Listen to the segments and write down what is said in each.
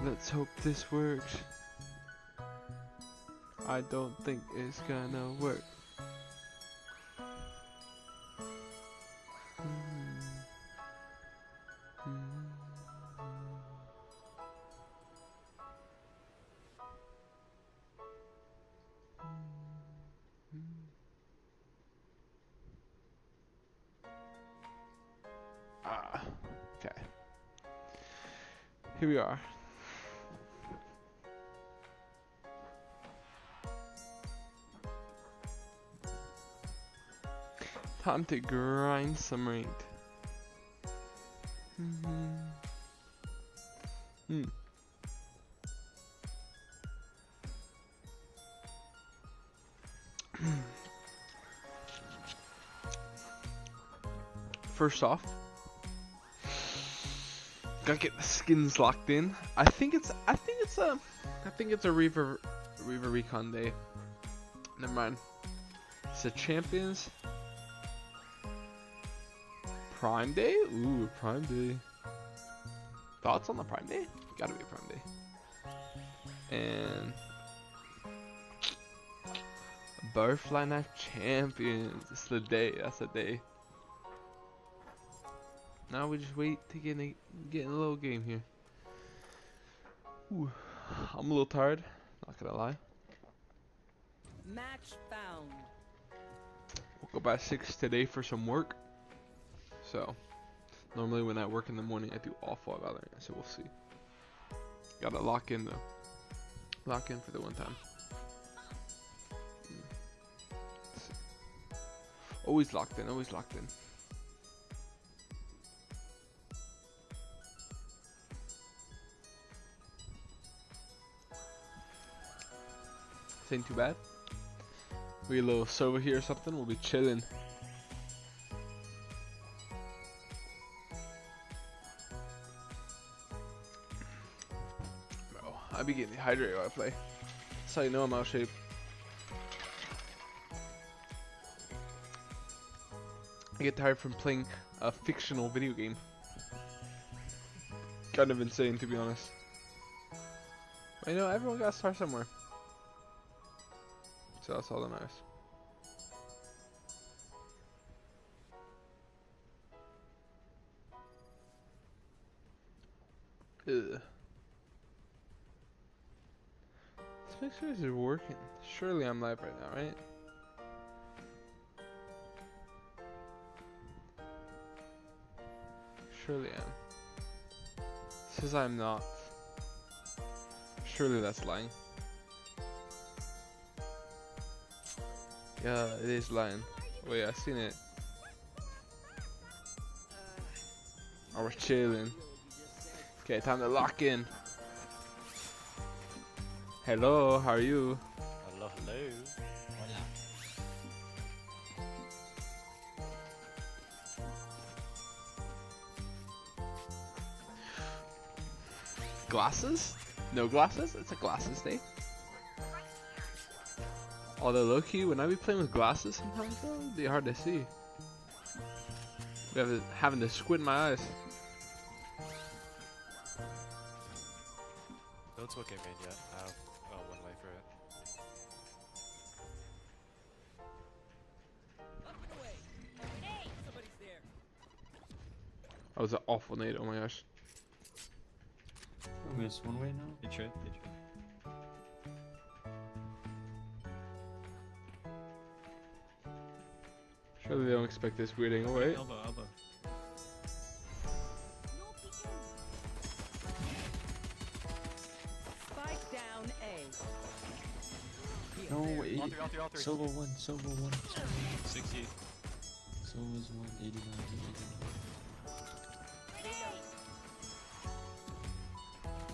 Let's hope this works. I don't think it's gonna work. Okay. Here we are. Time to grind some ranked. First off, gotta get the skins locked in. I think it's a Reaver Recon day. Never mind. It's a Champions Prime Day? Ooh, Prime Day. Thoughts on the Prime Day? Gotta be a Prime Day. And Butterfly Knife Champions. It's the day. That's the day. Now we just wait to get in a little game here. Ooh, I'm a little tired. Not gonna lie. Match found. Woke up at 6 today for some work. So normally when I work in the morning, I do all 5 hours. So we'll see. Gotta lock in though. Lock in for the one time. Always locked in. Always locked in. This ain't too bad. We get a little sober here or something. We'll be chilling. Bro, I be getting dehydrated while I play. That's how you know I'm out of shape. I get tired from playing a fictional video game. Kind of insane, to be honest. But you know, everyone got to start somewhere. So that's all that matters. Ugh. Let's make sure this is working. Surely I'm live right now, right? Surely I am. It says I'm not. Surely that's lying. Yeah, it is lying. Wait, I seen it. Oh, we're chilling. Okay, time to lock in. Hello, how are you? Hello, hello. Glasses? No glasses? It's a glasses day. Although low-key, when I be playing with glasses sometimes, bro, it'd be hard to see. Having to squint my eyes. Don't look at me yet. I have one life for it. Hey, somebody's there. That was an awful nade, oh my gosh. Oh, it's one way now? They tried. Surely they don't expect this weird angle, right? Elbow. Spike down A. No, All three. Solo one. 60. Solo's 189.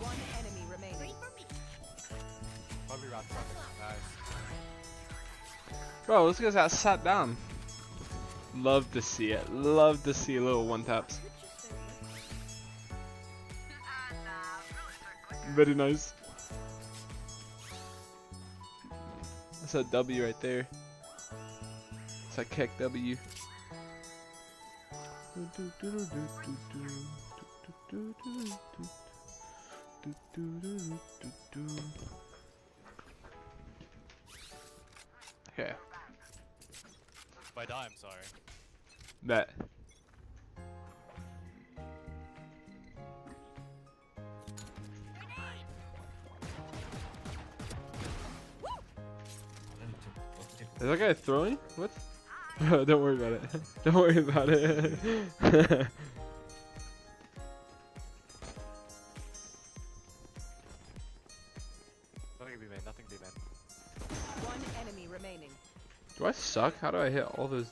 One enemy remaining. Probably round. Nice. Bro, this guy's got sat down. Love to see it. Love to see a little one taps. Very nice. That's a W right there. It's a kick W. Okay, If I die, I'm sorry. bet. Is that guy throwing? What? Don't worry about it. Don't worry about it. Nothing be made. Nothing be made. One enemy remaining. Do I suck? How do I hit all those?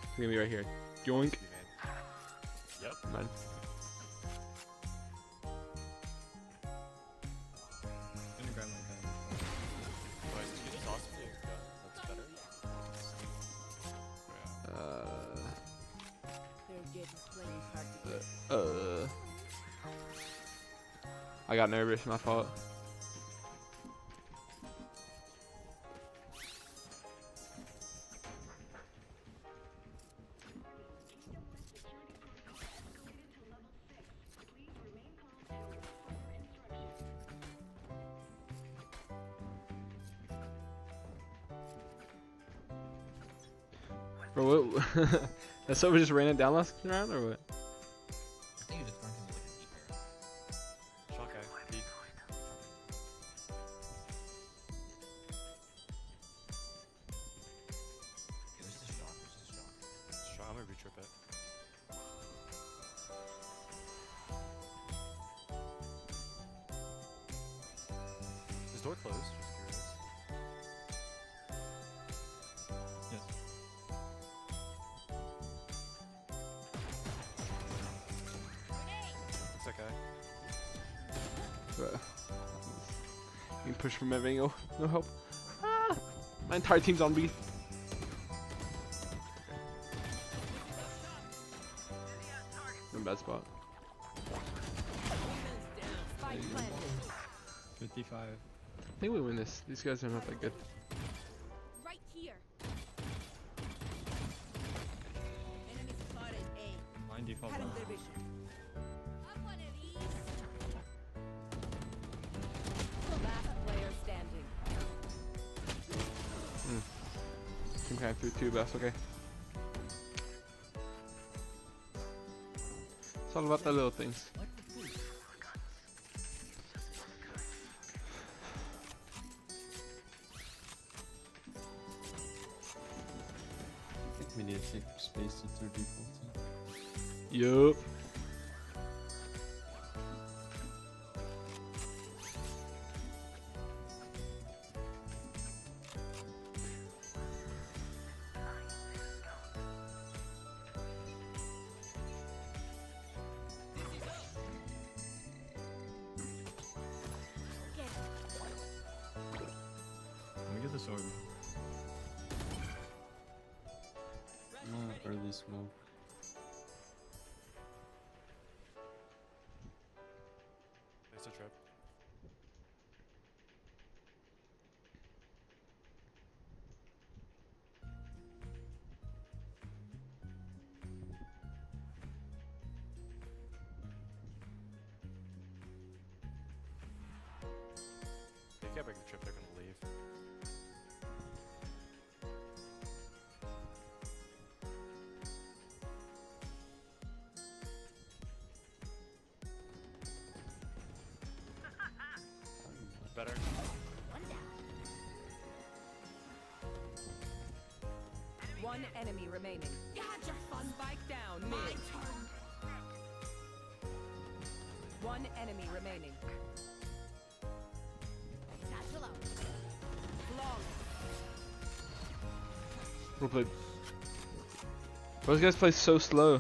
It's gonna be right here. Joink. Be made. Yep. Man. I'm gonna grab my gun. Oh, is this just awesome? Yeah, that's better. They're getting plenty hard to get. I got nervous. My fault. Bro, what? That someone just ran it down last round, or what? I think you just weren't gonna like a deep arrow. Shanghai. B. It was just a shot. It was just a shot. Sure, I'm gonna retrip it. Is door closed? Just curious. Yes. It's okay. But you can push from every angle. No help. Ah! My entire team's on B. I'm in a bad spot. Spike planted. 55. I think we win this. These guys are not that good. Right here. Enemy spotted A. Mine default. Cutting down. their vision. Up one of these. Last player standing. Team kind of threw two, but that's okay. It's all about the little things. I think we need to take space to third default. Yup. Let me get the sword. Early smoke. It's a trip. They can't break the trip, they're gonna leave. Better. One enemy remaining. Spike down mid. One enemy remaining. Flawless. We'll play. Those guys play so slow.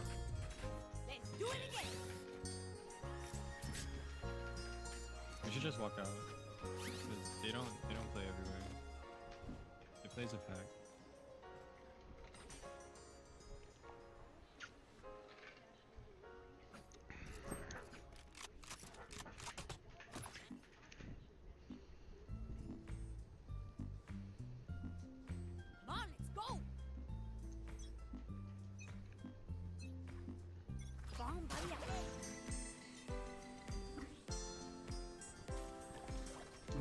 We should just walk out. 'Cause they don't play everywhere. They play as a pack.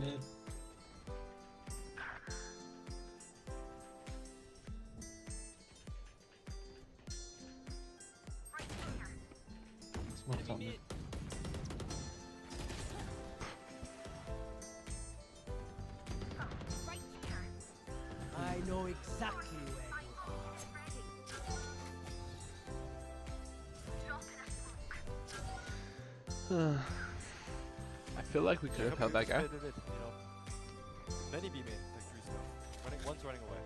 Mid. Smoke's on mid. I know exactly where you are. I feel like we could have held that guy. Mid, you know. Many B main, like 3 still. One's running away.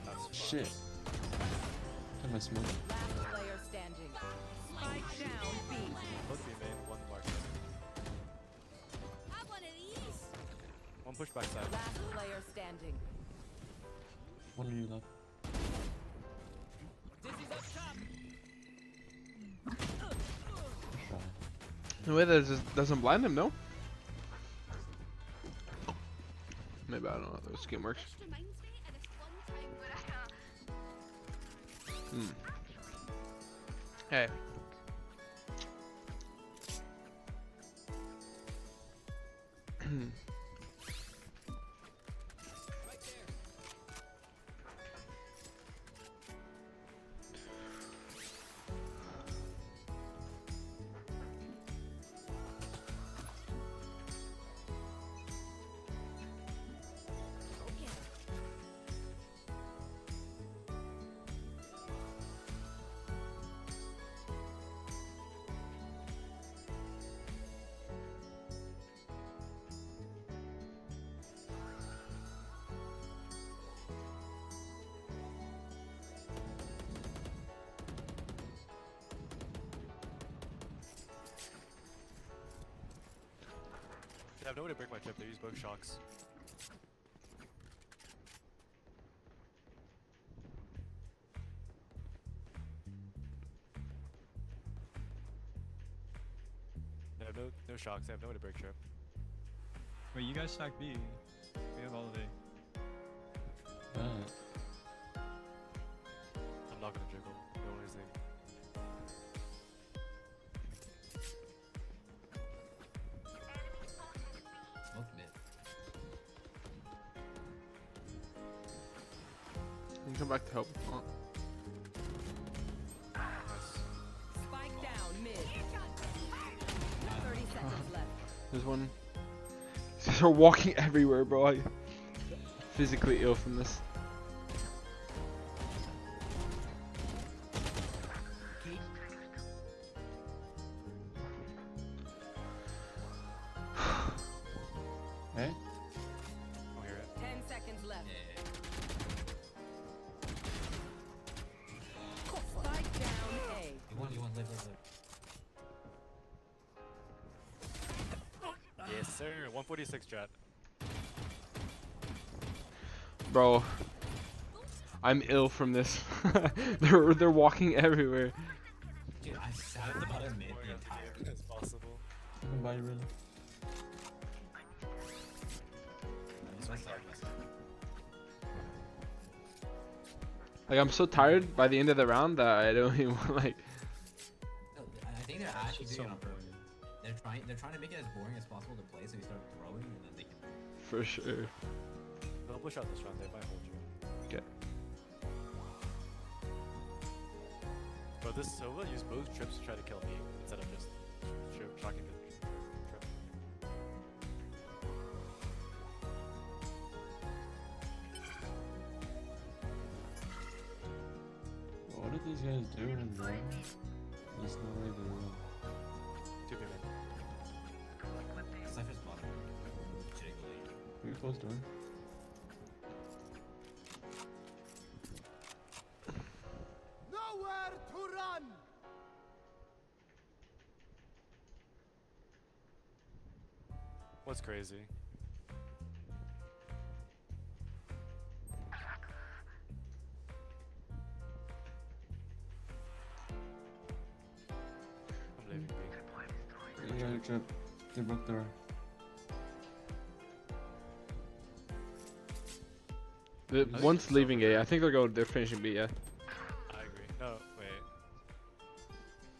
That's Shit. Took my smoke. Last player standing. Spike down B. both B main, one mark. Have one of these. One push back side. Last player standing. One on you left. Try. The way that just doesn't blind him, no? Maybe I don't know how this game works. Hey. I have no way to break my chip, they use both shocks. They have no shocks, they have no way to break trip. Wait, you guys stack B. We have all of A. I'm not gonna jiggle. No one is there. Smoke mid. You can come back to help. Oh. Nice. Spike down mid. 30 seconds left. There's one. These are walking everywhere, bro. I'm physically ill from this. Hey? I'll hear it. 10 seconds left. Yeah. Spike down A. You want, live. Yes, sir. 146 chat. Bro. I'm ill from this. they're walking everywhere. Dude, I sat at the bottom mid the entire As possible. I can buy you really. Like I'm so tired by the end of the round that I don't even want like. No, I think they're actually So doing it on boring. purpose. They're trying to make it as boring as possible to play, so you start throwing, and then they can. For sure. They'll push out this round, they might hold you. Okay. But this Sova used both trips to try to kill me instead of just shocking the trip. What did these guys do in the round? There's no way they will. 2 people. Cypher's bottom. Jiggly. Can we close door? Nowhere to run! What's crazy? I'm leaving B. You gotta trip. They broke door. One's leaving A. I think they're finishing B. Yeah. I agree. No, wait.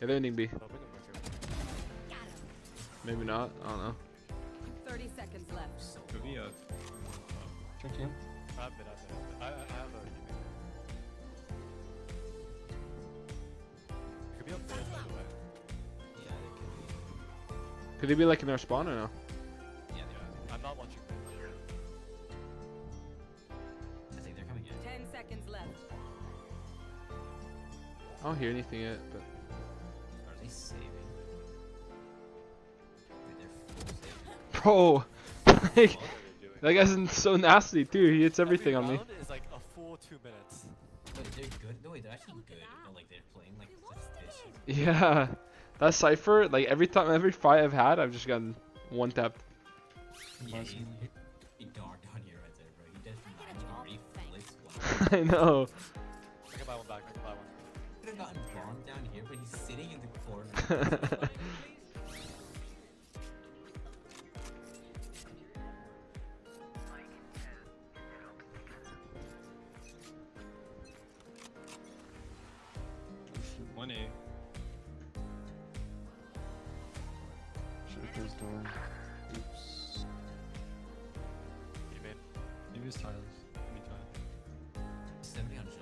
Yeah, they're ending B. I'll bring them back here. Maybe not. I don't know. 30 seconds left. So Could be a. Check in. I've been. I have a teammate there. Could be up there, by the way. yeah, it could be. Could they be like in our spawn or no? Yeah, I'm not watching. I think they're coming in. 10 seconds left. I don't hear anything yet, but Are they saving? Wait, they're full saving. bro, like, What are they doing? that guy's so nasty too. He hits everything on me. Every round is like a full 2 minutes. Wait, they're good? No, wait, they're actually good. No, like, they're playing like this. Yeah, that cipher. Like every fight I've had, I've just gotten one tapped. Yeah, Awesome. he dogged on you right there, bro. He did 9 I know. I can buy one back. I can buy one. Could have gotten bombed down here, but he's sitting in the corner. One A. Should've closed door. Oops. You mean? Maybe it's tiles. Anytime. 70 on shit.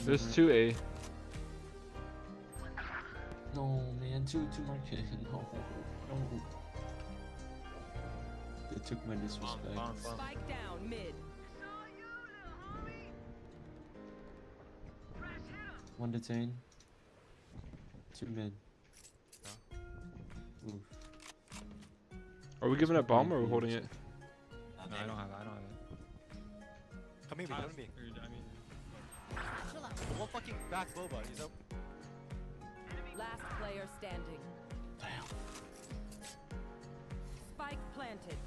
There's 2A. No, man, two market. No, no. They took my disrespect. Bomb. Spike down mid. One detain. Two mid. Oof. Are we giving a bomb or are we holding it? Not No, there. I don't have it. Come in, Tiles, come in. or, I mean, The one fucking back boba. He's up. Last player standing. Spike planted.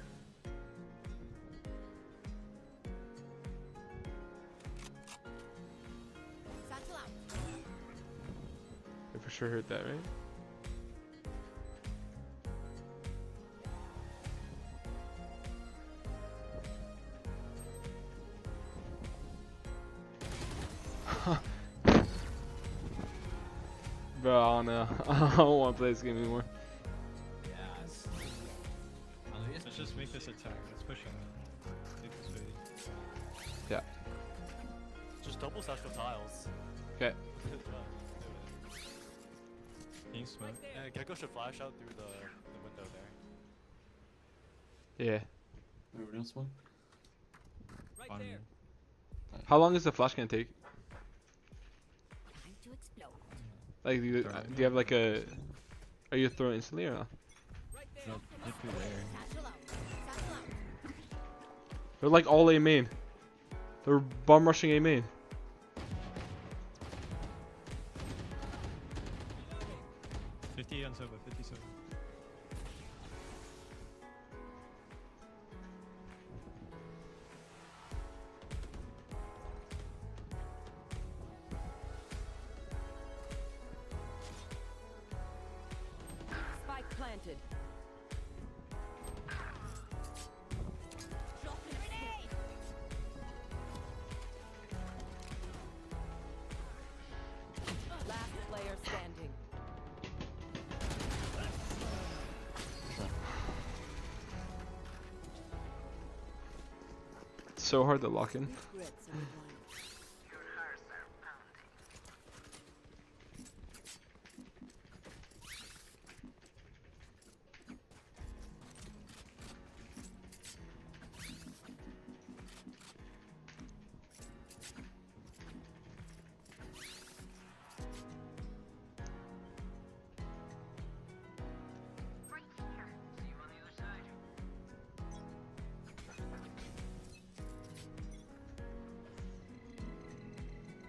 I for sure heard that, right? Bro, I don't know. I don't want to play this game anymore. Yes. let's just make this attack. Let's push him. Take this way. Yeah. Just double slash the tiles. Okay. Can you smoke? Yeah, Gecko should flash out through the window there. Yeah. Everybody else one? On me. How long is the flash gonna take? Like, do you have like a? Are you throwing instantly or not? Nope, hit through there. They're like all A main. They're bomb rushing A main. On Sova, 50 Sova. Spike planted. Last player standing. It's so hard to lock in.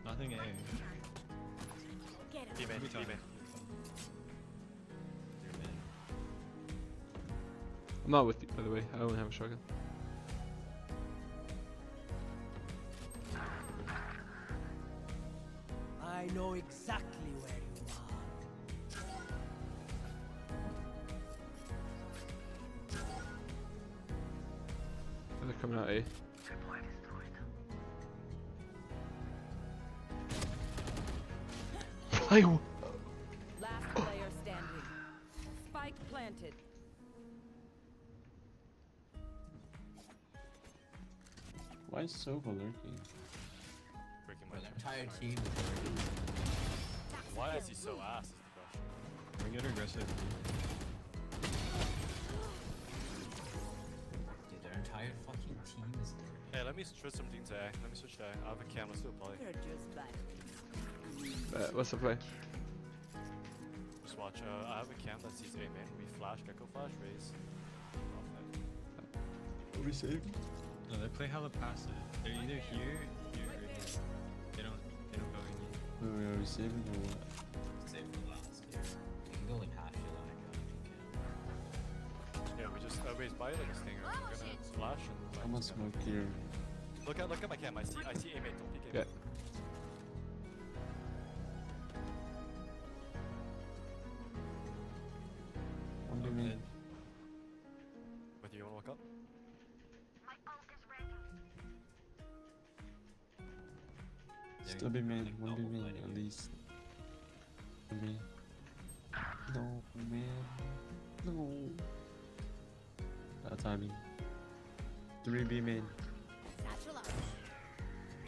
Nothing A. Teammate, Every time. teammate. I'm not with you, by the way. I only have a shotgun. I know exactly where you are. They're coming out A. Like, Last player standing. Spike Spike planted. Why is Sova lurking? Breaking Well, my the entire team is working. Why is he so ass is the question. We get aggressive. Dude, their entire fucking team is working. Hey, let me switch some things A. Let me switch to A. I have a cam, let's do a poly. You're just bad. What's the play? Just watch, I have a cam that sees A main. We flash, Gecko flash, raise. Are we safe? No, they play hella passive. They're either here, or here. They don't go in. Wait, are we saving or what? Save for last. Yeah. You can go like half your line. Yeah, we just raise by like a stinger. We're gonna flash and I'm on smoke here. Look at my cam. I see A main. Don't peek A Yeah. main. One B main. Whether you wanna walk up? Still B main. One B main at least. B main. No, man. No. Bad timing. 3 B main.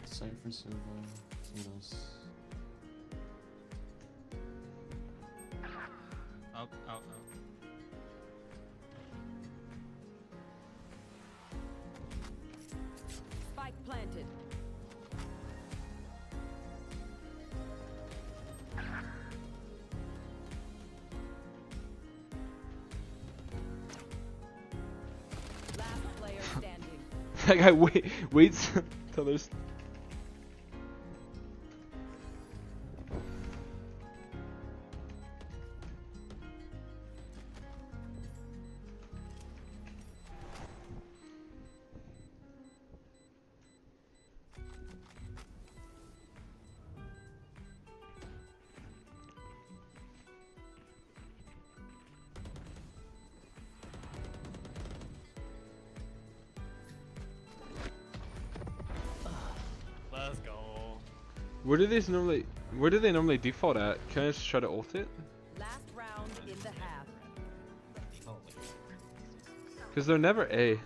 Cypher Silva. Someone else. Up, out. Spike planted. Last player standing. That guy waits till there's. Let's go. Where do they normally default at? Can I just try to ult it? Last round in the half. Default like Cause they're never A.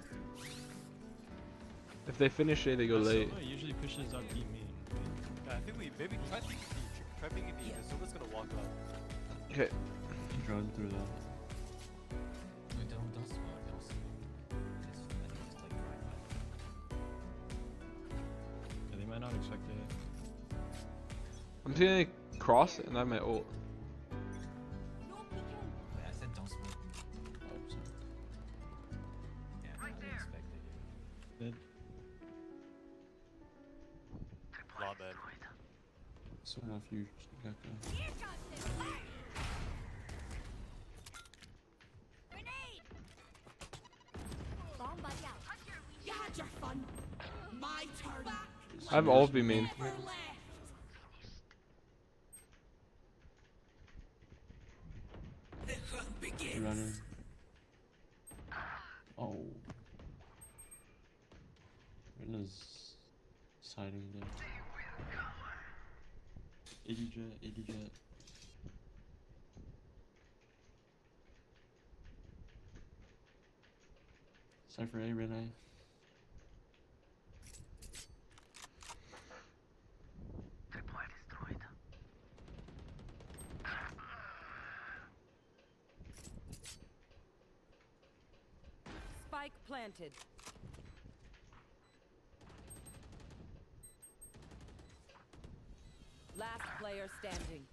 If they finish A, they go late. Sova usually pushes up B main. Yeah, I think we maybe try peeking B. Try peeking B. Yeah. Someone's gonna walk up. Okay. Run through that. Wait, don't smoke, don't smoke. Just, I think just like drive by. Yeah, they might not expect it. I'm seeing a cross and I have my ult. Wait, I said don't smoke. Oh, sorry. Yeah, I didn't expect it. Mid. Lot bad. Swing off you, Gecko. You had your fun. My turn. I have all of B main. Never left. The hunt begins. Runner. Oh. Rena's siding there. 80 jet. Cypher A, Rena. Spike planted. Last player standing.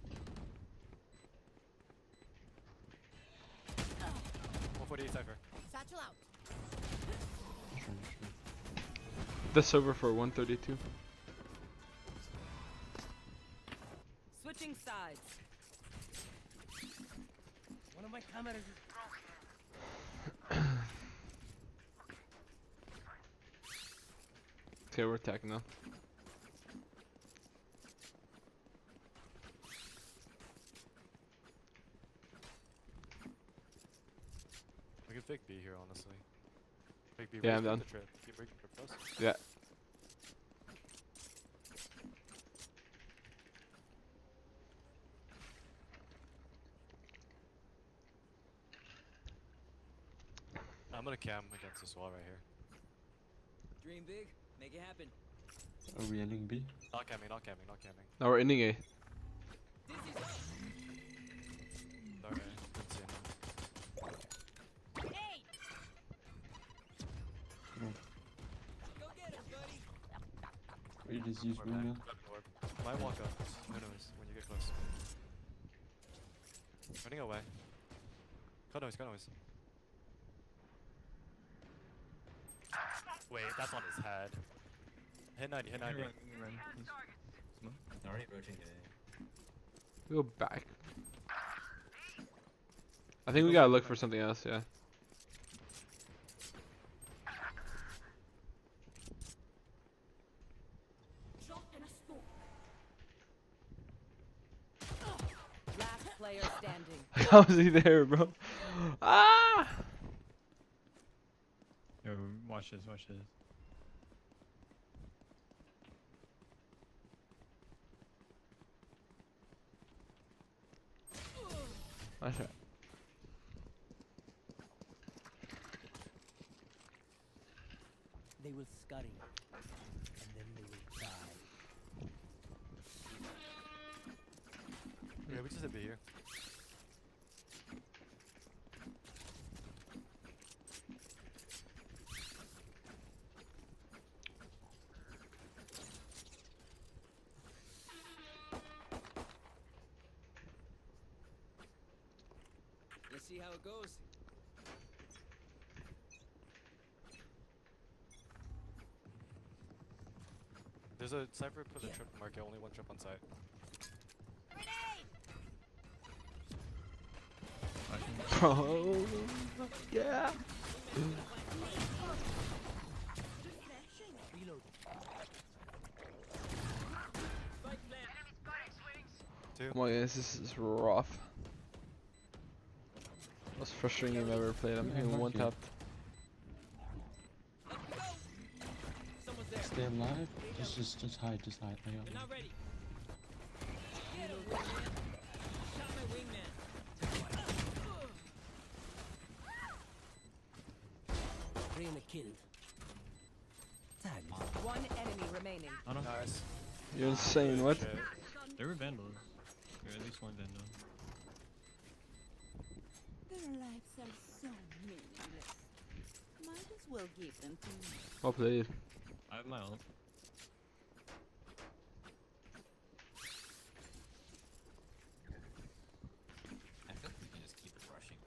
148 Cypher. Satchel out. Sure. This over for 132. Switching sides. One of my cameras is Okay, we're attacking now. We can fake B here, honestly. Fake B. Yeah, raise, I'm break done. The trip. Keep breaking trip first. Yeah. I'm gonna cam against this wall right here. Dream big, make it happen. Are we ending B? Not camming, not camming, not camming. Now we're ending A. Okay, didn't see anyone. Hey! Go get him, buddy. We just use We're windmill. back. Orb. Might walk up. Who knows when you get close. Running away. Cut noise, cut noise. Wait, that's on his head. Hit 90, hit 90. They're already rotating A. We go back. I think we gotta look for something else, yeah. Last player standing. How was he there, bro? Ah! Yo, watch this, watch this. Nice shot. They will scurry, and then they will die. Yeah, we just hit B here. Let's see how it goes. There's a cypher put a trip market, only one trip on site. Bro. Yeah. Reload. Two. Oh my goodness, this is rough. Most frustrating game I've ever played. I'm hitting one tap. Someone's there. Stay alive. Just hide, just hide. Hang on. They're not ready. Reload, wingman. Shot my wingman. Reyna killed. Tag. One enemy remaining. Oh no, Nice. You're insane, what? Shit. there were vandals. Or at least one vandal. Their lives are so meaningless. Might as well give them to me. Well played. I have my ult. I feel like we can just keep it rushing.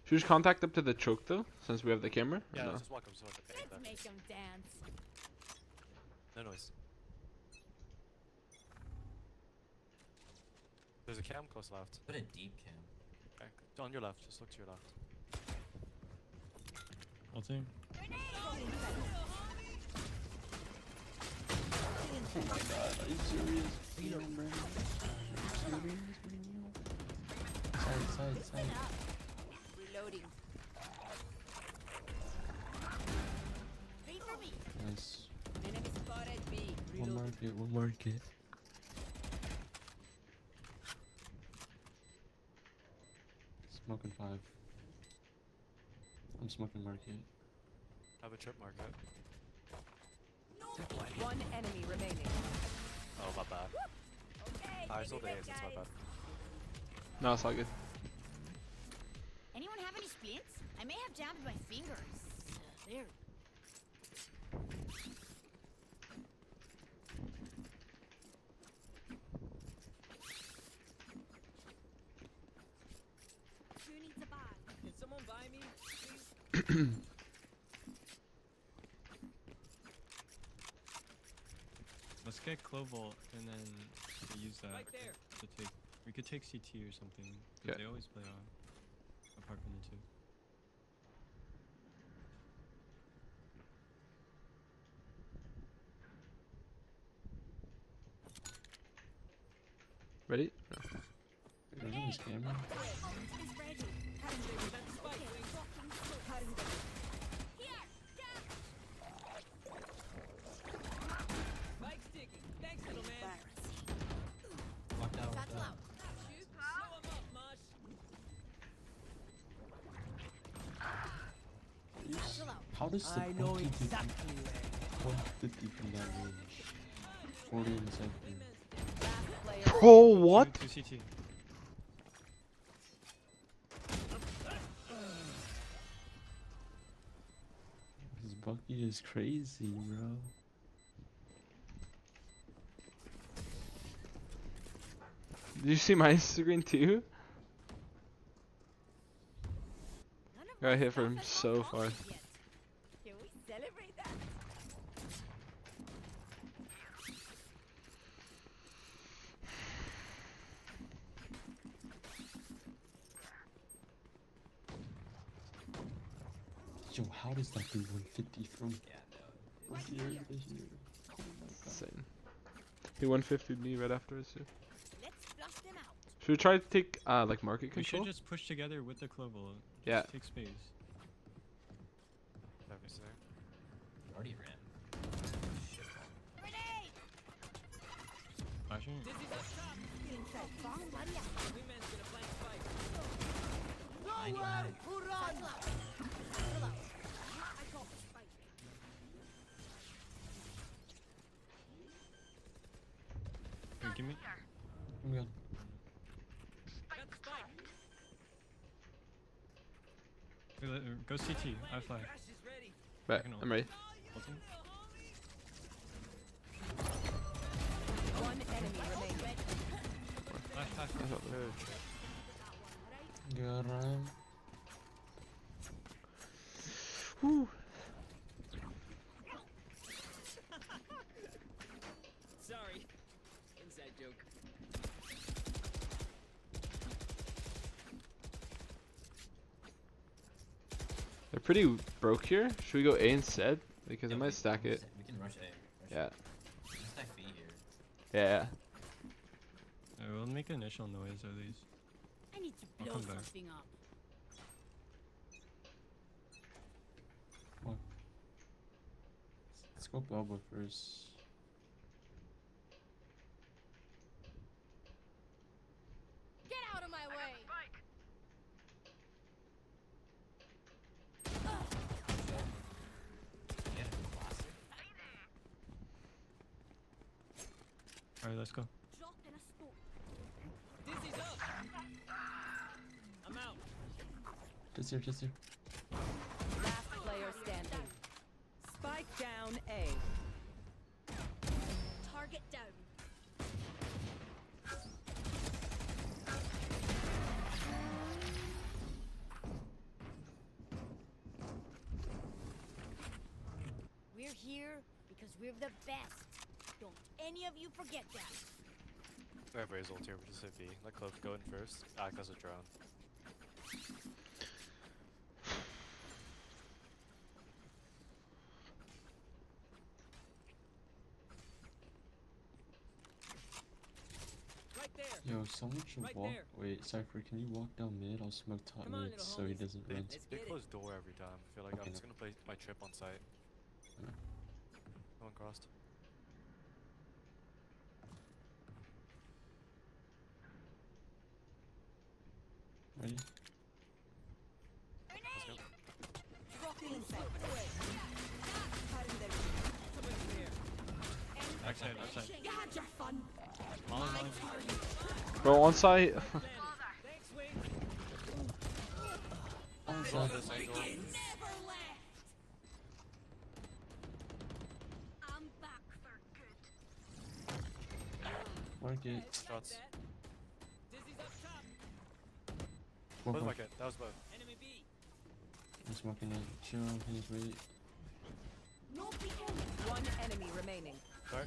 Should we just contact up to the choke though, since we have the camera? Or Yeah, no? just walk up, just walk up. Let's make them dance. No noise. There's a cam close left. Put a deep cam. Okay. On your left, just look to your left. Ulting. Oh my god, are you serious? Reload. Bro? Are you serious, bro? Side. Reloading. Wait for me. Nice. Enemy spotted B. One market. Smoking 5. I'm smoking market. Have a trip market. One enemy remaining. Oh, my bad. Okay. I sold the A's, that's my bad. No, it's all good. Anyone have any splints? I may have jammed my fingers. There. Who needs a bag? Can someone buy me, please? Let's get Clovolt and then use that Right there. to take. We could take CT or something. 'Cause Yeah. they always play on. Apart from the two. Ready? No. Wait, is this camera? It's ready. Spike sticky. Thanks, little man. Locked out. That's loud. How does the I know Bucky get exactly where. 150 from that range? 40 in second. Last player Bro, standing. what? 2 CT. This Bucky is crazy, bro. Did you see my screen too? None of Got my hit stuff from has so gone far. toxic yet. Can we celebrate that? Yo, how does that do 150 from Yeah, no. here to here? Oh my god. Insane. He 150'd me right afterwards too. Let's flush them out. Should we try to take like market We control? should just push together with the Clovel. Just Yeah. take space. Heavy's there. You already ran. Shit. Grenade! Flashing. Bomb buddy out. Wingman's gonna flank spike. 99. Who runs? I got the spike. Wait, give me. Oh my god. Got the spike. Wait, go CT. I fly. Crash is ready. Bet, Second I'm ready. Ultim. One enemy remaining. Flash, flash, I flash. thought Good run. Whew. Sorry. Inside joke. They're pretty broke here. Should we go A instead? Because I Yeah, might we- stack it. We can rush A. Yeah. We can stack B here. Yeah. We'll make initial noise at least. I need to I'll blow come back. something up. Let's go Bubba first. Get out of my way! Yeah, classic. Alright, let's go. Drop in a smoke. Dizzy's up. I'm out. Just here, just here. Last player standing. Spike down A. Target down. We're here because we're the best. Don't any of you forget that. We have Razor ult here, we just hit B. Let Clove go in first. Act as a drone. Right there. Yo, someone should Right walk. there. Wait, Cypher, can you walk down mid? I'll smoke top Come on, mid little so he homies. doesn't run. Let's They get it. close door every time. I feel like Okay, I'm just gonna play my trip on site. Yeah. No one crossed. Ready? Let's go. Somebody's here. Backside, backside. You had your fun. Molly, Molly. Bro, on site. Thanks, Wing. Oh, it's Love not. this angle. Never left. I'm back for good. Mark it. Shots. That. Dizzy's up top. One Both more. my kit. That was both. Enemy B. I'm smoking it. Chill, please wait. No people. One enemy remaining. Sorry.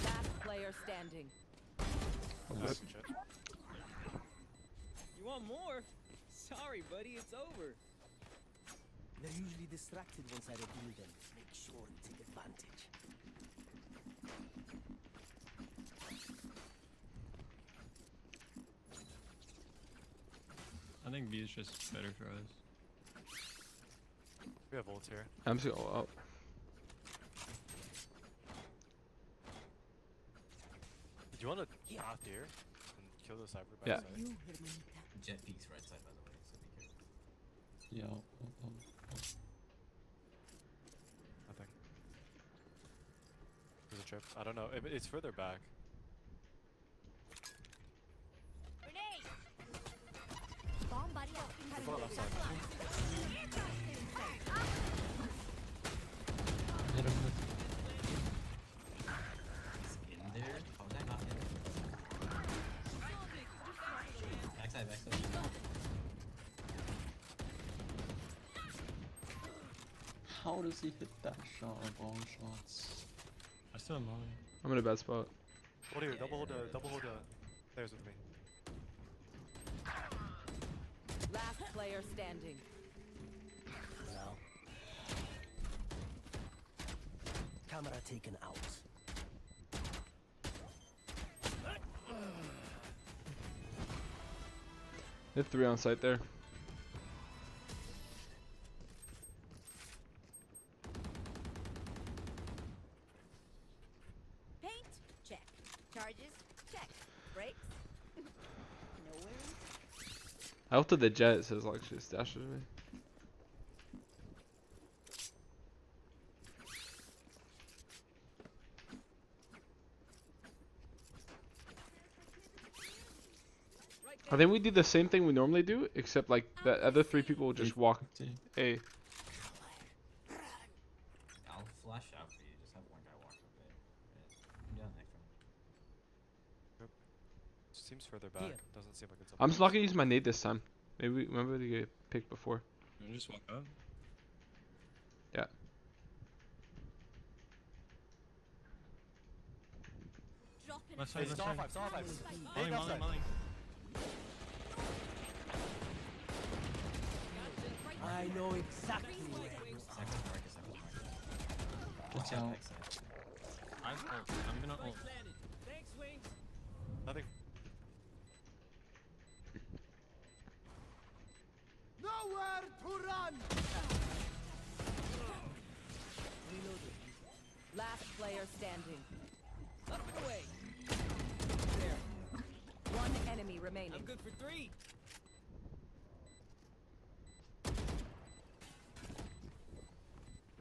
Last player standing. Nice shit. You want more? Sorry, buddy, it's over. They're usually distracted once I reveal them. Make sure to take advantage. I think B is just better for us. We have ult here. I'm just gonna go up. Did you want to drop here and kill the cyber by Yeah. side? Jet peaks right side, by the way, so be careful. Yeah. Nothing. There's a trip. I don't know. It's further back. Grenade! Bomb buddy out. Careful on left side. Hit him with He's in there. How was I not hit? Backside, backside. How does he hit that shot of all shots? I still have molly. I'm in a bad spot. Hold here. Double hold There's with me. Last player standing. Now. Camera taken out. Hit 3 on site there. Paint? Check. Charges? Check. Brakes? Nowhere. I ulted the jet, so it's like she just dashes me. I think we did the same thing we normally do, except like the other 3 people will just walk A. I'll flash out for you. Just have one guy walk up it. I'm down next one. Seems further back. Here. Doesn't seem like it's up. I'm just not gonna use my nade this time. Maybe remember to get picked before. You just walk up. Yeah. Drop in Left Hey, side, left still on side. 5, still on 5. Molly, Hey, molly, left molly. I know exactly where. Second market, second market. Watch out. Backside. I'm ult. I'm gonna ult. Thanks, Wings. Nothing. Nowhere to run. Reloaded. Last player standing. Up the way. There. One enemy remaining. I'm good for 3.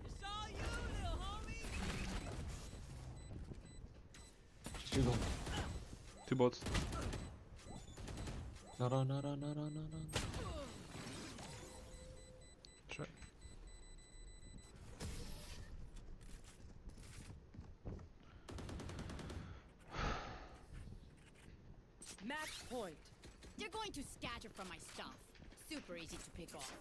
It's all you, little homie. Shoot him. 2 bolts. No. Try. Match point. They're going to scatter from my stuff. Super easy to pick off.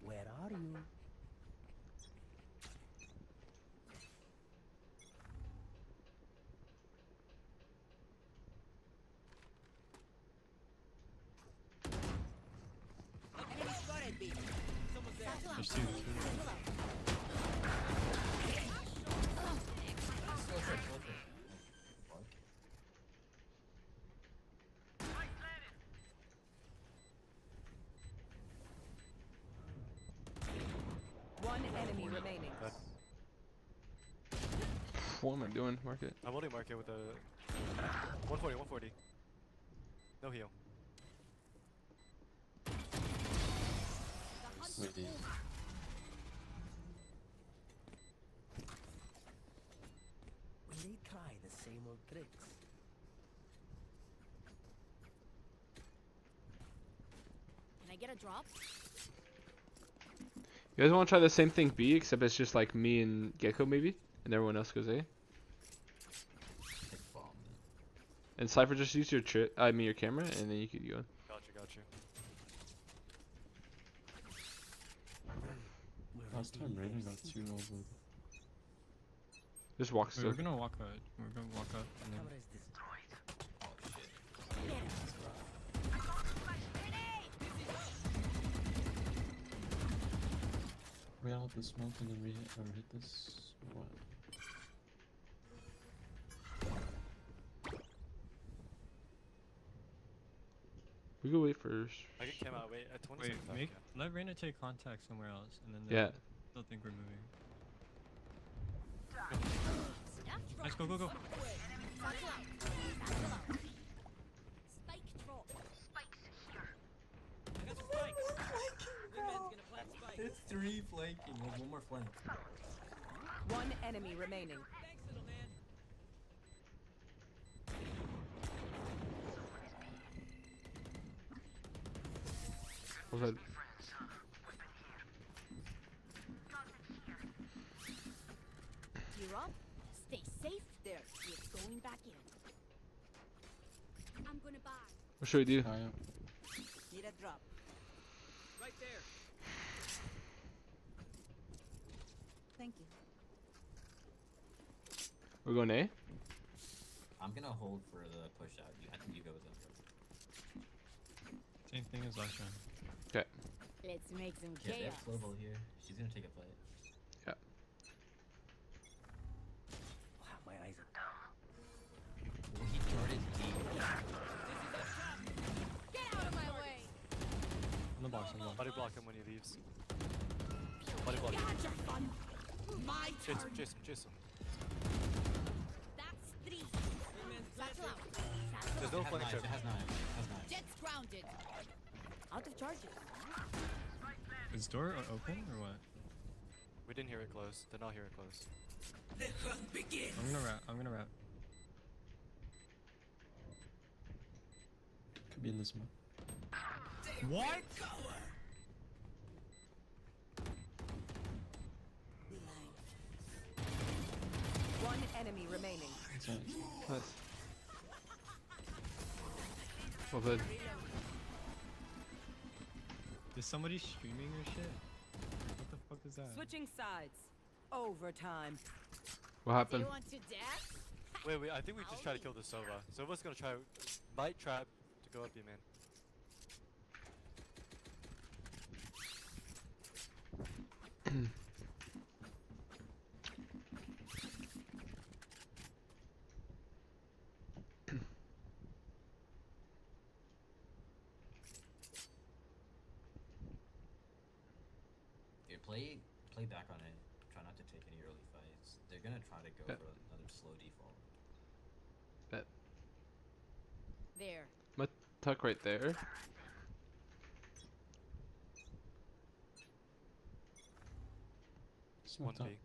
Where are you? Enemy spotted B. Someone's there. There's 2. One enemy remaining. What am I doing? Market. I'm holding market with a 140. No heal. Wait, dude. Will they try the same old tricks? Can I get a drop? You guys want to try the same thing B, except it's just like me and Gecko maybe, and everyone else goes A. Take bomb. And Cypher, just use your your camera, and then you could go. Got you. Last time Raven got 2 over. Just walk Wait, still. we're gonna walk out. We're gonna walk out and then. Camera is destroyed. Oh shit. We out the smoke and then we hit this. What? We could wait first. I can cam out. Wait, at 20 Wait, seconds. make let Reyna take contact somewhere else, and then Yeah. they'll think we're moving. Stuff Let's go, go, go. Satchel out. Satchel out. Spike drop. I got spikes. Wingman's gonna plant spikes. It's 3 flanking. There's one more flank. One enemy remaining. Thanks, little man. What's that? Gear up. Stay safe. There. You're going back in. I'm gonna buy. What should we do? Ah, yeah. Need a drop. Right there. Thank you. We're going A? I'm gonna hold for the push out. I think you go with them first. Same thing as last round. Okay. Let's make some Yeah, they have chaos. Slow here. She's gonna take a play. Wow, my eyes are Well, he darted D. Get out of my way. On the box, on the box. Body block him when he leaves. Body block him. God, you're fun. My Chase him, turn. chase him, chase him. That's 3. Wingman's Satchel planted. out. Satchel There's out. no It has flank knives. trip. It has knives. It has knives. Jet's grounded. Out of charges. Is door open or what? We didn't hear it close. Did not hear it close. The hunt begins. I'm gonna wrap. I'm gonna wrap. Could be in this one. What? One enemy remaining. That's nice. Nice. Well played. Is somebody streaming or shit? What the fuck is that? Switching sides. Overtime. What Do you happened? want to dance? Wait, I think we just try to kill the Sova. Sova's gonna try bite trap to go up B man. Here, play back on it. Try not to take any early fights. They're gonna try to go Yeah. for another slow default. Bet. There. Tuck right there. One Smoked up. B.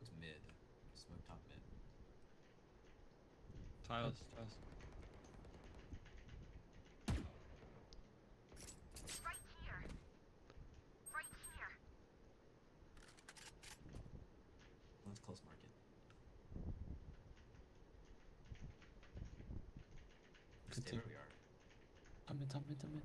It's mid. Smoke top mid. Tiles, tiles. Let's close market. Good Stay thing. where we are. I'm in, I'm in, I'm in.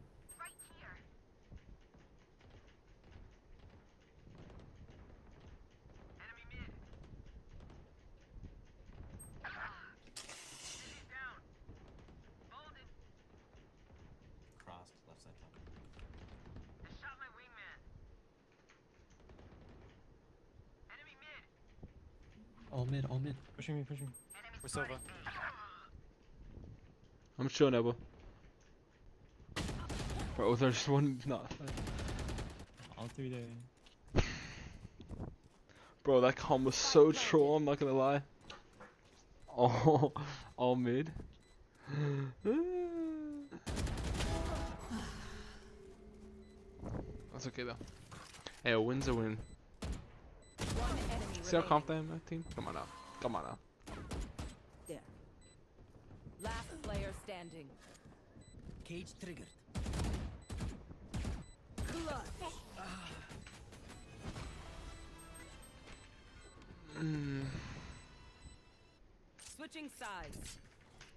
Crossed. Left side top. All mid, all mid. Pushing me, pushing me. We're Sova. I'm chilling, Elbow. Bro, there's one. Not. All 3 there. Bro, that calm was so troll. I'm not gonna lie. All mid. That's okay though. Hey, a win's a win. One enemy See how remaining. confident my team? Come on now. Come on now. There. Last player standing. Cage triggered. Clutch. Switching sides.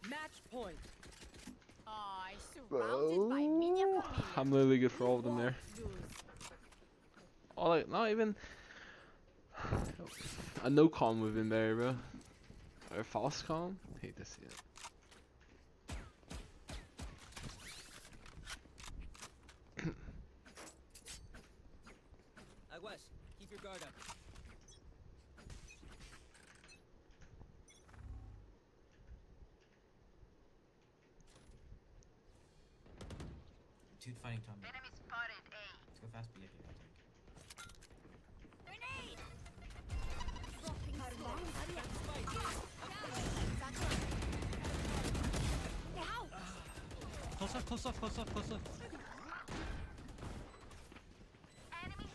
Match point. Oh, surrounded by minion familia. I'm literally good for all of them there. Lose. All like, not even a no calm would have been better, bro. Or a false calm. Hate to see it. Aguas, keep your guard up. Two fighting Tommy. Enemy spotted A. Let's go fast B if you have to. Grenade! Dropping smoke. Ow! Close up, close up, close up, close up.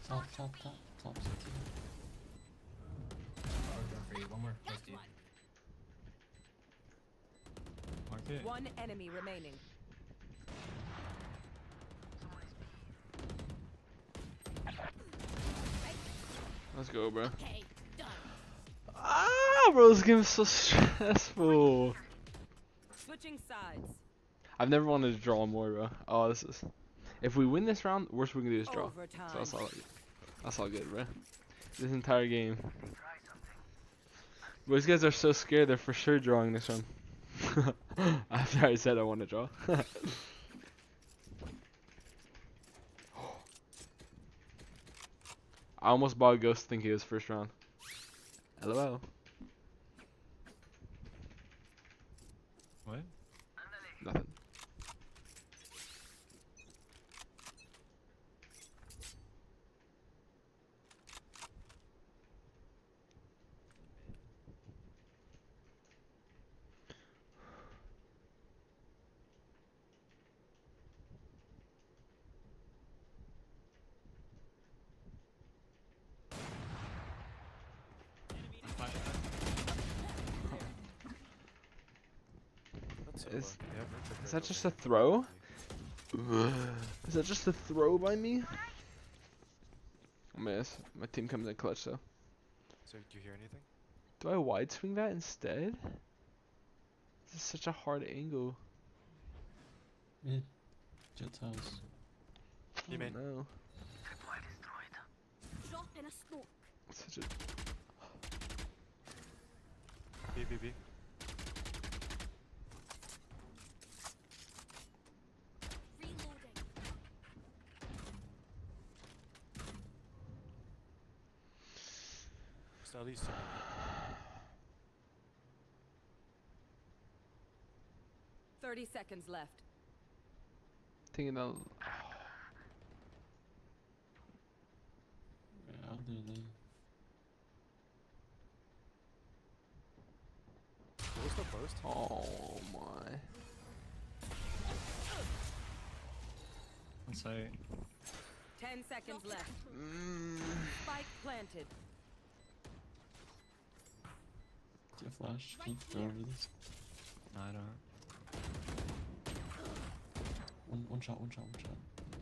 Top, top, top, top. CT. For you. One more. Close to you. Market. One enemy remaining. Let's go, bro. Okay, done. Ah, bro, this game is so stressful. Switching sides. I've never wanted to draw more, bro. Oh, this is. If we win this round, worst we can do is draw. Overtime. So that's all good, bro. This entire game. But these guys are so scared, they're for sure drawing this round. After I said I want to draw. I almost bought a ghost thinking it was first round. LOL. What? Nothing. Is that just a throw? Is that just a throw by me? Oh man, my team comes in clutch though. So, do you hear anything? Do I wide swing that instead? This is such a hard angle. Mid. Jet's house. You made. No. Drop in a smoke. Such a. B, B, B. Reloading. So at least two. 30 seconds left. Thinking that. Yeah, I'll do that. What was the post? Oh my. Let's say 10 seconds left. Spike planted. Do you have flash? Can you throw over this? no, I don't. One shot, one shot, one shot.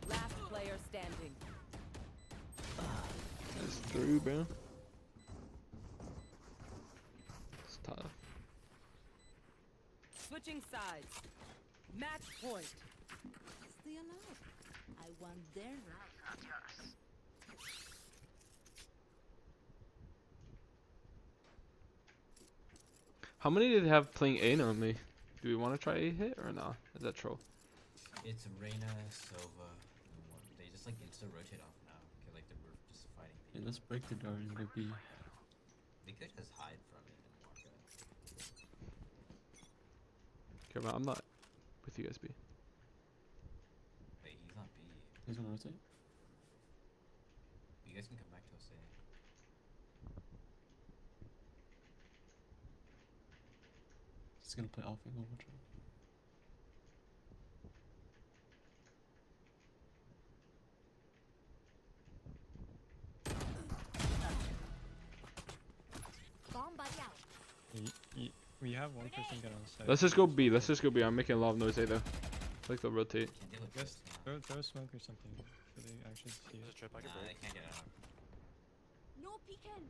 Last player standing. That's through, bro. It's tough. Switching sides. Match point. Stay alive. I want their right, not yours. How many did they have playing A on me? Do we want to try A hit or not? Is that troll? It's Reyna, Sova, and one. They just like insta rotate off now. Okay, like they were just fighting. Yeah, let's break the door and go B. They could just hide from it and walk out. Okay, man, I'm not with you guys, B. Wait, he's not B. He's gonna rotate. You guys can come back to us. He's gonna play off angle, watch out. Bomb buddy out. We have one person get on site. Let's just go B. Let's just go B. I'm making a lot of noise A though. I like they'll rotate. Can't deal with Just this now. throw a smoke or something so they actually see There's a it. trip I can Nah, break. they can't get out. No peeking.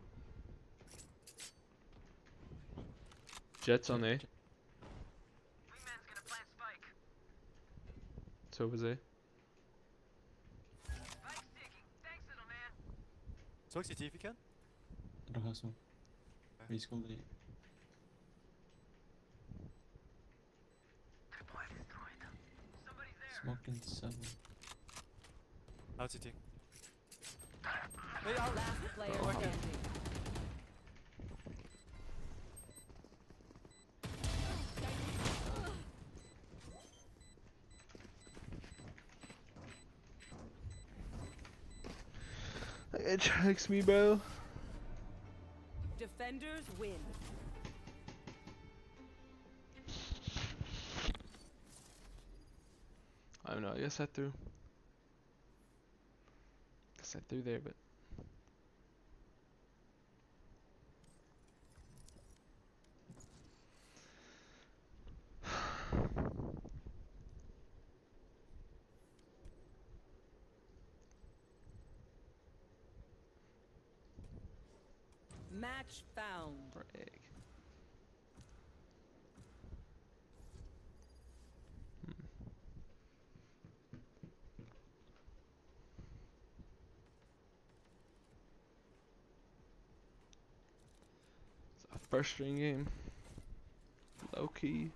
Jets on A. So was A. Smoke CT if you can. I don't have smoke. Okay. He's cold 8. Smoke in 7. Out CT. Hey, out! Last player Oh. standing. It tracks me, bro. Defenders win. I don't know. I guess I threw. Guess I threw there, but. Match found. Or egg. It's a first string game. Low key.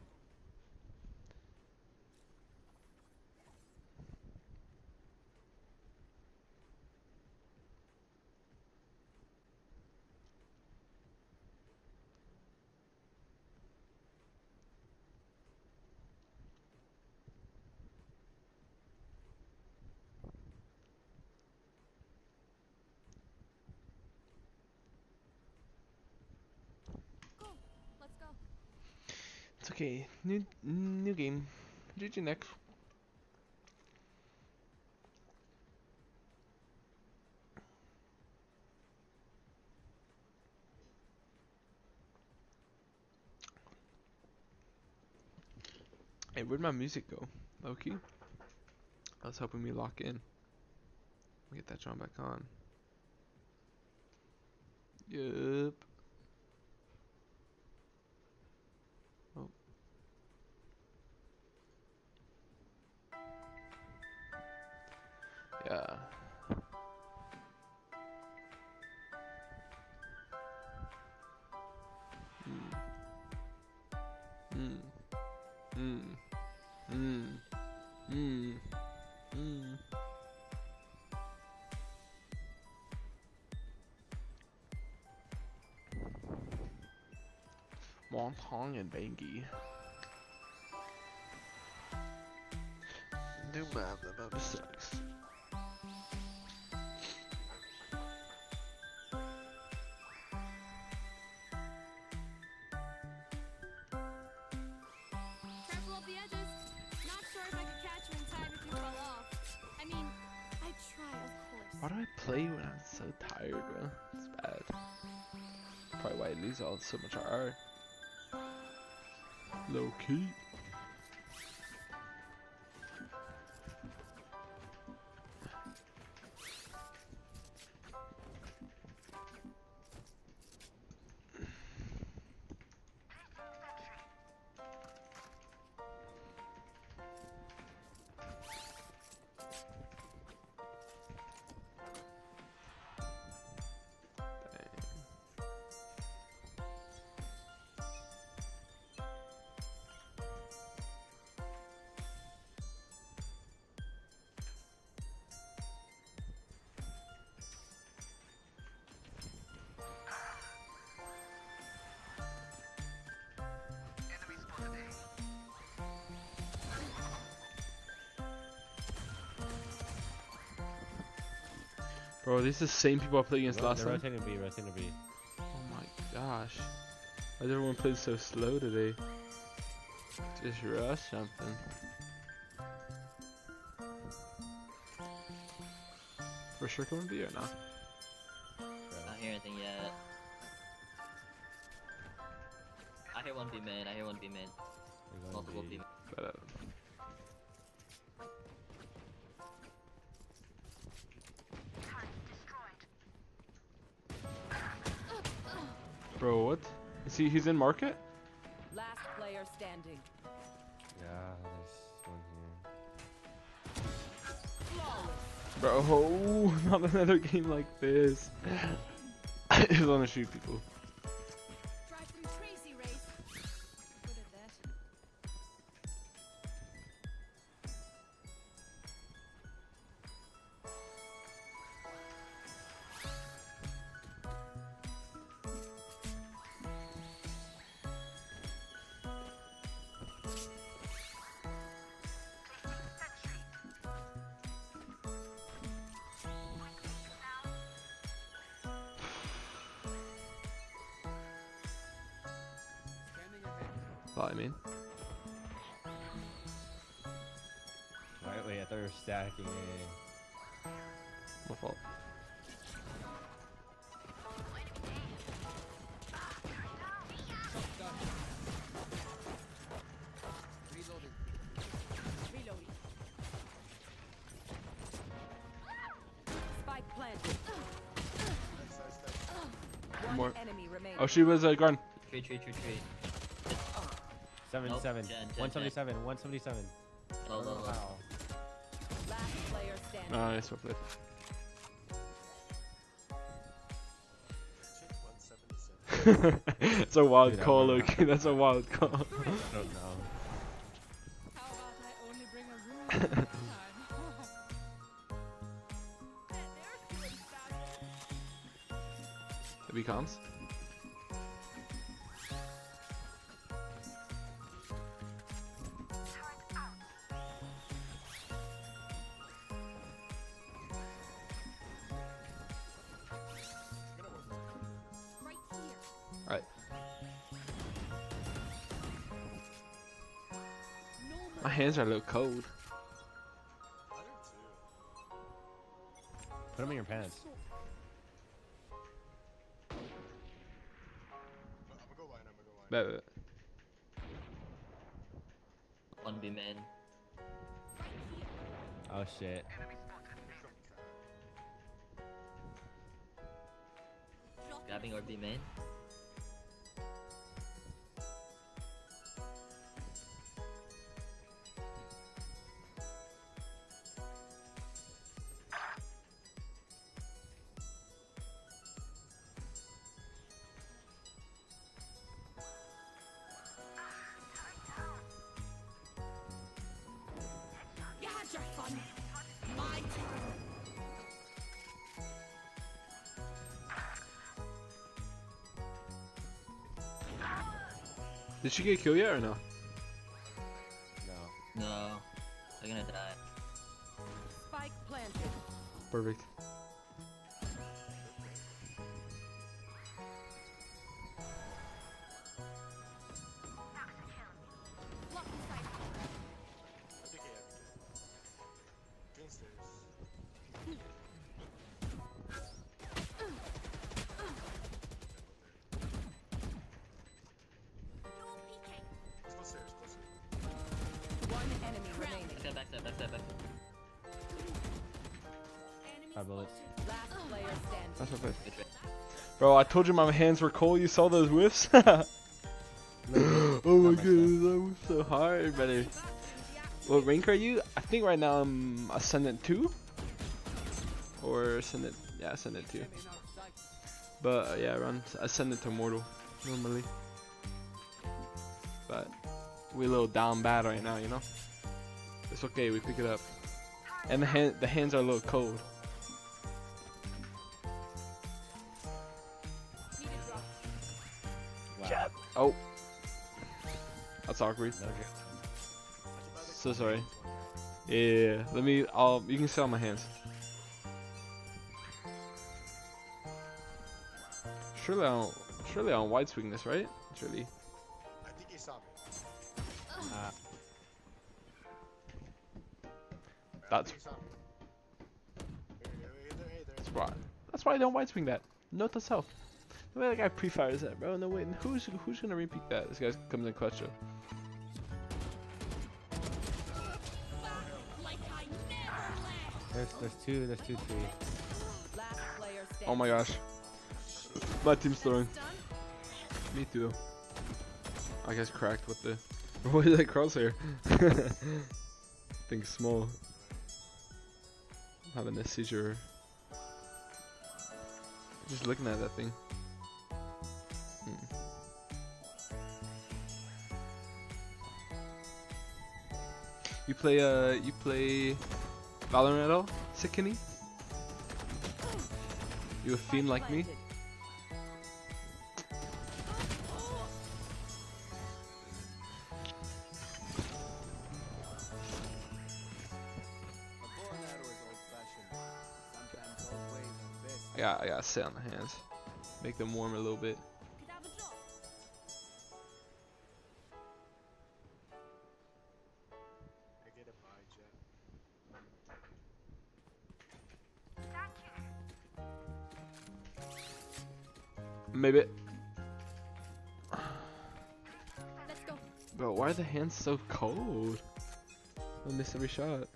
Let's go. It's okay. New game. GG next. Hey, where'd my music go? Low key. I was hoping we lock in. Get that John back on. Yup. Oh. Yeah. Mm. Mm. Mm. Mm. Mm. Wonton and Bangy. Do blah sucks. Careful up the edges. Not sure if I could catch you in time if you fell off. I mean, I'd try, of course. Why do I play when I'm so tired, bro? It's bad. Probably why I lose all so much RR. Low key. Bro, these are the same people I played against last They're time. rotating B. Oh my gosh. Why did everyone play so slow today? Just rush something. For sure going B or not? Not hear anything yet. I hear one B mid, I hear one B mid. Multiple B mid. But, bro, what? Is he's in market? Last player standing. Yeah, there's one here. Flawless. Bro, not another game like this. I just want to shoot people. Drive them crazy, Race. Good at that. But I mean, Wait, I thought you were stacking it. my fault. Reloading. Reloading. Spike planted. One More. enemy remaining. Oh, she was garden. Tree. 77. Jen. 177. 177. Low. Wow. Last player standing. Nice, well played. It's a wild Dude, I call, remember okay? That's a wild call. I don't know. How about I only bring a room next time? It becomes. Right here. Alright. No more. My hands are a little cold. Put them in your pants. Bet, bet. 1B main. Oh shit. Grabbing or B main. You had your fun. My turn. Did she get killed yet or no? No. No. They're gonna die. Spike planted. Perfect. Block the sight. No peeking. One enemy remaining. Backside. Enemy Five bullets. spotted. Last player standing. That's what I Good trade. Bro, I told you my hands were cold. You saw those whiffs? Oh my god, that was so hard, brother. What rank are you? I think right now I'm Ascendant 2. Or Ascendant, yeah, Ascendant 2. But yeah, around Ascendant to Mortal, normally. But we're a little down bad right now, you know? It's okay, we pick it up. And the hands are a little cold. Need a drop. Wow. Oh. That's awkward. No good. So sorry. Yeah, let me, you can sit on my hands. Surely I don't white swing this, right? Surely. I think he saw me. That's He saw me. Hey there. that's why I don't white swing that. Note to self. The way that guy pre-fires that, bro. No wait, who's gonna repeat that? This guy comes in clutch. Like I never left. There's two, tree. Last player standing. Oh my gosh. My team's throwing. Done. Me too. I guess cracked with the. What is that crosshair? Think small. I'm having a seizure. Just looking at that thing. You play Valorant at all, Sikini? You a fiend like me? Planted. I gotta sit on the hands. Make them warm a little bit. Could have a drop. Maybe. Let's go. Bro, why are the hands so cold? I miss every shot.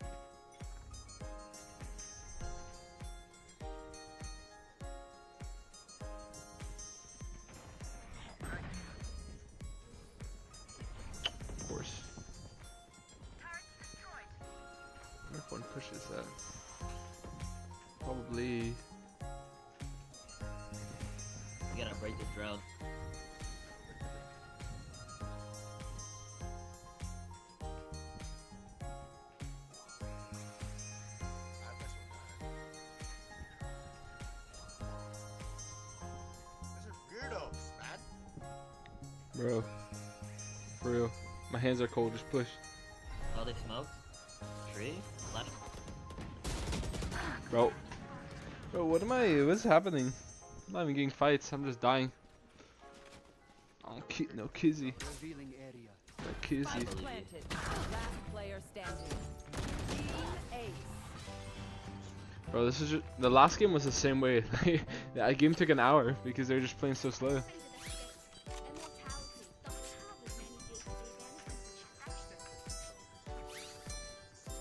Of course. I wonder if one pushes that. Probably. You gotta break the drone. Bro, for real. My hands are cold, just push. Oh, they smoked? Tree? Left? Bro, what's happening? I'm not even getting fights, I'm just dying. Oh, no kizzy. Revealing area. No kizzy. Spike planted. Last player standing. Team Ace. Bro, this is just, the last game was the same way. That game took an hour because they were just playing so slow.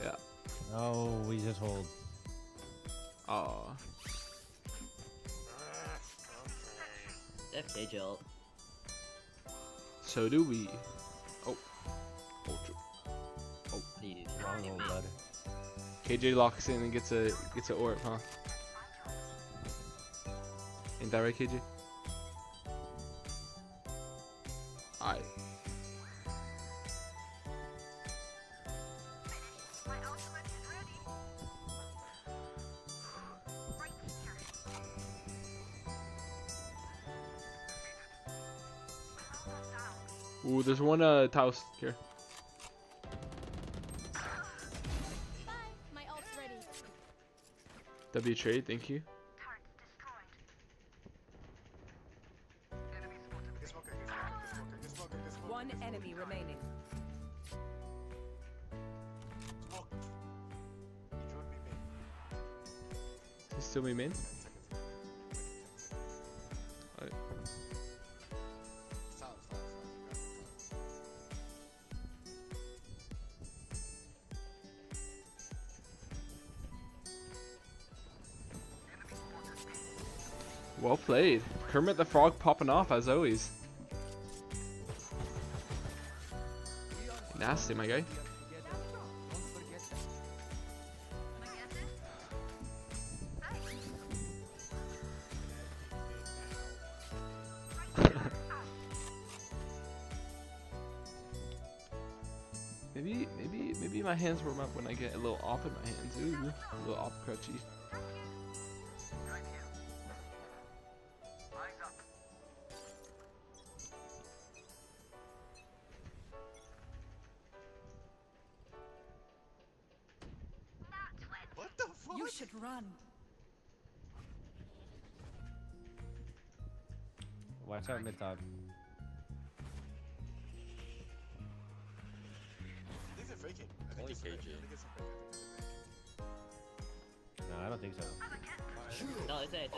Yeah. Oh, we just hold. Aw. FKJ ult. So do we. Oh. Ultra. What do you do? Wrong hold, bud. KJ locks in and gets a orb, huh? Ain't that right, KJ? Alright. Ooh, there's one Taos here. Bye. My ult's ready. W trade, thank you. One enemy remaining. He's still me main. Alright. Well played. Kermit the Frog popping off as always. Nasty, my guy. Maybe my hands warm up when I get a little op in my hands. Ooh, a little op crutchy. What the fuck? You should run. Watch out mid top. I think they're faking. I think Only it's fake. KJ. I think it's fake. I think it's fake. No, I don't think so. No, it's A.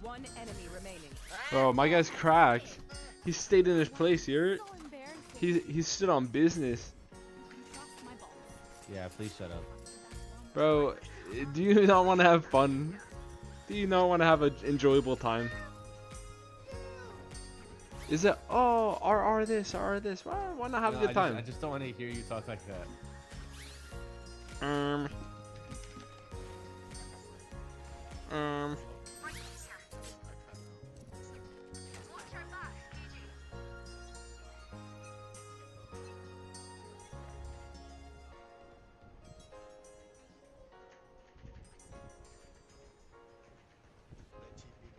One enemy remaining. Bro, my guy's cracked. He stayed in his place here. So embarrassing. He stood on business. You can trust my balls. Yeah, please shut up. Bro, do you not want to have fun? Do you not want to have an enjoyable time? Is it, oh, RR this, RR this? Why not have a good time? I just don't want to hear you talk like that.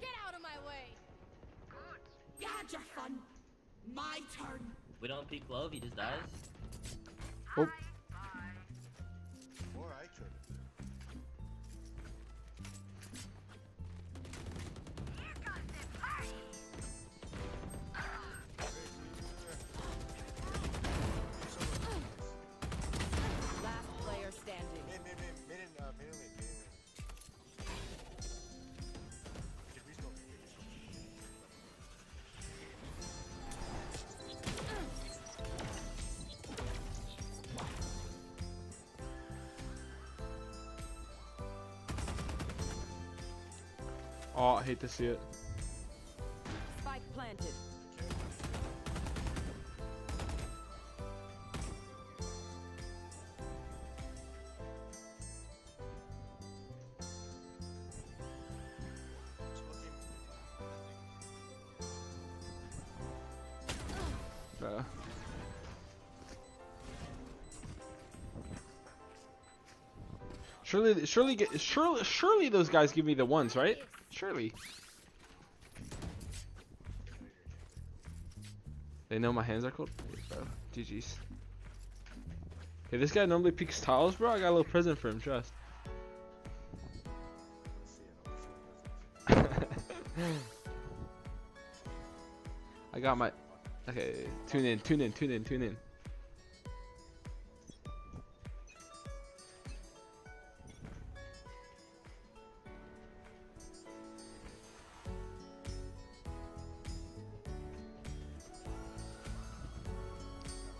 Get out of my way. You had your fun. My turn. We don't peek low, he just dies. Oh, Or I could. Last player standing. Mid and lane. Oh, I hate to see it. Spike planted. Surely those guys give me the ones, right? Surely. They know my hands are cold. Hey, bro. GG's. Hey, this guy normally peeks tiles, bro. I got a little present for him. Trust. I got my. Okay, tune in.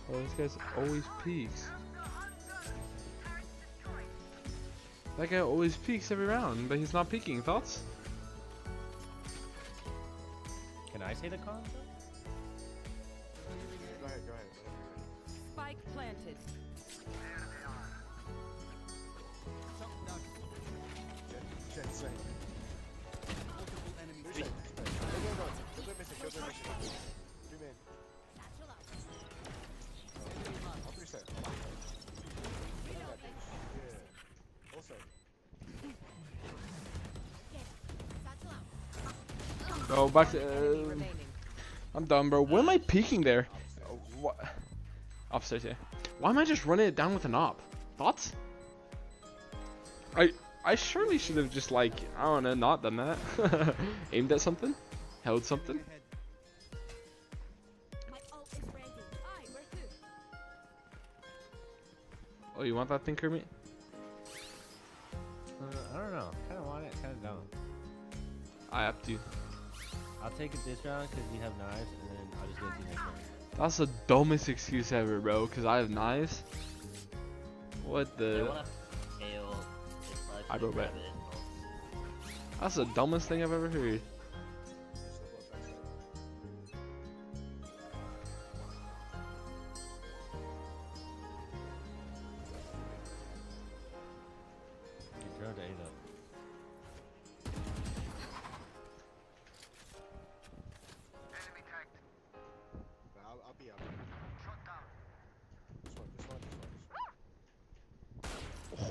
Oh, this guy's always peeks. That guy always peeks every round, but he's not peeking. Thoughts? Can I say the con? Go ahead. Spike planted. Jet, say. Three side. Go missing. Two man. All three side. Yeah. Also. Oh, back to. Enemy remaining. I'm done, bro. When am I peeking there? What? Upstairs, yeah. Why am I just running it down with an op? Thoughts? I surely should have just like, I don't know, not done that. Aimed at something? Held something? My ult is ready. Aye, where to? Oh, you want that thing, Kermit? I don't know. Kind of want it, kind of don't. I have to. I'll take it this round because we have knives, and then I'll just get it next round. That's the dumbest excuse ever, bro. Cause I have knives. What They the? wanna fail. I go back. That's the dumbest thing I've ever heard. You throw the 8 up. I'll be up. This one.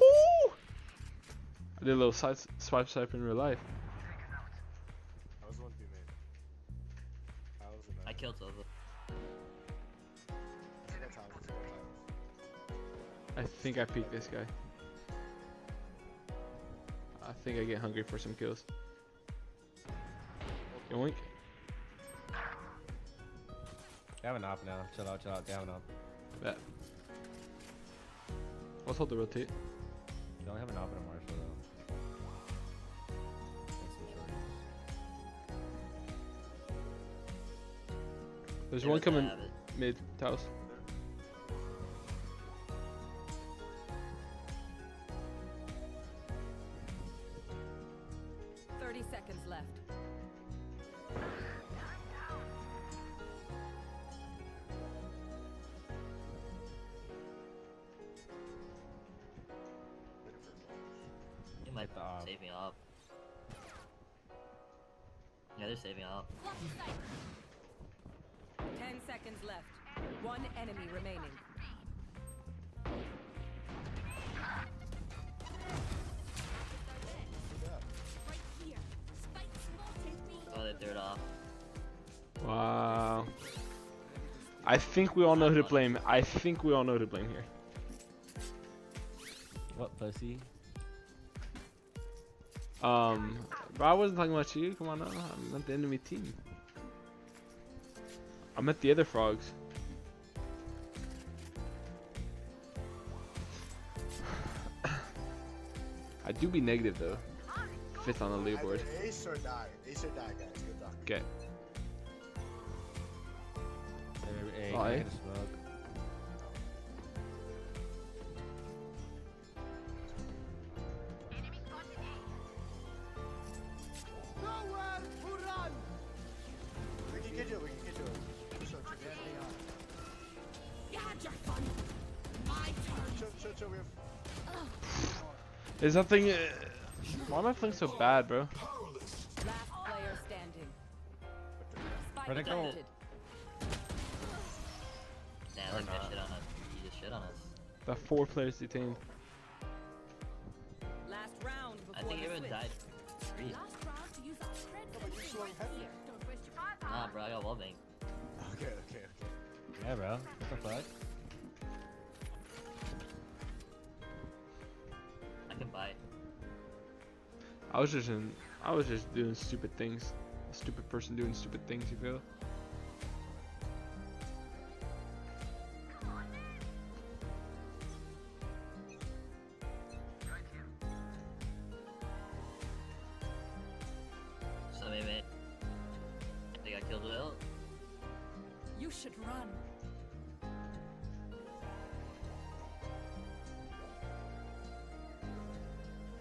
Whoo! I did a little swipe in real life. I was one B man. I killed Sova. I think I peeked this guy. I think I get hungry for some kills. Yoink. They have an op now. Chill out. They have an op. Bet. Let's hold the rotate. They don't have an op in a Marshall though. That's the shorties. There's They one must coming have it. mid, Taos. Seconds left. You might the op. save me up. Yeah, they're saving up. 10 seconds left. One enemy remaining. Right here. Spike spotted me. Oh, they threw it off. Wow. I think we all know who to blame. Here. What pussy? But I wasn't talking about you. Come on now. I'm at the enemy team. I'm at the other frogs. I do be negative though. 5th on the leaderboard. Either ace or die. Ace or die, guys. Good luck. Okay. Hey, Oh, I eh? get a smoke. kid you. We can kid you. Chill. You had your fun. My turn. Chill. We have. There's nothing. Why am I playing so bad, bro? Last player standing. Spike Critical. planted. Nah, like that shit on us. You just shit on us. The 4 players detained. Last round before I think the everyone switch. died. Three. Last round to use our strength. No, but you're showing heavy. Don't waste your time. Nah, bro, I got wallbang. Okay. Yeah, bro. What the fuck? I can buy. I was just doing stupid things. A stupid person doing stupid things, you feel? So maybe they got killed with ult. You should run.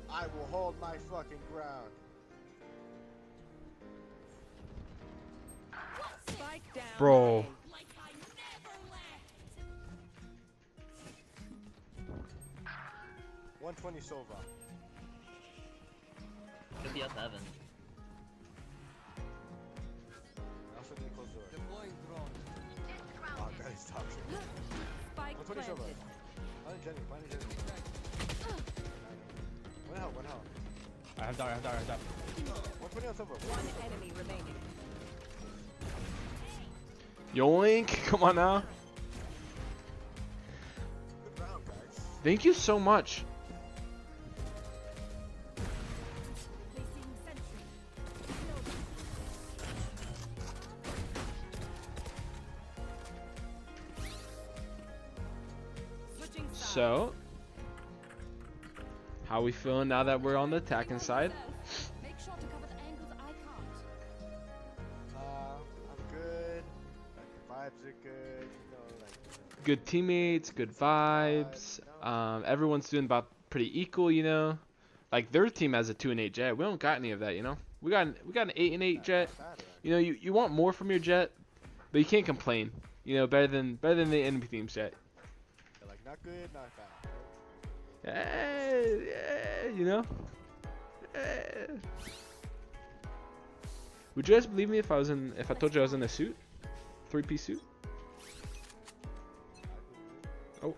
I will hold my fucking ground. Spike down. Bro. Like I never left. 120 Sova. Could be up heaven. I also didn't close the door. Deploying drone. Oh, that is toxic. Spike 120 Sova. planted. Find Jenny. One health. I have dart. 120 on Sova. One enemy remaining. Yoink! Come on now. Good round, guys. Thank you so much. Placing sentry. Switching sides. So, how we feeling now that we're on the attacking side? Make sure to cover the angles I can't. I'm good. Like, vibes are good. You know, like. Good teammates, good vibes. Everyone's doing about pretty equal, you know. Like their team has a 2 and 8 jet. We don't got any of that, you know. We got an 8 and 8 jet. You know, you want more from your jet, but you can't complain. You know, better than the enemy team's jet. They're like not good, not bad. You know. Would you guys believe me if I told you I was in a suit, 3-piece suit? Oh.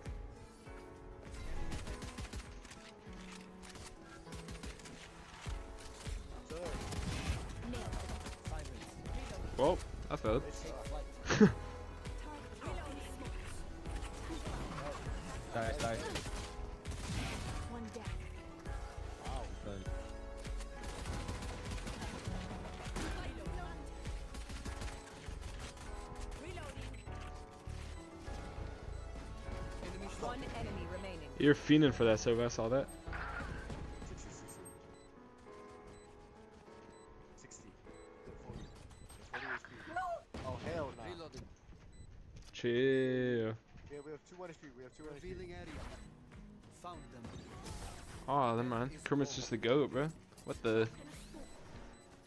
Well, I failed. Die. One down. One enemy remaining. You're fiending for that, so I saw that. 60. 40 HP. Oh hell no. Reloading. Chill. Yeah, we have 2 1 HP. Revealing area. Found them. Oh, never mind. Kermit's just the goat, bro. What the?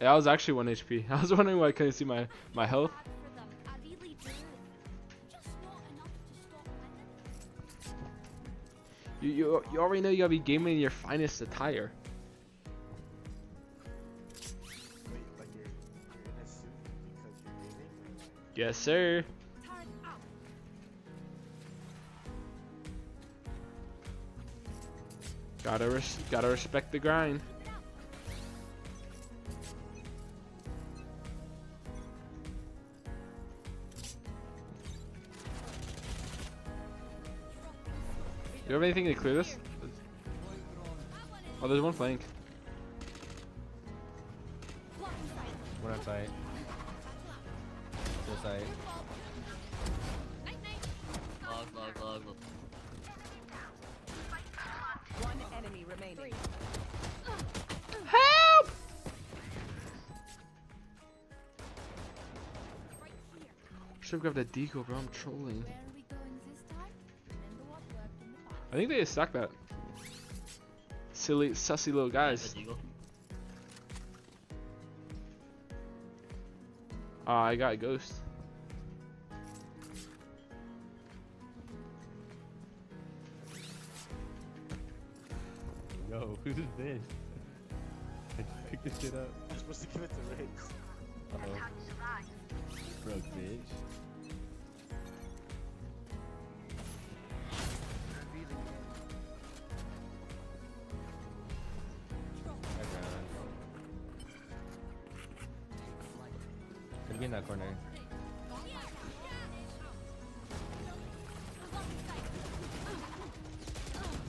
Yeah, I was actually 1 HP. I was wondering why I couldn't see my health. Hard for them. I really do. Just not enough to stop winning. You already know you gotta be gaming in your finest attire. Wait, like you're in a suit because you're gaming? Or like... Yes, sir. Turret out. Gotta respect the grind. Do you have anything to clear this? Oh, there's one flank. One on site. Full site. Log. One enemy remaining. Help! Should've grabbed that deco, bro. I'm trolling. Where are we going this time? Remember what worked in the past. I think they just stacked that. Silly, sussy little guys. I got a ghost. Yo, who's this? I just picked this shit up. You're supposed to give it to Riggs. Broke bitch. Could be in that corner.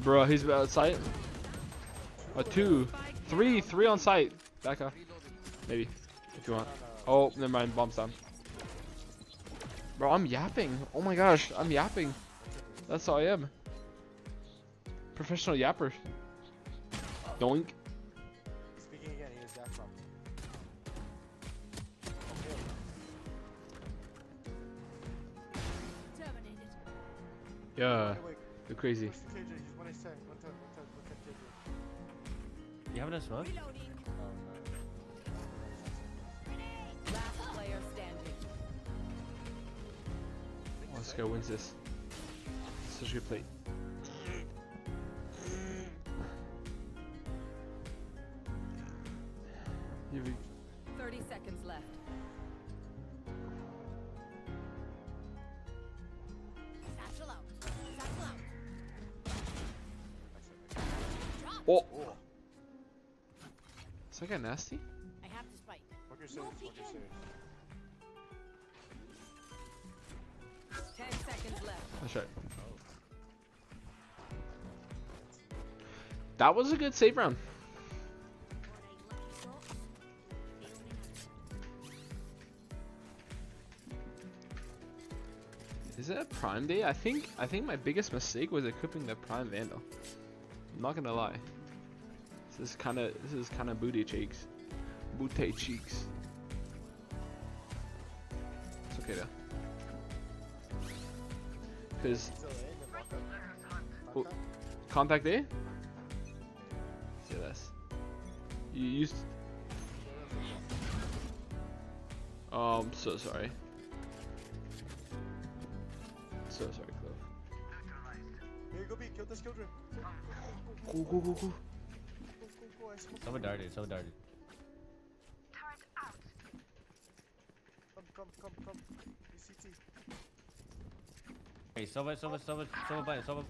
Bro, he's outside. A 2, 3, 3 on site. Back up. Maybe, if you want. Oh, never mind. Bomb's down. Bro, I'm yapping. Oh my gosh, I'm yapping. That's all I am. Professional yapper. Doink. Speaking again, he was that from. Terminated. Yeah, Wait, you're crazy. push the KJ, he's 110, 110 KJ. You having a smoke? Reloading. Oh, no. Last player standing. Oh, this guy wins this. Such a good play. You have 30 seconds left. Satchel out. Satchel out. Oh! Is that guy nasty? I have to spike. Fuck your saves, fuck your saves. 10 seconds left. That's right. That was a good save round. Is it a Prime Day? I think my biggest mistake was equipping the Prime Vandal. I'm not gonna lie. This is kind of booty cheeks. Booty cheeks. It's okay though. Cause Still in, then walk up. oh, contact A? See this. You used. Oh, I'm so sorry. So sorry, Clove. Here, go B, kill this children. Go, go, go, go. I smoke. Someone darted, someone darted. Come. VCT. Hey, someone button, someone.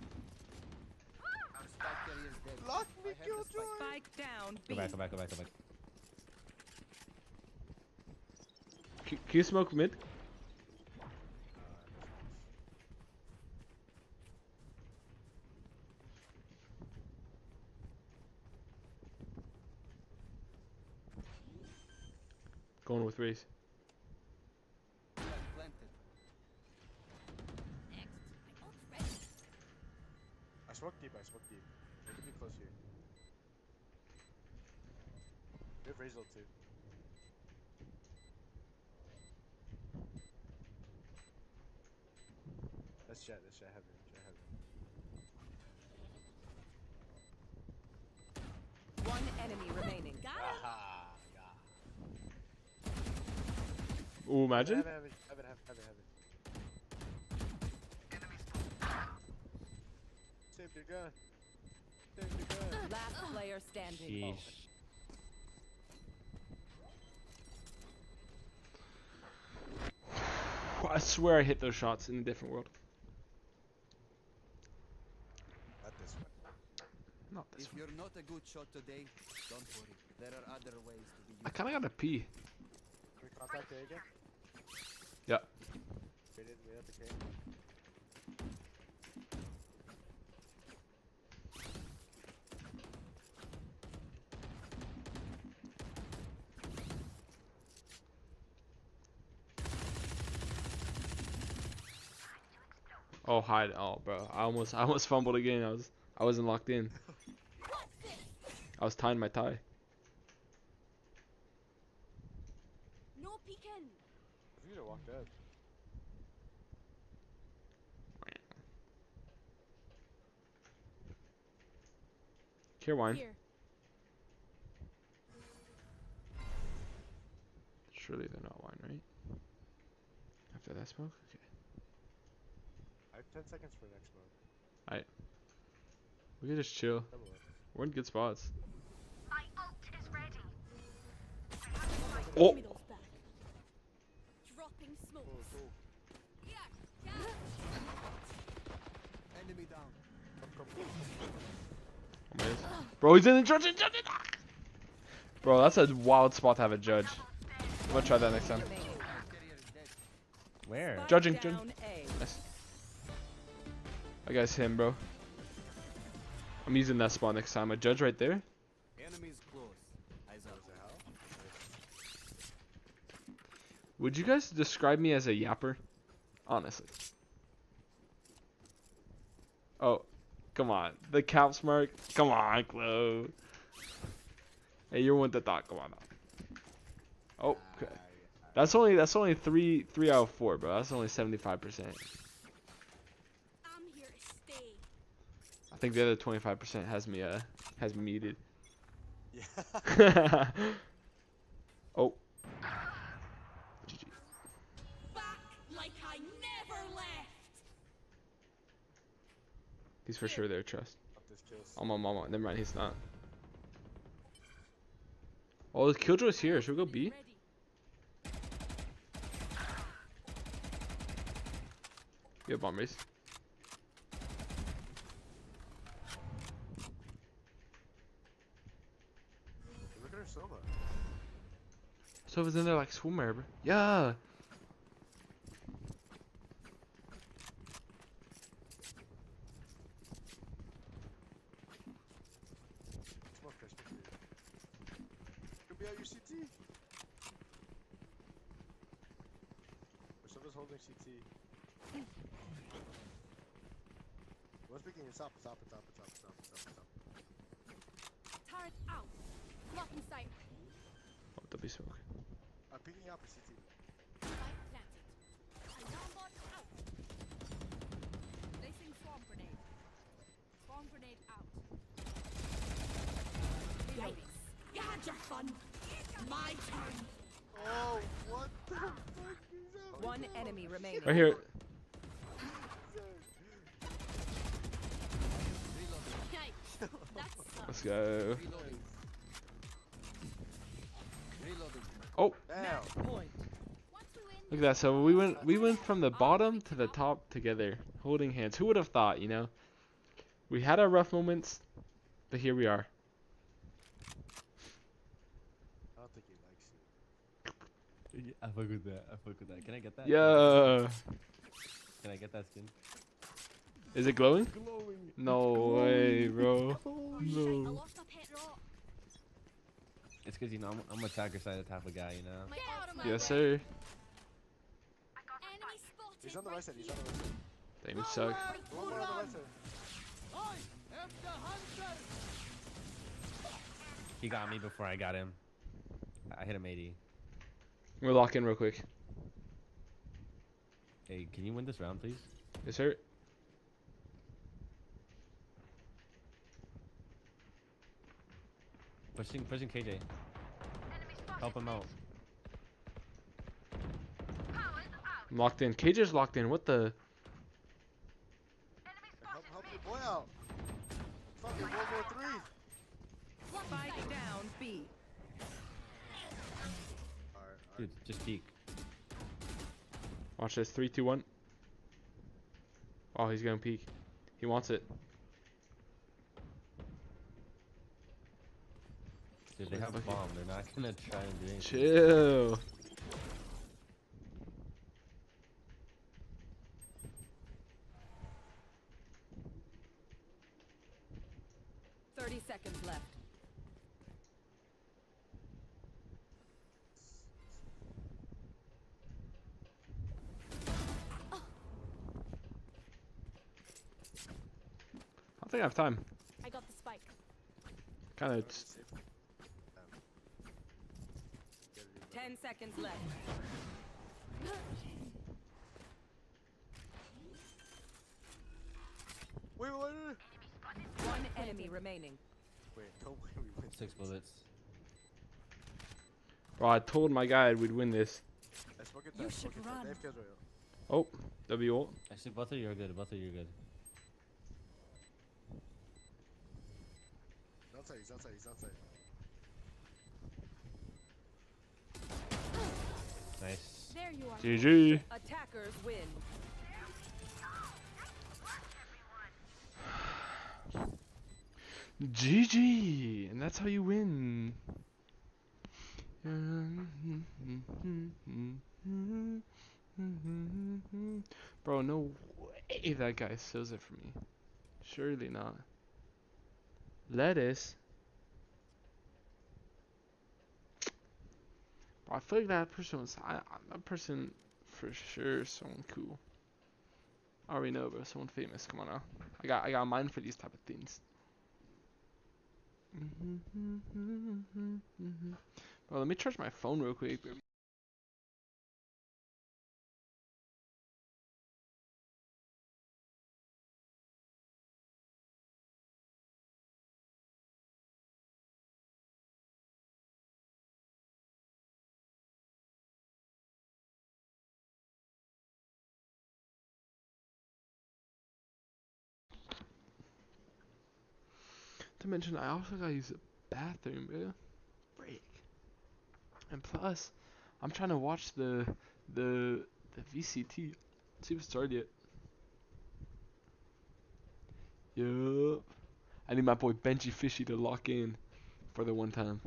Lock me, Killjoy! Spike down. Go B. back. Can you smoke mid? Going with Race. I smoke deep. They can be close here. We have Razor too. Let's chat heavy. One enemy remaining. Got him. Aha, yeah. Ooh, imagine. Have it. Save your gun. Last player standing. Sheesh. I swear I hit those shots in a different world. Not this one. Not this If one. you're not a good shot today, don't worry. There are other ways to be I kinda gotta pee. Can we contact A again? Yeah. Wait at the cave. Oh, hide. Oh, bro. I almost fumbled again. I wasn't locked in. I was tying my tie. No peeking. I think I walked out. Care wine. Here. Surely they're not wine, right? After that smoke? Okay. I have 10 seconds for the next smoke. Alright. We can just chill. Double it. We're in good spots. My ult is ready. Oh! Give me those back. Dropping smoke. Cool, cool. Enemy down. Come, come, Bro, he's in the judge. Bro, that's a wild spot to have a judge. I'm gonna try that next time. Where? Spike Judging. down A. Nice. I guess him, bro. I'm using that spot next time. A judge right there. Enemies close. Eyes out. Would you guys describe me as a yapper? Honestly. Oh, come on. The caps mark. Come on, Chloe. Hey, you're one that thought. Come on now. Oh, okay. That's only three out of 4, bro. That's only 75%. I'm here to stay. I think the other 25% has me muted. Yeah. Oh. GG. Back like I never left. He's for sure there, trust. Up this kills. Oh my mama. Never mind, he's not. Oh, the Killjoy's here. Should we go B? Ready. Yeah, bomb race. Look at her Sova. Sova's in there like swimmer, bro. Yeah. Smoke, guys. Could be out your CT. Sova's holding CT. One's picking it's up. Turret out. Blocking sight. Oh, don't be smoke. I'm picking up a CT. Spike planted. Alarm bot out. Placing swarm grenade. Swarm grenade out. Yikes. You had your fun. My turn. Oh, what the fuck is that? One enemy remaining. Right here. Yikes. That sucks. Let's go. Reloading. Oh, Damn. Point. Want to win? look at that. So we went from the bottom to the top together, holding hands. Who would have thought, you know? We had our rough moments, but here we are. I don't think he likes it. I fuck with that. I fuck with that. Can I get that? Yeah. Can I get that skin? Is it glowing? Glowing. No way, bro. Oh, shite. I No. lost a pet rock. It's because, you know, I'm a attacker side type of guy, you know? My out of my Yes, way. sir. Enemy spotted. He's on the right side. He's on the right side. Damn, you suck. One more on the right side. He got me before I got him. I hit him 80. We're lock in real quick. Hey, can you win this round, please? Yes, sir. Pushing KJ. Help him out. I'm locked in. KJ's locked in. What the? Help your boy out. Fucking World War 3. Spike down B. Alright, Dude, just peek. Watch this. 3, 2, 1. Oh, he's gonna peek. He wants it. Dude, they have a bomb. They're not gonna try and do anything. Chill. Seconds left. I don't think I have time. I got the spike. Kind of. 10 seconds left. Wait. One enemy remaining. Wait, don't wait, we win. 6 bullets. Bro, I told my guy we'd win this. You should run. Oh, W ult. Actually, both of you are good. Both of you are good. He's outside. Nice. There you are. GG. Attackers win. GG. And that's how you win. Bro, no way that guy steals it from me. Surely not. Lettuce. Bro, I feel like that person was that person for sure is someone cool. I already know, bro. Someone famous. Come on now. I got a mind for these type of things. Bro, let me charge my phone real quick. To mention, I also gotta use the bathroom, bro. Break. And plus, I'm trying to watch the VCT. See if it started yet. Yup. I need my boy Benji Fishy to lock in for the one time.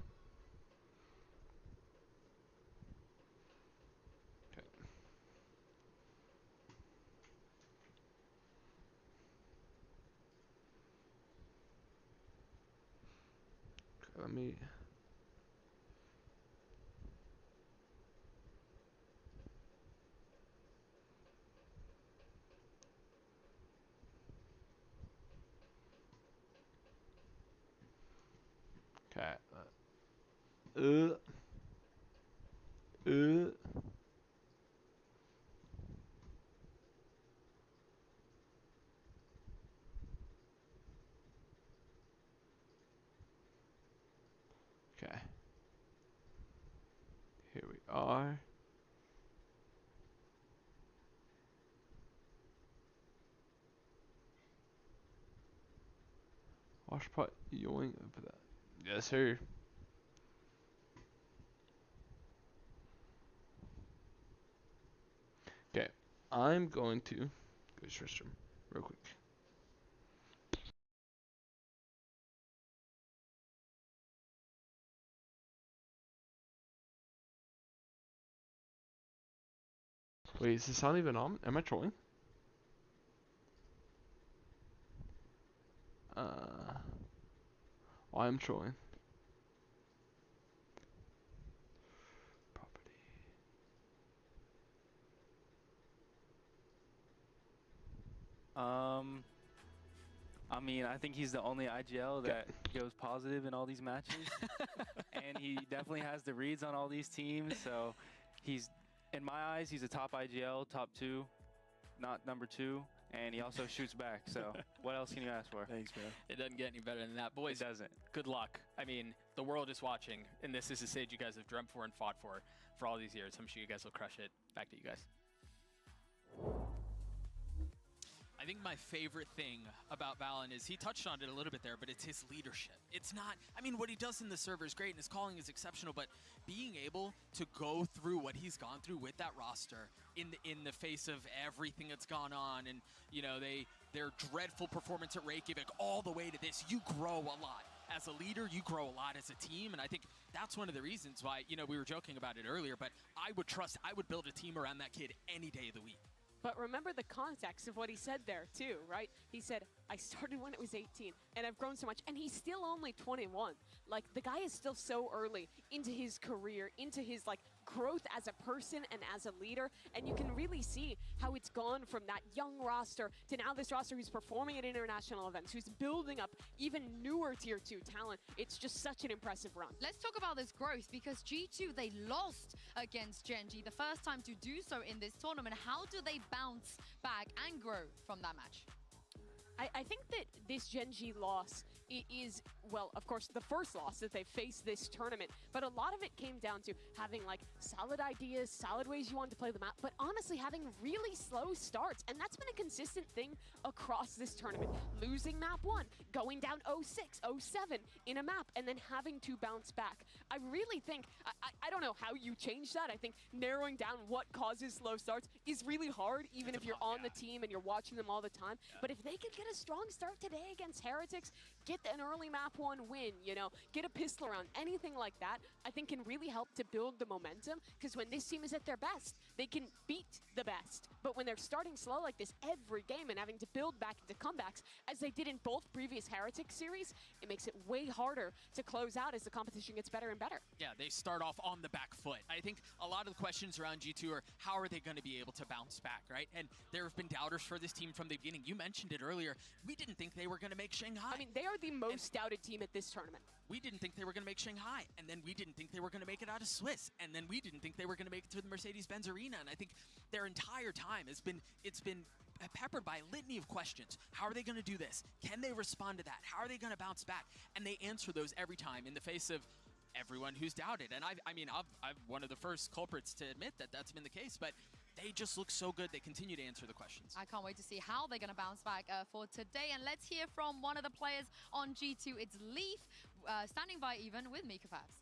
Okay. Let me. Okay. Okay. Here we are. Wash pot yoing over that. Yes, sir. Okay. I'm going to go to the restroom real quick. Wait, is the sound even on? Am I trolling? I'm trolling. Property. I mean, I think he's the only IGL that goes positive in all these matches. And he definitely has the reads on all these teams. So he's, in my eyes, he's a top IGL, top 2, not number 2. And he also shoots back. So what else can you ask for? Thanks, bro. It doesn't get any better than that. Boys, It doesn't. Good luck. I mean, the world is watching, and this is the stage you guys have dreamt for and fought for all these years. I'm sure you guys will crush it. Back to you guys. I think my favorite thing about Valen is he touched on it a little bit there, but it's his leadership. It's not, I mean, what he does in the server is great and his calling is exceptional, but being able to go through what he's gone through with that roster in the face of everything that's gone on and, you know, their dreadful performance at Reykjavik all the way to this, you grow a lot. As a leader, you grow a lot as a team, and I think that's one of the reasons why, you know, we were joking about it earlier, but I would build a team around that kid any day of the week. But remember the context of what he said there, too, right? He said, I started when it was 18, and I've grown so much, and he's still only 21. Like, the guy is still so early into his career, into his, like, growth as a person and as a leader, and you can really see how it's gone from that young roster to now this roster who's performing at international events, who's building up even newer Tier 2 talent. It's just such an impressive run. Let's talk about this growth, because G2, they lost against Genji, the first time to do so in this tournament. How do they bounce back and grow from that match? I think that this Gen G loss is, well, of course, the first loss that they faced this tournament, but a lot of it came down to having like solid ideas, solid ways you wanted to play the map, but honestly having really slow starts, and that's been a consistent thing across this tournament. Losing map 1, going down 0-6, 0-7 in a map, and then having to bounce back. I really think, I don't know how you change that. I think narrowing down what causes slow starts is really hard, even if you're on the team and you're watching them all the time. But if they could get a strong start today against Heretics, get an early map 1 win, you know, get a pistol round, anything like that, I think can really help to build the momentum, because when this team is at their best, they can beat the best. But when they're starting slow like this every game and having to build back into comebacks, as they did in both previous Heretic series, it makes it way harder to close out as the competition gets better and better. Yeah, they start off on the back foot. I think a lot of the questions around G2 are how are they going to be able to bounce back, right? And there have been doubters for this team from the beginning. You mentioned it earlier. We didn't think they were going to make Shanghai. I mean, they are the most doubted team at this tournament. We didn't think they were going to make Shanghai, and then we didn't think they were going to make it out of Swiss, and then we didn't think they were going to make it to the Mercedes-Benz Arena. And I think their entire time it's been peppered by a litany of questions. How are they going to do this? Can they respond to that? How are they going to bounce back? And they answer those every time in the face of everyone who's doubted. And I mean, I'm one of the first culprits to admit that that's been the case, but they just look so good. They continue to answer the questions. I can't wait to see how they're going to bounce back for today. And let's hear from one of the players on G2. It's Leaf, standing by even with Mika Fabs.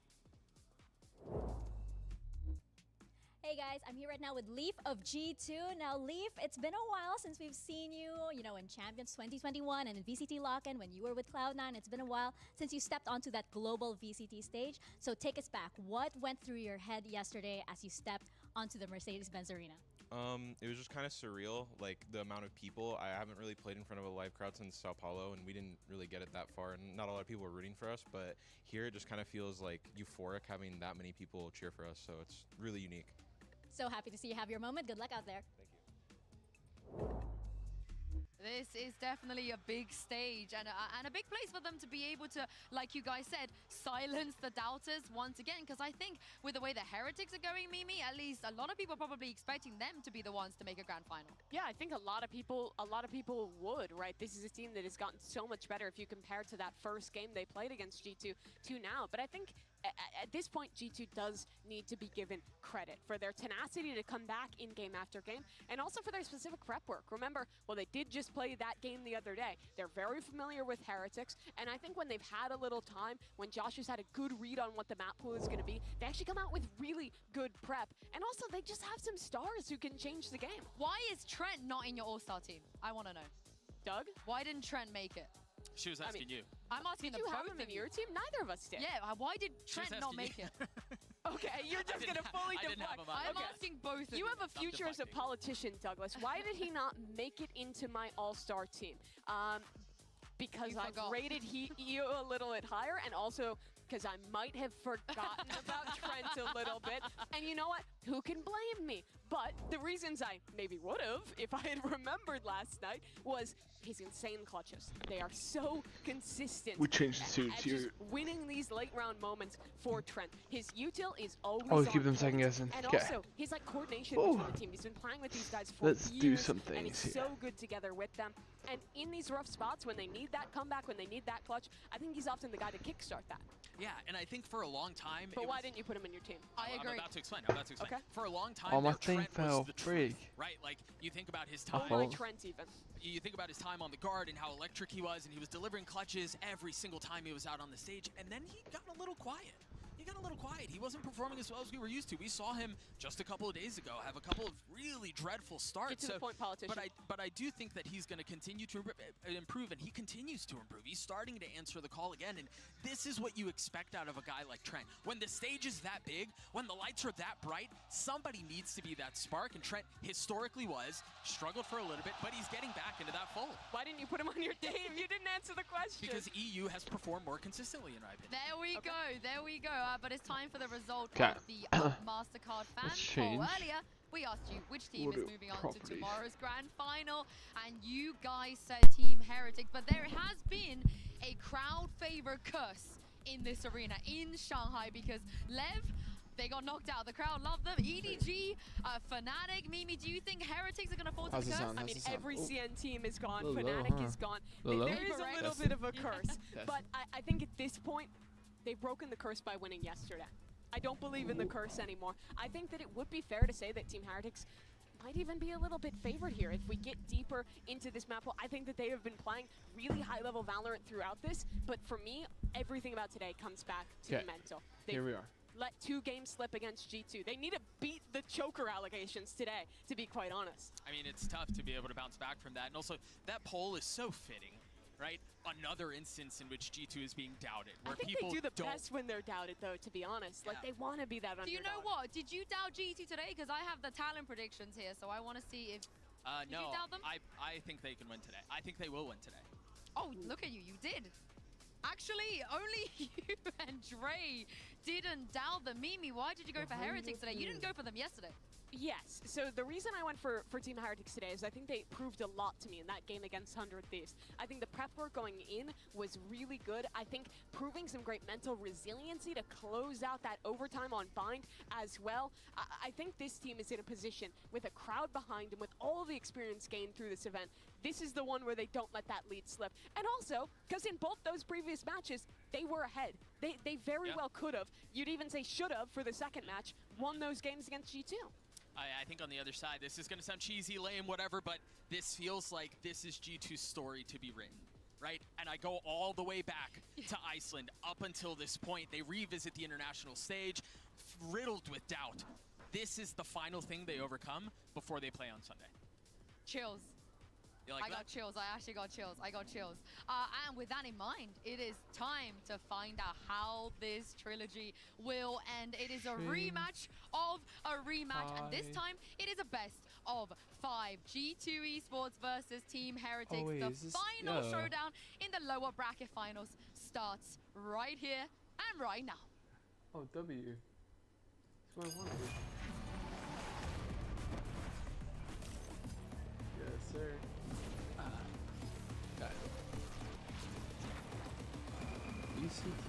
Hey guys, I'm here right now with Leaf of G2. Now Leaf, it's been a while since we've seen you, in Champions 2021 and in VCT Lock-in when you were with Cloud9. It's been a while since you stepped onto that global VCT stage. So take us back. What went through your head yesterday as you stepped onto the Mercedes-Benz Arena? It was just kind of surreal, like the amount of people. I haven't really played in front of a live crowd since Sao Paulo, and we didn't really get it that far, and not a lot of people were rooting for us, but here it just kind of feels like euphoric having that many people cheer for us, so it's really unique. So happy to see you have your moment. Good luck out there. Thank you. This is definitely a big stage and a big place for them to be able to, like you guys said, silence the doubters once again. Because I think with the way the Heretics are going, Mimi, at least a lot of people are probably expecting them to be the ones to make a grand final. Yeah, I think a lot of people would, right? This is a team that has gotten so much better if you compare to that first game they played against G2 to now. But I think at this point, G2 does need to be given credit for their tenacity to come back in game after game, and also for their specific prep work. Remember, well, they did just play that game the other day. They're very familiar with Heretics, and I think when they've had a little time, when Josh has had a good read on what the map pool is going to be, they actually come out with really good prep. And also, they just have some stars who can change the game. Why is Trent not in your all-star team? I want to know. Doug? Why didn't Trent make it? She was asking you. I'm asking Did you have him in your team? Neither of us did. Yeah, why did Trent not make it? Okay, you're just going to fully deflect. I'm asking both of you. You have a future as a politician, Douglas. Why did he not make it into my all-star team? Because I rated you a little bit higher, and also because I might have forgotten about Trent a little bit. And you know what? Who can blame me? But the reasons I maybe would have, if I had remembered last night, was his insane clutches. They are so consistent. We changed the suits at here. just winning these late round moments for Trent. His util is always Always on keep them point. second guessing. And Okay. also, his coordination between the team. He's been playing with these guys for Let's years. do some And things he's here. so good together with them. And in these rough spots, when they need that comeback, when they need that clutch, I think he's often the guy to kickstart that. Yeah, and I think for a long time... But why didn't you put him in your team? I agree. I'm about to explain. Okay. For a long time, Oh, my their thing Trent fell. was the Freak. truth, right? Like, you think about his Oh, time... my Trent even. You think about his time on the guard and how electric he was, and he was delivering clutches every single time he was out on the stage, and then he got a little quiet. He wasn't performing as well as we were used to. We saw him just a couple of days ago have a couple of really dreadful starts. Get to the point, politician. But I do think that he's going to continue to improve, and he continues to improve. He's starting to answer the call again, and this is what you expect out of a guy like Trent. When the stage is that big, when the lights are that bright, somebody needs to be that spark, and Trent historically struggled for a little bit, but he's getting back into that fold. Why didn't you put him on your team? You didn't answer the question. Because EU has performed more consistently, in my opinion. There we go. But it's time for the result Okay. of the MasterCard fan Let's poll. change. Earlier, we asked you which team is moving on to tomorrow's grand final, and you guys said Team Heretic, but there has been a crowd favor curse in this arena in Shanghai because Lev, They got knocked out. The crowd loved them. EDG, Fnatic, Mimi, do you think Heretics are going to fall to How's the it curse? sound? I How's mean, it sound? every Oh. CN team is gone. Little low, Fnatic huh? is gone. Little There low? is a little Testing. bit of a curse, but I think at this point, they've broken the curse by winning yesterday. I don't believe in the curse anymore. I think that it would be fair to say that Team Heretics might even be a little bit favored here if we get deeper into this map. Well, I think that they have been playing really high-level Valorant throughout this, but for me, everything about today comes back to Okay, mental. here we are. Let 2 games slip against G2. They need to beat the choker allegations today, to be quite honest. I mean, it's tough to be able to bounce back from that. And also, that poll is so fitting, right? Another instance in which G2 is being doubted, where I think people they do the don't. best when they're doubted, though, to be honest. Like, they want to be that underdog. Do you know what? Did you doubt G2 today? Because I have the talent predictions here, so I want to see if... Did No, you doubt them? I think they can win today. I think they will win today. Oh, look at you. You did. Actually, only you and Dre didn't doubt them. Mimi, why did you go for Heretics today? You didn't go for them yesterday. Yes, so the reason I went for Team Heretics today is I think they proved a lot to me in that game against 100 Thieves. I think the prep work going in was really good. I think proving some great mental resiliency to close out that overtime on Bind as well. I think this team is in a position with a crowd behind them, with all the experience gained through this event. This is the one where they don't let that lead slip. And also, because in both those previous matches, they were ahead. They very well could have, you'd even say should have for the second match, won those games against G2. I think on the other side, this is going to sound cheesy, lame, whatever, but this feels like this is G2's story to be written, right? And I go all the way back to Iceland. Up until this point, they revisit the international stage, riddled with doubt. This is the final thing they overcome before they play on Sunday. Chills. You like I got chills. I actually got chills. I got chills. And with that in mind, it is time to find out how this trilogy will end. It is a rematch of a rematch, and this time it is a best of 5. G2 Esports versus Team Heretics. Oh, wait, the is this- final yeah. showdown in the lower bracket finals starts right here and right now. Oh, W. That's what I wanted. Yes, sir. Got it. VCT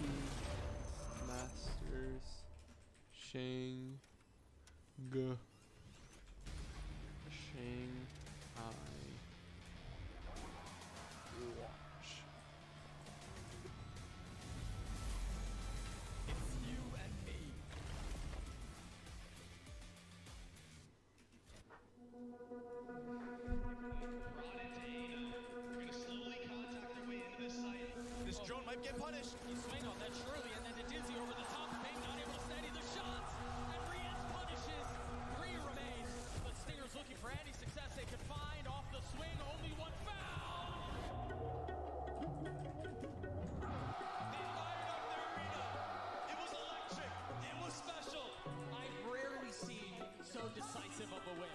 Masters Shanghai. Watch. It's you and me. This drone might get punished. You swing on that surely, and then to Dizzy over the top. Big not able to steady the shots. And Riaz punishes. 3 remain. The Stingers looking for any success they could find. Off the swing, only 1 foul. It was electric. It was special. I've rarely seen so decisive of a win.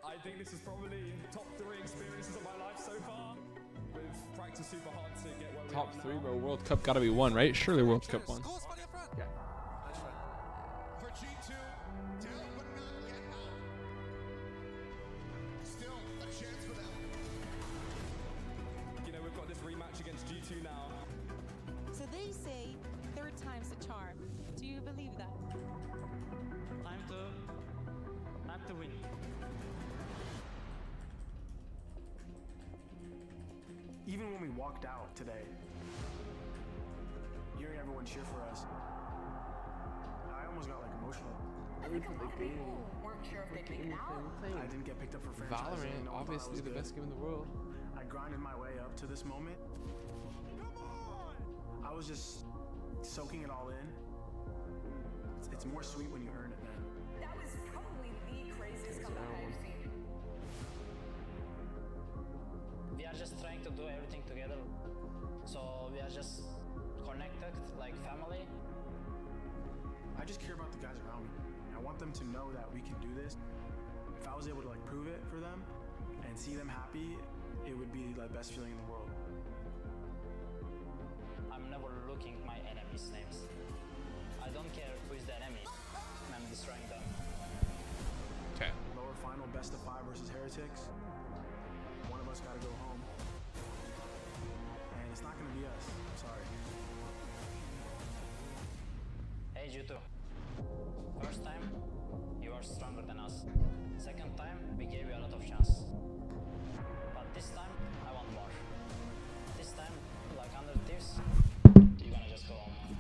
I think this is probably top 3 experiences of my life so far. We've practiced super hard to get where we Top are 3, now. bro. World Cup gotta be one, right? Surely World Cup one. Yeah. For G2, down but not yet out. Still a chance for them. You know, we've got this rematch against G2 now. So they say 3rd time's the charm. Do you believe that? Time to win. Even when we walked out today, hearing everyone cheer for us, I almost got like emotional. I think a lot of people weren't sure if they'd make it out. I didn't get picked up for franchising. Valorant, no one thought I obviously was the good. best game in the world. I grinded my way up to this moment. I was just soaking it all in. It's more sweet when you earn it, man. That was probably the craziest comeback I've seen. We are just trying to do everything together. So we are just connected like family. I just care about the guys around me. I want them to know that we can do this. If I was able to like prove it for them and see them happy, it would be the best feeling in the world. I'm never looking at my enemies' names. I don't care who is the enemy. I'm destroying them. Okay. Lower final, best of 5 versus Heretics. One of us gotta go home. And it's not gonna be us. I'm sorry. Hey, G2. First time, you were stronger than us. Second time, we gave you a lot of chance. But this time, I want more. This time, like under this, you're gonna just go home.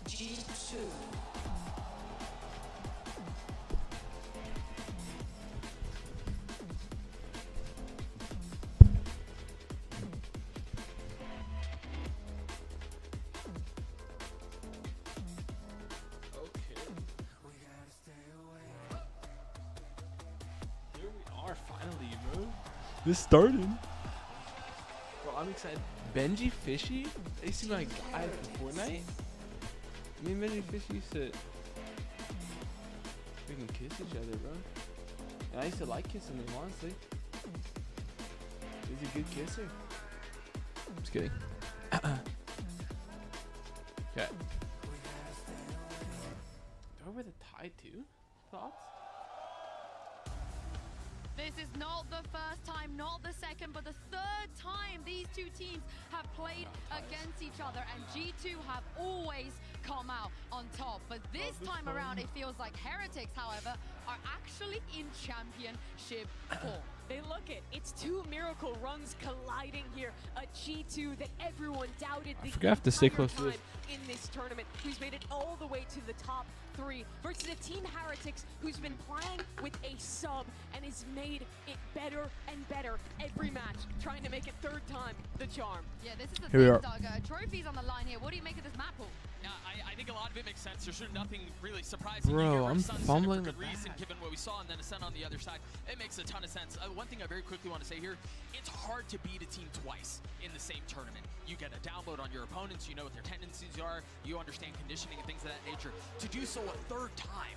G2. Here we are finally, bro. This started. Bro, I'm excited. Benji Fishy? They seem like guys from Fortnite. Me and Benji Fishy used to freaking kiss each other, bro. And I used to like kissing him, honestly. He's a good kisser. I'm just kidding. Okay. Do I wear the tie too? Thoughts? This is not the first time, not the second, but the third time these two teams have played against each other, and G2 have always come out on top. But this time around, it feels like Heretics, however, are actually in championship form. They look it. It's two miracle runs colliding here. A G2 that everyone doubted the forgot I have to stay entire close to this. time in this tournament, who's made it all the way to the top 3, versus a Team Heretics who's been playing with a sub and has made it better and better every match, trying to make it third time the charm. Yeah, this is the Here we thing, are. Doug. Trophies on the line here. What do you make of this map pool? Yeah, I think a lot of it makes sense. There's nothing really surprising. Bro, here. I'm Sun fumbling for the good reason, given what we saw, and then Ascent on the other side. It makes a ton of sense. One thing I very quickly want to say here, it's hard to beat a team twice in the same tournament. You get a download on your opponents, you know what their tendencies are, you understand conditioning and things of that nature. To do so a third time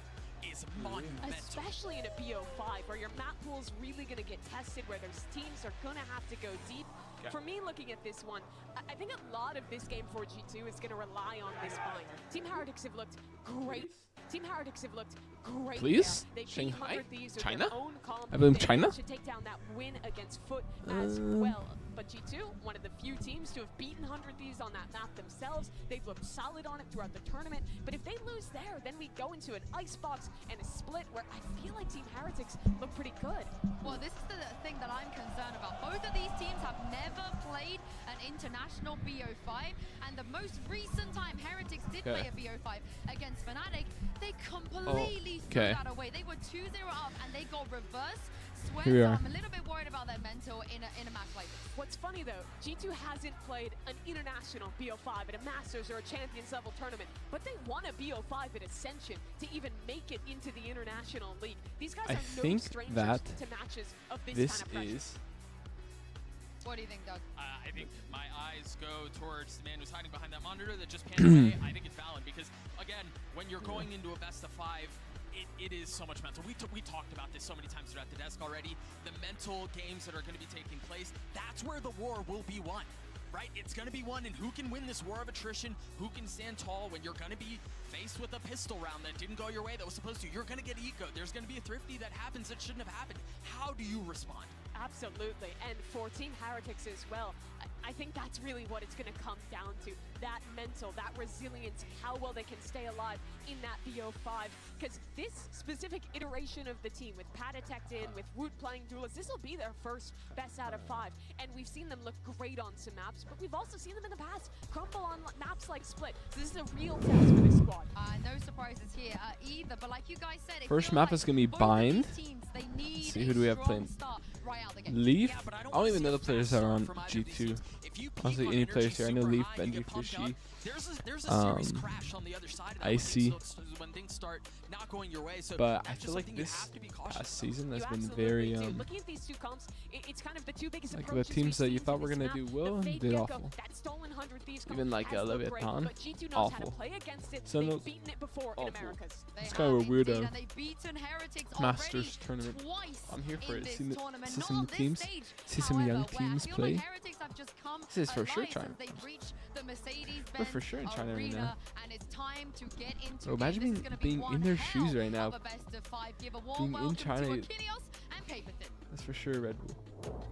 is monumental. Especially in a BO5, where your map pool is really going to get tested, where those teams are going to have to go deep. Okay. For me, looking at this one, I think a lot of this game for G2 is going to rely on this find. Team Heretics have looked great. Team Heretics have looked great. Please? They beat Shanghai? 100 Thieves with China? their own comp. I believe They China? managed to take down that win against Foot as well. But G2, one of the few teams to have beaten 100 Thieves on that map themselves. They've looked solid on it throughout the tournament. But if they lose there, then we go into an icebox and a split where I feel like Team Heretics look pretty good. Well, this is the thing that I'm concerned about. Both of these teams have never played an international BO5, and the most recent time Heretics did play a BO5 against Fnatic, they completely threw that away. They were 2-0 up, and they got reverse sweat. Here we So are. I'm a little bit worried about their mental in a match like this. What's funny though, G2 hasn't played an international BO5 at a Masters or a Champions level tournament, but they won a BO5 at Ascension to even make it into the international league. These guys I are no think strangers that to matches of this this kind of pressure. is What do you think, Doug? I think my eyes go towards the man who's hiding behind that monitor that just panned away. I think it's Valen because, again, when you're going into a best of 5, it is so much mental. We talked about this so many times at the desk already. The mental games that are going to be taking place, that's where the war will be won, right? It's going to be won, and who can win this war of attrition? Who can stand tall when you're going to be faced with a pistol round that didn't go your way that was supposed to? You're going to get eco. There's going to be a thrifty that happens that shouldn't have happened. How do you respond? Absolutely, and for Team Heretics as well, I think that's really what it's going to come down to. That mental, that resilience, how well they can stay alive in that BO5. Because this specific iteration of the team, with Patatech in, with Woot playing duelist, this will be their first best out of 5. And we've seen them look great on some maps, but we've also seen them in the past crumble on maps like Split. So this is a real test for this squad. No surprises here either, but like you guys said, it first feels map like is gonna be both of these Bind. teams, they need See, who do we have a strong playing? start right out the Leaf? I don't even know the players that are on G2. Honestly, any players here. I know Leaf, Benji, Fishy, Icy. But I feel like this past season has been very looking at these two comps, it's kind of the two biggest like the teams that you thought were gonna do well did awful. Even like Leviathan, awful. So no, awful. It's kind of a weird Masters tournament. I'm here for it. See some new teams, see some young teams play. This is for sure China. We're for sure in China right now. Bro, imagine being in their shoes right now. Being in China. That's for sure Red Bull.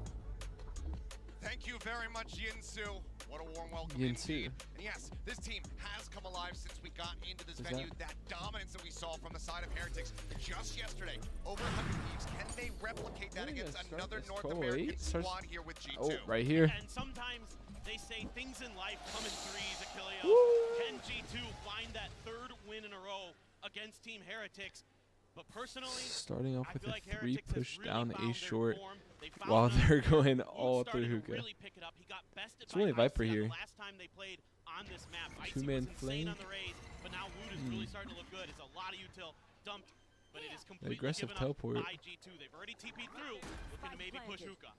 Thank you very much, Yinsu. What a warm welcome Yinsu. indeed. And yes, this team has come alive since we got into this venue. That dominance that we saw from the side of Heretics just yesterday. Over 100 thieves. Can they replicate that against another North American squad here with G2? Oh, right here. And sometimes they say things in life come in threes, Achilleo. Can G2 find that third win in a row against Team Heretics? But personally, starting off with a like 3 push really down A short form. while they're going all through hookah. Really pick it up. He got bested It's only Viper here. last time they played on this map. 2-man flame. On the raid, but now Wood is really starting to look good. It's a lot of util dumped, but it is completely aggressive teleport. by G2. They've already TP'd through, looking to maybe push hookah.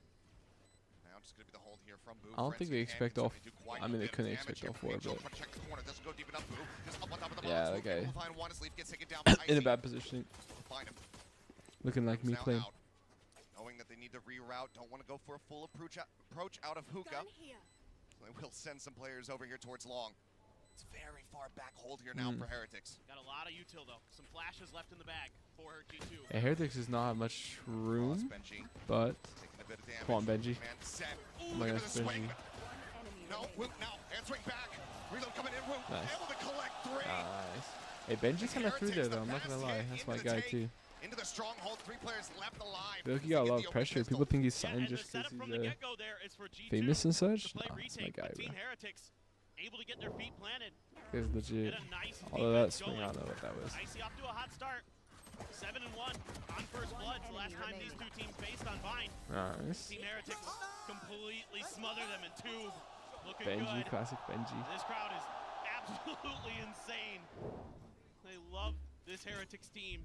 Now just gonna be the hold here from Boo. I don't think they expect all. I mean, they couldn't expect all 4, but yeah, that guy in a bad position. Looking like me playing. Knowing that they need to reroute, don't want to go for a full approach out of hookah. So they will send some players over here towards long. It's very far back hold here now for Heretics. Got a lot of util though. Some flashes left in the bag for G2. Yeah, Heretics does not have much room, but come on, Benji. Oh my gosh, Benji. No, Woot now answering back. Reload coming in. Woot able to collect 3. Nice. Hey, Benji's kind of through there though. I'm not gonna lie. That's my guy too. Into the stronghold, 3 players left alive. I feel like he got a lot of pressure. People think he's signed just because he's famous and such. Nah, that's my guy, bro. Able to get their feet planted. He's legit. All of that swing, I don't know what that was. Icy off to a hot start. 7-1 on first blood. The last time these two teams faced on Vine. Nice. Team Heretics completely smother them in tube. Looking Benji, good. classic Benji. This crowd is absolutely insane. They love this Heretics team.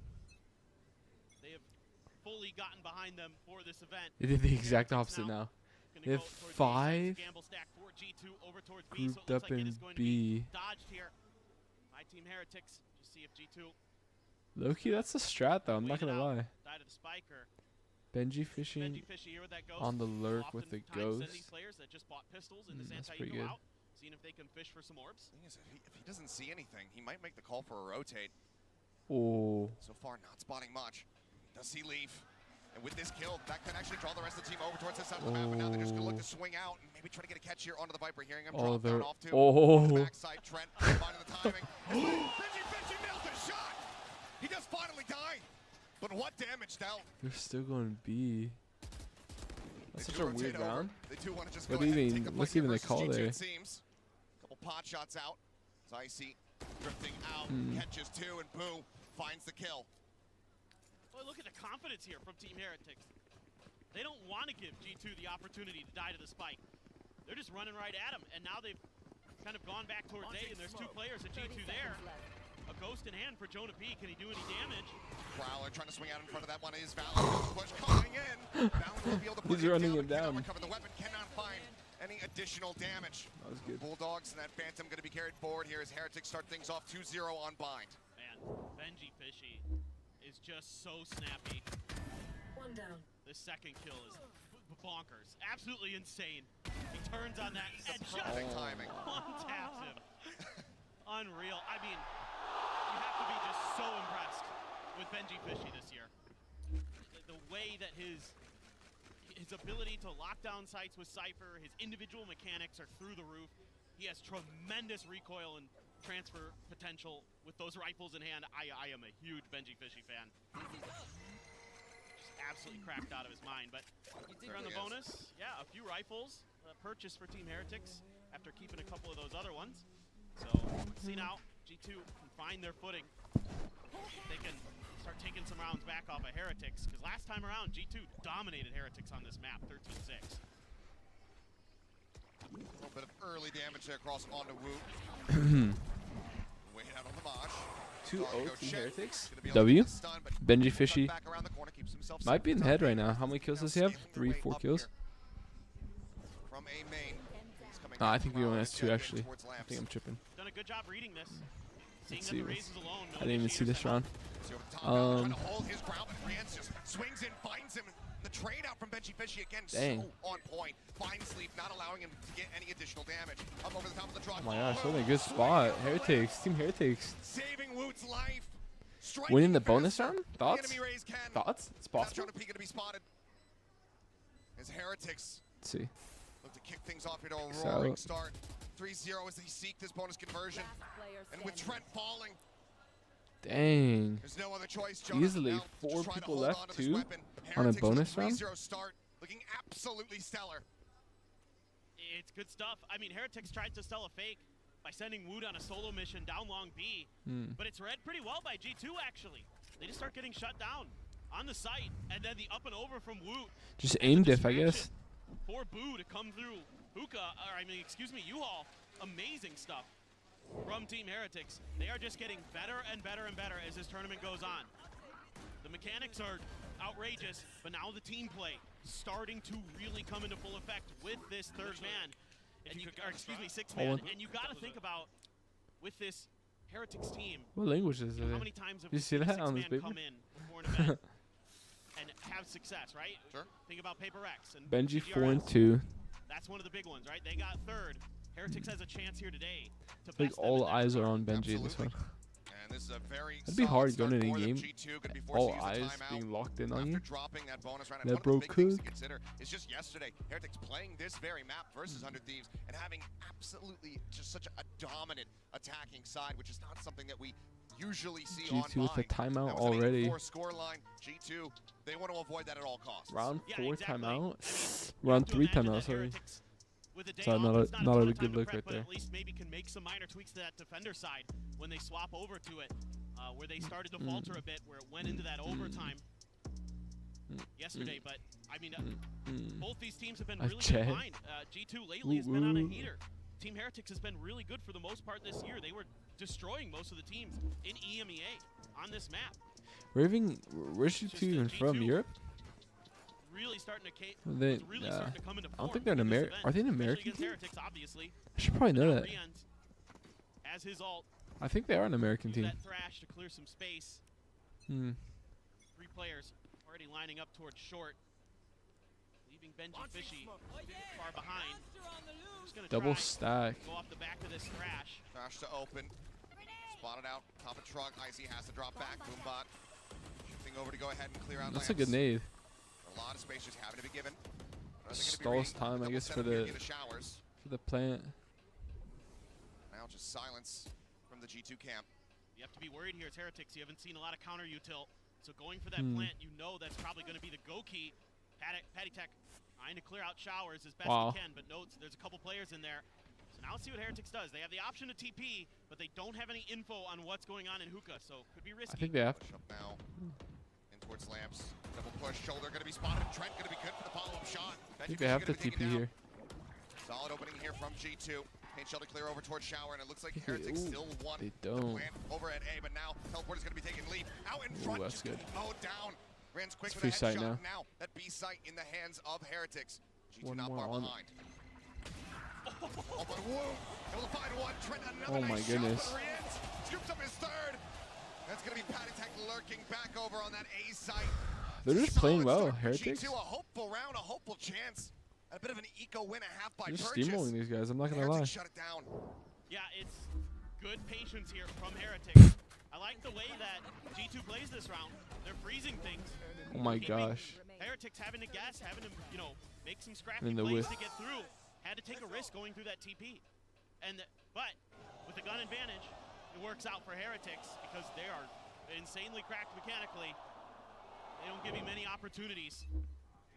They have fully gotten behind them for this event. They did the exact opposite now. They have 5 grouped up in B. Dodged here by Team Heretics. Just see if G2 Low-key, that's a strat though, I'm not gonna lie. die to the spiker. Benji fishing on the lurk with the ghost. That's pretty good. Seeing if they can fish for some orbs. Thing is, if he doesn't see anything, he might make the call for a rotate. Oh. So far, not spotting much. Does see Leaf. And with this kill, that can actually draw the rest of the team over towards the side of the map. And now they're just going to look to swing out and maybe try to get a catch here onto the Viper. Hearing him drop down off to the backside. Trent finding the timing. Benji nailed the shot. He does finally die. But what damage now? They're still going B. That's such a weird round. They do want to just What even? What's even the call there? Couple pot shots out. Icy drifting out, catches 2, and Boo finds the kill. Well, look at the confidence here from Team Heretics. They don't want to give G2 the opportunity to die to the spike. They're just running right at him, and now they've kind of gone back towards A, and there's 2 players at G2 there. A ghost in hand for Jonah P. Can he do any damage? Prowler trying to swing out in front of that one is Valor. Push coming in. Valor will be able to push He's running him down. Recover the weapon, cannot find any additional damage. That was good. Bulldogs and that Phantom going to be carried forward here as Heretics start things off 2-0 on Bind. Man, Benji Fishy is just so snappy. 1 down. This second kill is bonkers. Absolutely insane. He turns on that and just timing. one taps him. Unreal. I mean, you have to be just so impressed with Benji Fishy this year. The way that his ability to lock down sites with Cypher, his individual mechanics are through the roof. He has tremendous recoil and transfer potential with those rifles in hand. I am a huge Benji Fishy fan. Just absolutely cracked out of his mind. But here on the bonus, yeah, a few rifles purchased for Team Heretics after keeping a couple of those other ones. So let's see now, G2 can find their footing. they can start taking some rounds back off of Heretics, because last time around, G2 dominated Heretics on this map, 13-6. A little bit of early damage there across onto Wu. Wait out on the Mosh. 2-0 to Heretics. W. Benji Fishy. Might be in the head right now. How many kills does he have? 3, 4 kills? From A main. I think he only has 2 actually. I think I'm tripping. Done a good job reading this. Let's see. I didn't even see this round. Trying to hold his ground, but Rienz just swings in, finds him. The trade out from Benji Fishy again, Dang. so on point. Fine sleep, not allowing him to get any additional damage. Up over the top of the truck. Oh my gosh, what a good spot. Heretics, Team Heretics. Saving Woot's life. Winning the bonus round? Thoughts? Thoughts? It's possible. Trying to peek to be spotted. As Heretics Let's see. look to kick things off here to a So- roaring start. 3-0 as they seek this bonus conversion. And with Trent falling, Dang. there's no other choice. Jonathan Easily now to 4 try to people hold left on to this too weapon. on a Heretics with bonus round. 3-0 start, looking absolutely stellar. It's good stuff. I mean, Heretics tried to sell a fake by sending Wood on a solo mission down long B, but it's read pretty well by G2 actually. They just start getting shut down on the site, and then the up and over from Woot. Just aim diff, I guess. For Boo to come through Hookah, or I mean, excuse me, U-Haul. Amazing stuff from Team Heretics. They are just getting better and better and better as this tournament goes on. The mechanics are outrageous, but now the team play starting to really come into full effect with this third man, and you, or excuse me, sixth man. And you got to think about with this Heretics team. What language is it? How many times have you see that on this paper? come in before an event and have success, right? Sure. Think about Paper X and Benji GDRS. 4-2. That's one of the big ones, right? They got third. Heretics has a chance here today to Like best them all in that eyes are tournament. on Benji in this one. And this is a very It'd be hard solid going in start a for them. game. G2 could be forced All to use a eyes timeout being locked in on after you. dropping that bonus round. And That one of bro the big things to cook. consider is just yesterday, Heretics playing this very map versus 100 Thieves and having absolutely just such a dominant attacking side, which is not something that we usually see G2 on with a timeout that was an already. 8-4 score line. G2, they want to avoid that at all costs. Round Yeah, 4 exactly. timeout. Round 3 timeout, sorry. With a day So off, not it's a ton not a of time good to look prep, right but there. at least maybe can make some minor tweaks to that defender side when they swap over to it, where they started to falter a bit, where it went into that overtime yesterday. But I mean, both these teams have been really Chad. combined. G2 lately has been on a heater. Team Heretics has been really good for the most part this year. They were destroying most of the teams in EMEA on this map. Where's G2 even from? Europe? Really starting to They, really starting to come into I form don't think they're an in this American. event, Are they an especially American against team? Heretics, obviously. I should probably know that. Rienz, as his ult, I think they are an American team. that thrash to clear some space. Hmm. 3 players already lining up towards short, leaving Benji Fishy far behind. Just gonna Double try stack. Go off the back of this thrash. Thrash to open. Spotted out. Top of truck. Icy has to drop back. Boombot. Shifting over to go ahead and clear out That's a lamps. good nade. A lot of space just having to be given. Stalls time, I guess, for the plant. Now just silence from the G2 camp. You have to be worried here. It's Heretics. You haven't seen a lot of counter util. So going for that Hmm. plant, you know that's probably going to be the go key. Patty Tech trying to clear out showers as best Wow. he can, but notes there's a couple players in there. So now let's see what Heretics does. They have the option to TP, but they don't have any info on what's going on in Hookah, so could be risky. I think they have. Push up now. In towards lamps. Double push. Shoulder going to be spotted. Trent going to be good for the follow-up shot. I think they have the TP here. Solid opening here from G2. Paint shell to clear over towards shower, and it looks like Heretics Ooh, still want they the don't. plant over at A, but now teleport is going to be taking lead. Out in Ooh, front, that's just good. mowed down. Rans quick It's with free a sight headshot. now. That B site in the hands of Heretics. G2 One not more far on. behind. Oh, but whoa! Able to find one. Trent another Oh my nice goodness. shot, but Rienz scoops up his third. That's going to be Patty Tech lurking back over on that A site. They're just playing well, Heretics. G2, a hopeful round, a hopeful chance. A bit of an eco win, a half by They're just purchase. steamrolling these guys. I'm not gonna lie. Heretics shut it down. Yeah, it's good patience here from Heretics. I like the way that G2 plays this round. They're freezing things. Oh my Keeping gosh. Heretics having to guess, having to, make some scrappy In the plays whiff. to get through. Had to take a risk going through that TP. But with the gun advantage, it works out for Heretics because they are insanely cracked mechanically. They don't give you many opportunities.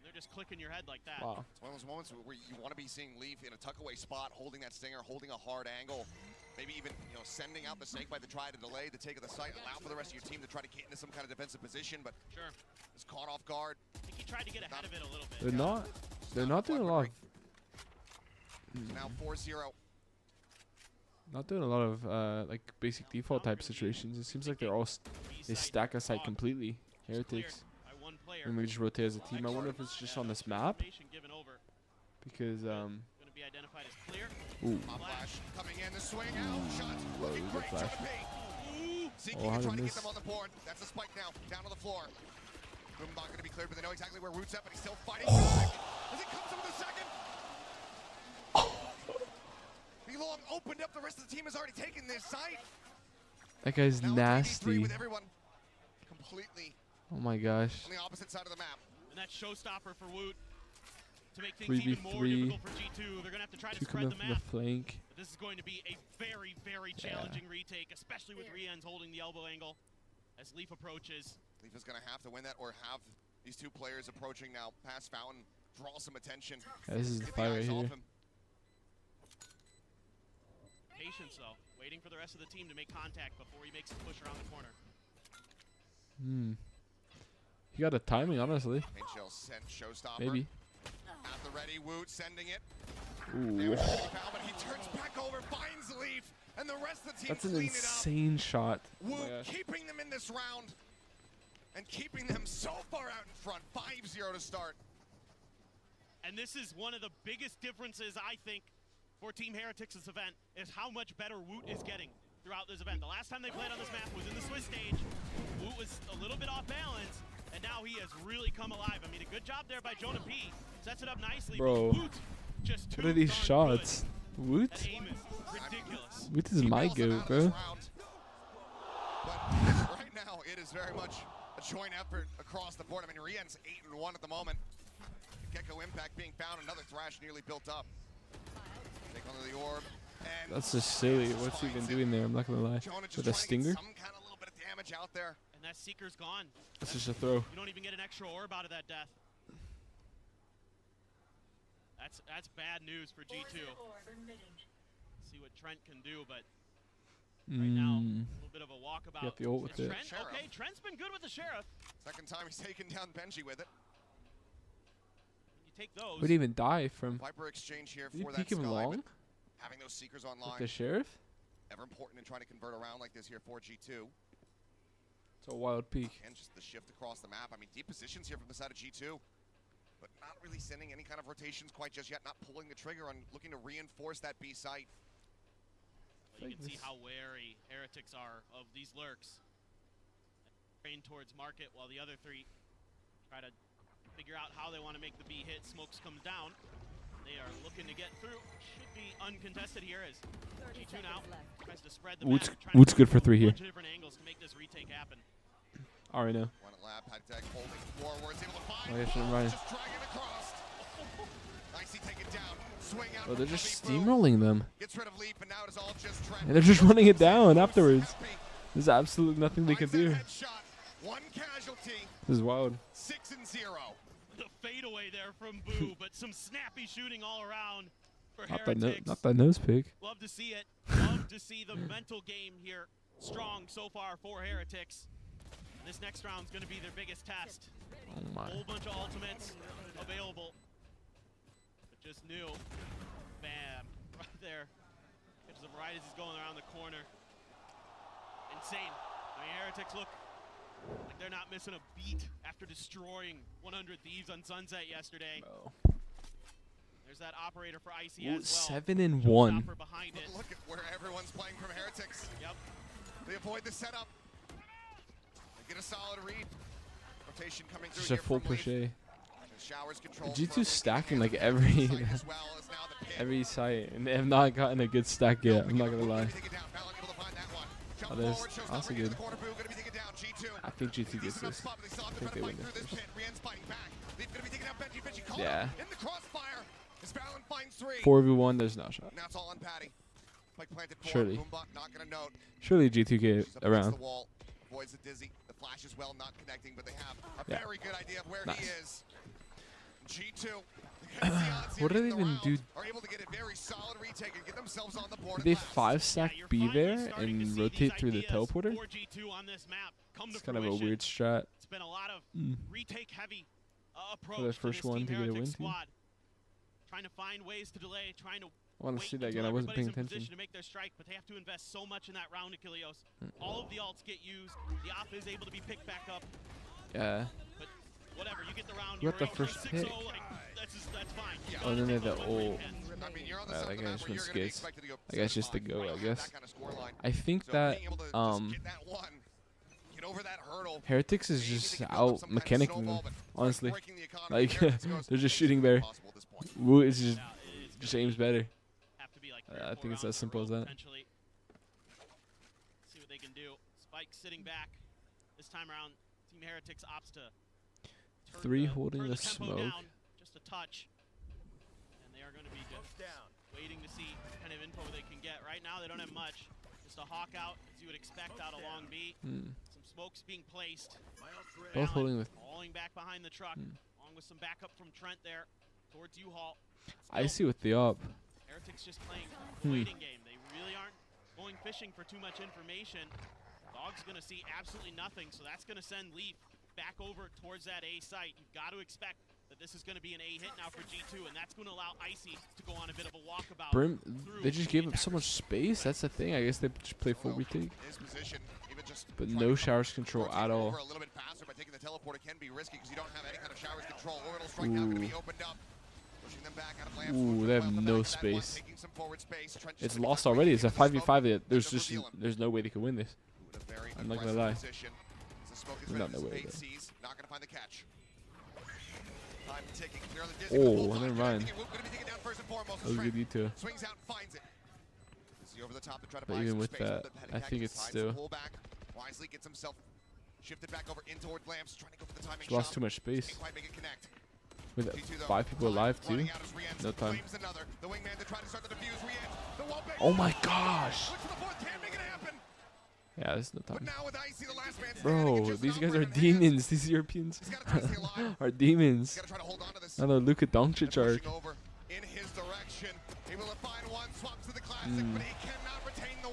They're They're just clicking your head like that. Wow. It's one of those moments where you want to be seeing Leaf in a tuck-away spot, holding that stinger, holding a hard angle. Maybe even, you know, sending out the snake by the try to delay the take of the site, allow for the rest of your team to try to get into some kind of defensive position, but it's caught off guard. I think he tried to get ahead of it a little bit. They're not doing a lot of. Now 4-0. Not doing a lot of like basic default type situations. It seems like they're all they stack a site completely. Heretics. And we just rotate as a team. I wonder if it's just on this map. Because Be identified as clear. Ooh. Flash coming in, the swing out, shot, looking good great, flash. Seeking how to try did to get miss? them on the board. That's a spike now, down to the floor. Boombot going to be cleared, but they know exactly where Root's at, but he's still fighting back. As he comes up with a second. Belong opened up, the rest of the team has already taken this site. that guy's Now nasty. with everyone completely Oh my gosh. on the opposite side of the map. And that showstopper for Woot to make things even more 3v3. difficult for G2. They're going to have to try to Two spread coming the from the map. flank. But this is going to be a very, very challenging retake, especially with Rien's holding the elbow angle as Leaf approaches. Leaf is going to have to win that or have these two players approaching now past Fountain, draw some attention. Yeah, this is the Get fight right eyes off here. him. Patience, though, waiting for the rest of the team to make contact before he makes a push around the corner. He got a timing, honestly. H.L. sent Showstopper. Maybe. At the ready, Woot sending it. Ooh. But he turns back over, finds Leaf, and the rest of the team That's an clean it up. insane shot. Oh my Woot gosh. keeping them in this round and keeping them so far out in front. 5-0 to start. And this is one of the biggest differences, I think, for Team Heretics' event, is how much better Woot is getting throughout this event. The last time they played on this map was in the Swiss stage. Woot was a little bit off balance, and now he has really come alive. I mean, a good job there by Jonah P. Sets it up nicely. Bro. But Woot just What are these shots? Woot? That aim is ridiculous. Woot is my goat, bro. But right now, it is very much a joint effort across the board. I mean, Rien's 8-1 at the moment. Gecko Impact being found, another Thrash nearly built up. Take onto the orb. And That's just silly. What's he even doing there? I'm not gonna lie. Jonah just With a trying to get stinger? some kind of little bit of damage out there. And that Seeker's gone. That's just a throw. You don't even get an extra orb out of that death. That's bad news for G2. See what Trent can do, but right now, a little bit of a walkabout. Get the ult with it. Trent, okay, Trent's been good with the Sheriff. Second time he's taken down Benji with it. You take those. Would even die from. Viper exchange here Did he for peek that him Sky, long? but having those Seekers online. With the sheriff? Ever important in trying to convert around like this here for G2. It's a wild peak. And just the shift across the map. I mean, deep positions here from the side of G2. But not really sending any kind of rotations quite just yet. Not pulling the trigger on looking to reinforce that B site. Well, you can see how wary Heretics are of these lurks. Train towards market while the other three try to figure out how they want to make the B hit. Smokes comes down. They are looking to get through. Should be uncontested here as G2 now tries to spread the map. Woot's good for 3 here. A bunch of different angles to make this retake happen. Already know. One at lab, had tag holding forwards, able to find. Oh, yeah, shouldn't run. Just dragging across. Nicely taken down. Swing out. Oh, they're from just heavy boom. steamrolling them. Gets rid of Leap, and now it is all just Trent. And they're just running it down afterwards. There's absolutely nothing they can do. Headshot. One casualty. This is wild. 6-0. The fadeaway there from Boo, but some snappy shooting all around for Not that, Heretics. not that nose pick. Love to see it. Love to see the mental game here strong so far for Heretics. And this next round's going to be their biggest test. Oh my. Whole bunch of ultimates available. But just new. Bam. Right there. Catches him right as he's going around the corner. Insane. I mean, Heretics look like they're not missing a beat after destroying 100 Thieves on Sunset yesterday. There's that operator for Icy Ooh, as well. 7-1. Showstopper behind it. Look at where everyone's playing from Heretics. Yep. They avoid the setup. They get a solid read. Rotation coming through Just a here full from Leaf. push A. Showers control. G2 stacking like every every site, and they have not gotten a good stack yet. I'm not gonna lie. Oh, there's also good. I think G2 gets this. I think they win this first. Yeah. 4v1, there's no shot. Now it's all on Patty. Spike planted for Surely. Boombot not gonna note. Surely G2 get She's up against around. the wall. Avoids the dizzy. The flash as well, not connecting, but they have a Yeah. very good idea of where Nice. he is. What do they even do? Did they 5-stack B there and rotate through the teleporter? It's kind of a weird strat. It's been a lot of retake heavy approach For the first one to get a win team. Trying to find ways to delay, trying to I want to see that again. I wasn't paying attention. to make their strike, but they have to invest so much in that round, Achilleos. All of the alts get used. The op is able to be picked back up. Yeah. But whatever, you get the round. You got the first pick. That's fine. Oh, and then they have the ult. That guy just went skates. That guy's just the go, I guess. I think that Heretics is just out mechanicking them, honestly. Like they're just shooting better. Woo is just aims better. I think it's as simple as that. See what they can do. Spike sitting back. This time around, Team Heretics opts to 3 holding the smoke. Down, just a touch. And they are going to be just waiting to see what kind of info they can get. Right now, they don't have much. Just a hawk out, as you would expect out along B. Some smokes being placed. Both holding with. Falling back behind the truck, along with some backup from Trent there towards U-Haul. I see with the op. Heretics just playing a waiting game. They really aren't going fishing for too much information. Dog's going to see absolutely nothing, so that's going to send Leaf back over towards that A site. You've got to expect that this is going to be an A hit now for G2, and that's going to allow Icy to go on a bit of a walkabout. Brim, they just gave up so much space. That's the thing. I guess they just play full retake. But no showers control at all. A little bit faster by taking the teleporter can be risky because you don't have any kind of showers control. Orbital strike now going to be opened up. Ooh, they have no space. It's lost already. It's a 5v5. There's no way they can win this. I'm not gonna lie. Not no way. Oh, never mind. That was good detail. But even with that, I think it's still. Just lost too much space. With 5 people alive too? No time. Oh my gosh! Yeah, there's no time. Bro, these guys are demons. These Europeans are demons. Another Luka Doncic arc.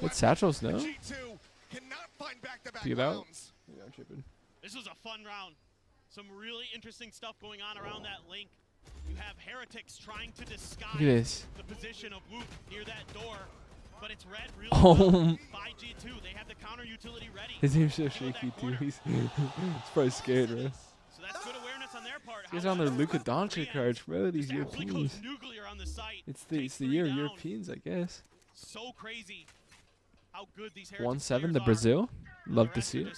It's satchels, no? Get out. Yeah, I'm tripping. This was a fun round. Some really interesting stuff going on around that link. You have Heretics trying to disguise the position of Luke near that door, but it's read really well by G2. They have the counter utility ready. His name's so shaky too. He's probably scared, bro. So that's good awareness on their part. These guys on their Luka Doncic cards, bro. These Europeans. It's the year of Europeans, I guess. So crazy how good these 1-7 to Brazil. Love to see it.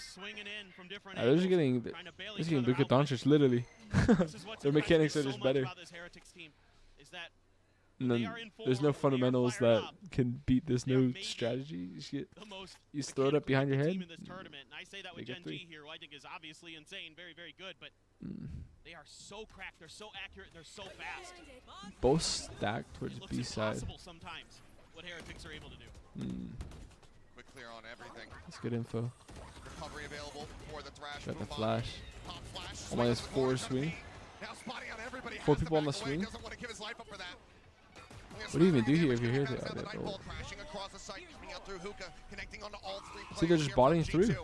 They're just getting Luka Doncic literally. Their mechanics are just better. And then there's no fundamentals that can beat this. No strategy. You just throw it up behind your head. I say that with Gen G here, who I think is obviously insane, very, very good, but they are so cracked, they're so accurate, they're so fast. Both stacked towards B side. Sometimes what Heretics are able to do. Quick clear on everything. That's good info. Recovery available for the Thrash. Got the flash. Oh my, there's 4 swing. 4 people on the swing. What do you even do here if you're here? See, they're just botting through.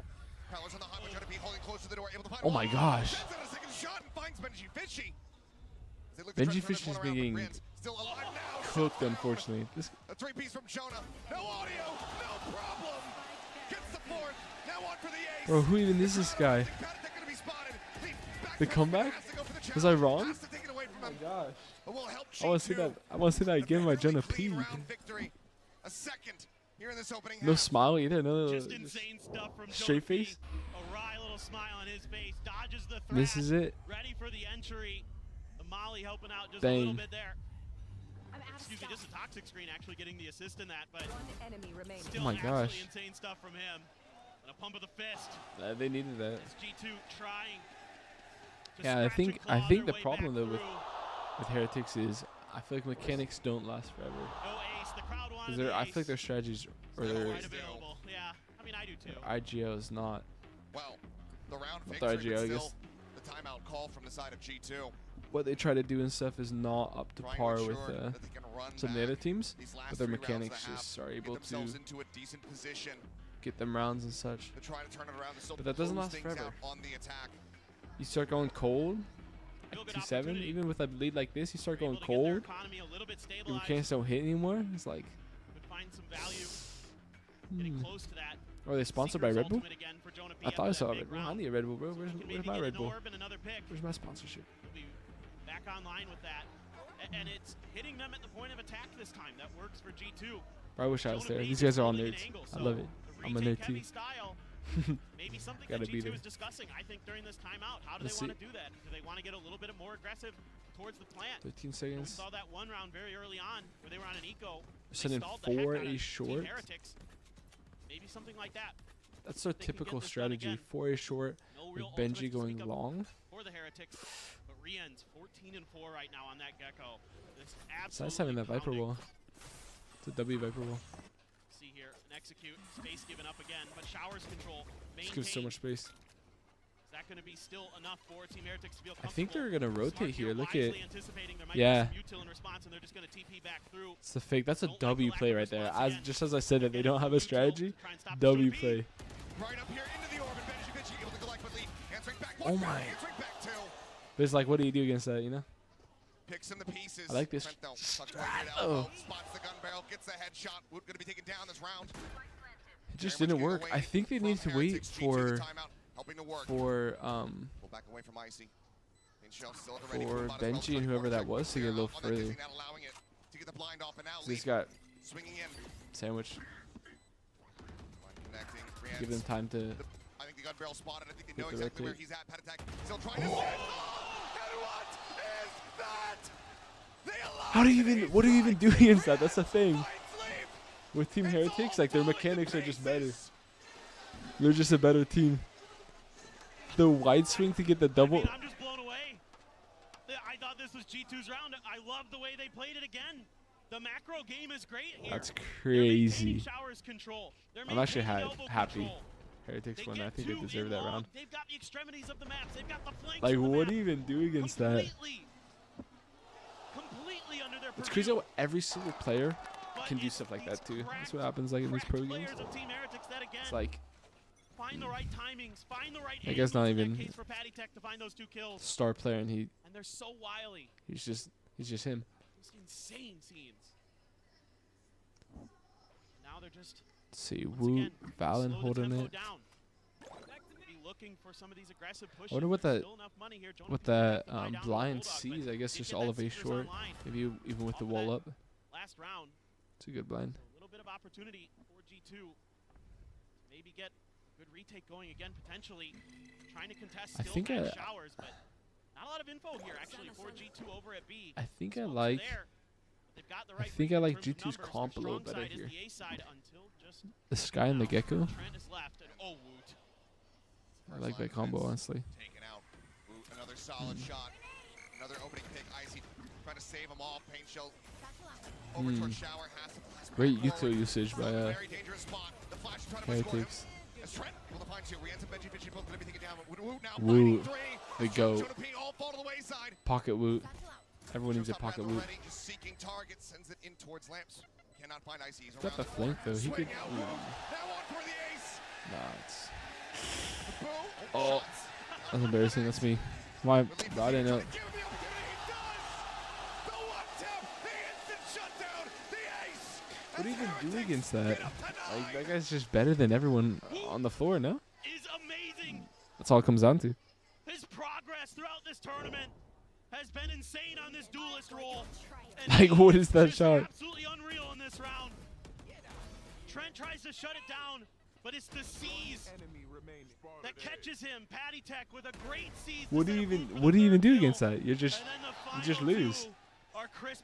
Oh my gosh. Benji Fish is being cooked, unfortunately. A 3-piece from Jonah. No audio, no problem. Gets the fourth. Now on for the ace. Bro, who even is this guy? The comeback? Was I wrong? Oh my gosh. I want to see that. I want to see that again by Jonah, please. No smile either. No. Straight face. A wry little smile on his face. Dodges the threat. This is it. Ready for the entry. The Molly helping out just a little bit there. Excuse me, just a toxic screen actually getting the assist in that, but still oh my gosh. Insane stuff from him. And a pump of the fist. They needed that. G2 trying. Yeah, I think the problem though with Heretics is I feel like mechanics don't last forever. Because I feel like their strategies or their IGL is not. Well, the round victory, IGL, I guess. The timeout call from the side of G2. what they try to do and stuff is not up to par with some of the other teams, but their mechanics just are able to get them rounds and such. But that doesn't last forever. You start going cold at 2-7, even with a lead like this, you start going cold. You can't still hit anymore. It's like, are they sponsored by Red Bull? I thought I saw Red Bull. I need a Red Bull, bro. Where's my Red Bull? Where's my sponsorship? Back online with that, and it's hitting them at the point of attack this time. That works for G2. Bro, I wish I was there. These guys are all nerds. I love it. I'm a nerd too. Maybe something Gotta that be G2 there. is discussing, I think, during this timeout. How do they want to do that? Do they want to get a little bit more aggressive towards the plant? 13 seconds. We saw that one round very early on where they were on an eco. Sending 4A short. Maybe something like that. That's their typical strategy. 4A short with Benji going long. For the Heretics, but Rien's 14-4 right now on that Gecko. It's nice having that Viper wall. It's a W Viper wall. See here, an execute, space given up again, but Showers control. Just gives so much space. Is that going to be still enough for Team Heretics to feel I think they're gonna rotate here. Look at, yeah. It's the fake. That's a W play right there. Just as I said that they don't have a strategy, W play. Right up here into the orbit, Benji able to collect, but Lee answering back. Oh my. Answering back two. But it's like, what do you do against that? You know. Picks him the pieces. I like this. Spots the gun barrel, gets the headshot. Wood going to be taken down this round. It just didn't work. I think they need to wait for Pull back away from Icy. for Benji and whoever that was to get a little further. So he's got sandwich. Give them time to I think the gun barrel spotted. I think they know hit the exactly where rotate. he's at. Pat attack. Still trying to. And what is that? How do you even? What do you even do against that? That's the thing. With Team Heretics, like their mechanics are just better. They're just a better team. The wide swing to get the double. I'm just blown away. I thought this was G2's round. I love the way they played it again. The macro game is great here. That's crazy. Showers control. I'm actually happy. Heretics won. I think they deserve that round. They've got the extremities of the maps. They've got the flanks. Like, what do you even do against that? Completely under their It's crazy how every single player can do stuff like that too. That's what happens like in these pro games. It's like find the right timings, find the right that guy's not even for Patty Tech to find those 2 kills. Star player, and they're so wily. He's just him. Just insane scenes. Now they're just. Let's see, Wu, Valen holding it. Looking for some of these aggressive pushes. I wonder what that blind sees. I guess just all of A short. Maybe even with the wall up. Last round. It's a good blind. A little bit of opportunity for G2 to maybe get a good retake going again potentially. Trying to contest still Showers, but not a lot of info here actually for G2 over at B. I think I like G2's comp a little better here. The Sky and the Gecko. I like that combo, honestly. Taken out. Another solid shot. Another opening pick. Icy trying to save him off. Paint shell over towards Shower. Has to blast Great util usage by very dangerous spot. The flash trying to score him. As Trent will find 2. Rien's and Benji both going to be taken down. Wu now Wu, 3. the GOAT. All fall to the wayside. Pocket Wu. Everyone needs a pocket Wu. Just seeking target, sends it in towards Lamps. Cannot find Icy. He's Got the flank though. He could. now on for the ace. Nah, it's. Oh, that's embarrassing. That's me. Why? I didn't know. What do you even do against that? Like, that guy's just better than everyone on the floor, no? Is amazing. That's all it comes down to. His progress throughout this tournament has been insane on this duelist role. Like, what is that shot? Absolutely unreal in this round. Trent tries to shut it down, but it's the C's that catches him. Patty Tech with a great C's. What do you even do against that? You just lose.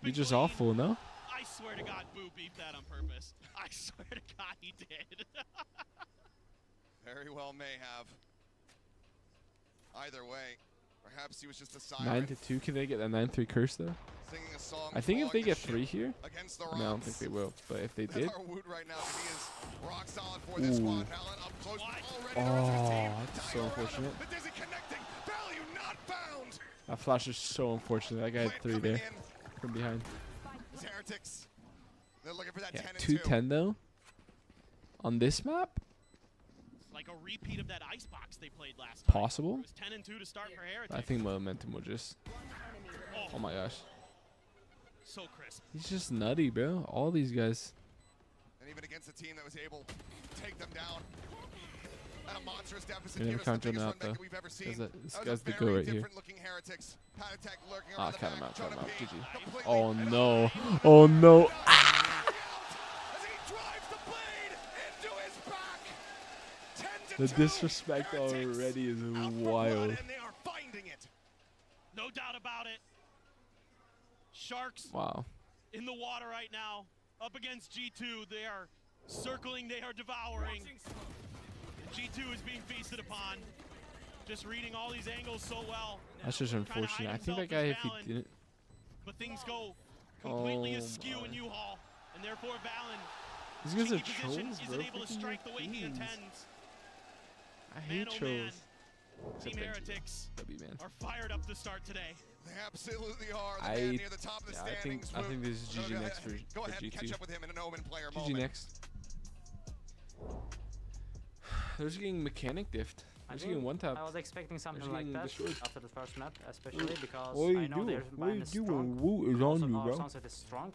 You're just awful, no? I swear to God, Boo beeped that on purpose. I swear to God, he did. Very well may have. Either way, perhaps he was just a siren. 9-2. Can they get that 9-3 curse though? Singing a song I think if they get 3 here, I no, don't think they will. But if they did, right now, he is rock solid for this squad. Valen up close, oh, that's so unfortunate. But is it connecting? Value not found. That flash is so unfortunate. That guy had 3 there from behind. Heretics. They're looking for that Yeah, 10 and 210 though. On this map, Like a repeat of that icebox they played last possible. time. It was 10 and 2 to start for Heretics. I think momentum will just. Oh my gosh. So crisp. He's just nutty, bro. All these guys. And even against a team that was able to take them down at a monstrous deficit. We never count him out though. This guy's the go right here. Ah, count him out. Count him out. GG. Oh no. Oh no. The disrespect already is wild. And they are finding it. No doubt about it. Sharks Wow. in the water right now. Up against G2. They are circling. They are devouring. G2 is being feasted upon. Just reading all these angles so well. That's just unfortunate. I think that guy, if he didn't. But things go completely askew in U-Haul. And therefore Valen, These guys are cheeky position, trolls, bro. isn't able to Freaking strike the way he queens. intends. I hate trolls. Team Heretics man. are fired up to start today. They absolutely are. The man near the top of the standings. I think this is GG next for Go ahead and G2. catch up with him in an Omen player GG moment. next. They're just getting mechanic diffed. They're just getting one tap. I was expecting something like that after the first map, especially because What are I you know doing? their What are ban you is doing? strong. Woo is Also on you, our bro. Sunset is strong.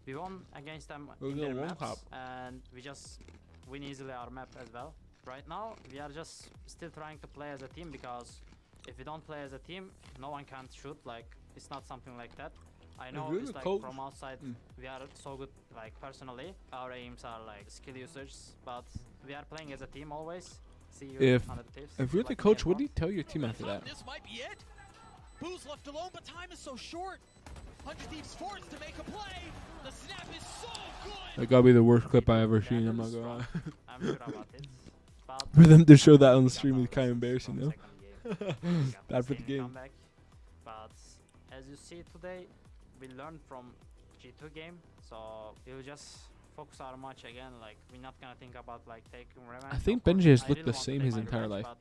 We won against them We're in gonna their one maps, pop. and we just win easily our map as well. Right now, we are just still trying to play as a team because if we don't play as a team, no one can shoot. Like, it's not something like that. I know you're it's the like coach- from outside we are so good, like personally our aims are like skill usage, but we are playing as a team always. See you If on the tips, you're the like me coach, and what do Mark. you tell your team after that? This might be it. Boo's left alone, but time is so short. 100 Thieves forced to make a play. The snap is so good. That gotta be the worst clip I ever seen. I'm not gonna lie. I'm sure about it. But For them to show that on the stream is kind of embarrassing, though. Bad for the game. Comeback. But as you see today, we learned from G2 game, so we'll just focus our match again. Like, we're not gonna think about like taking revenge. I think Of course, Benji has I looked really the want to same take his my entire revenge, life.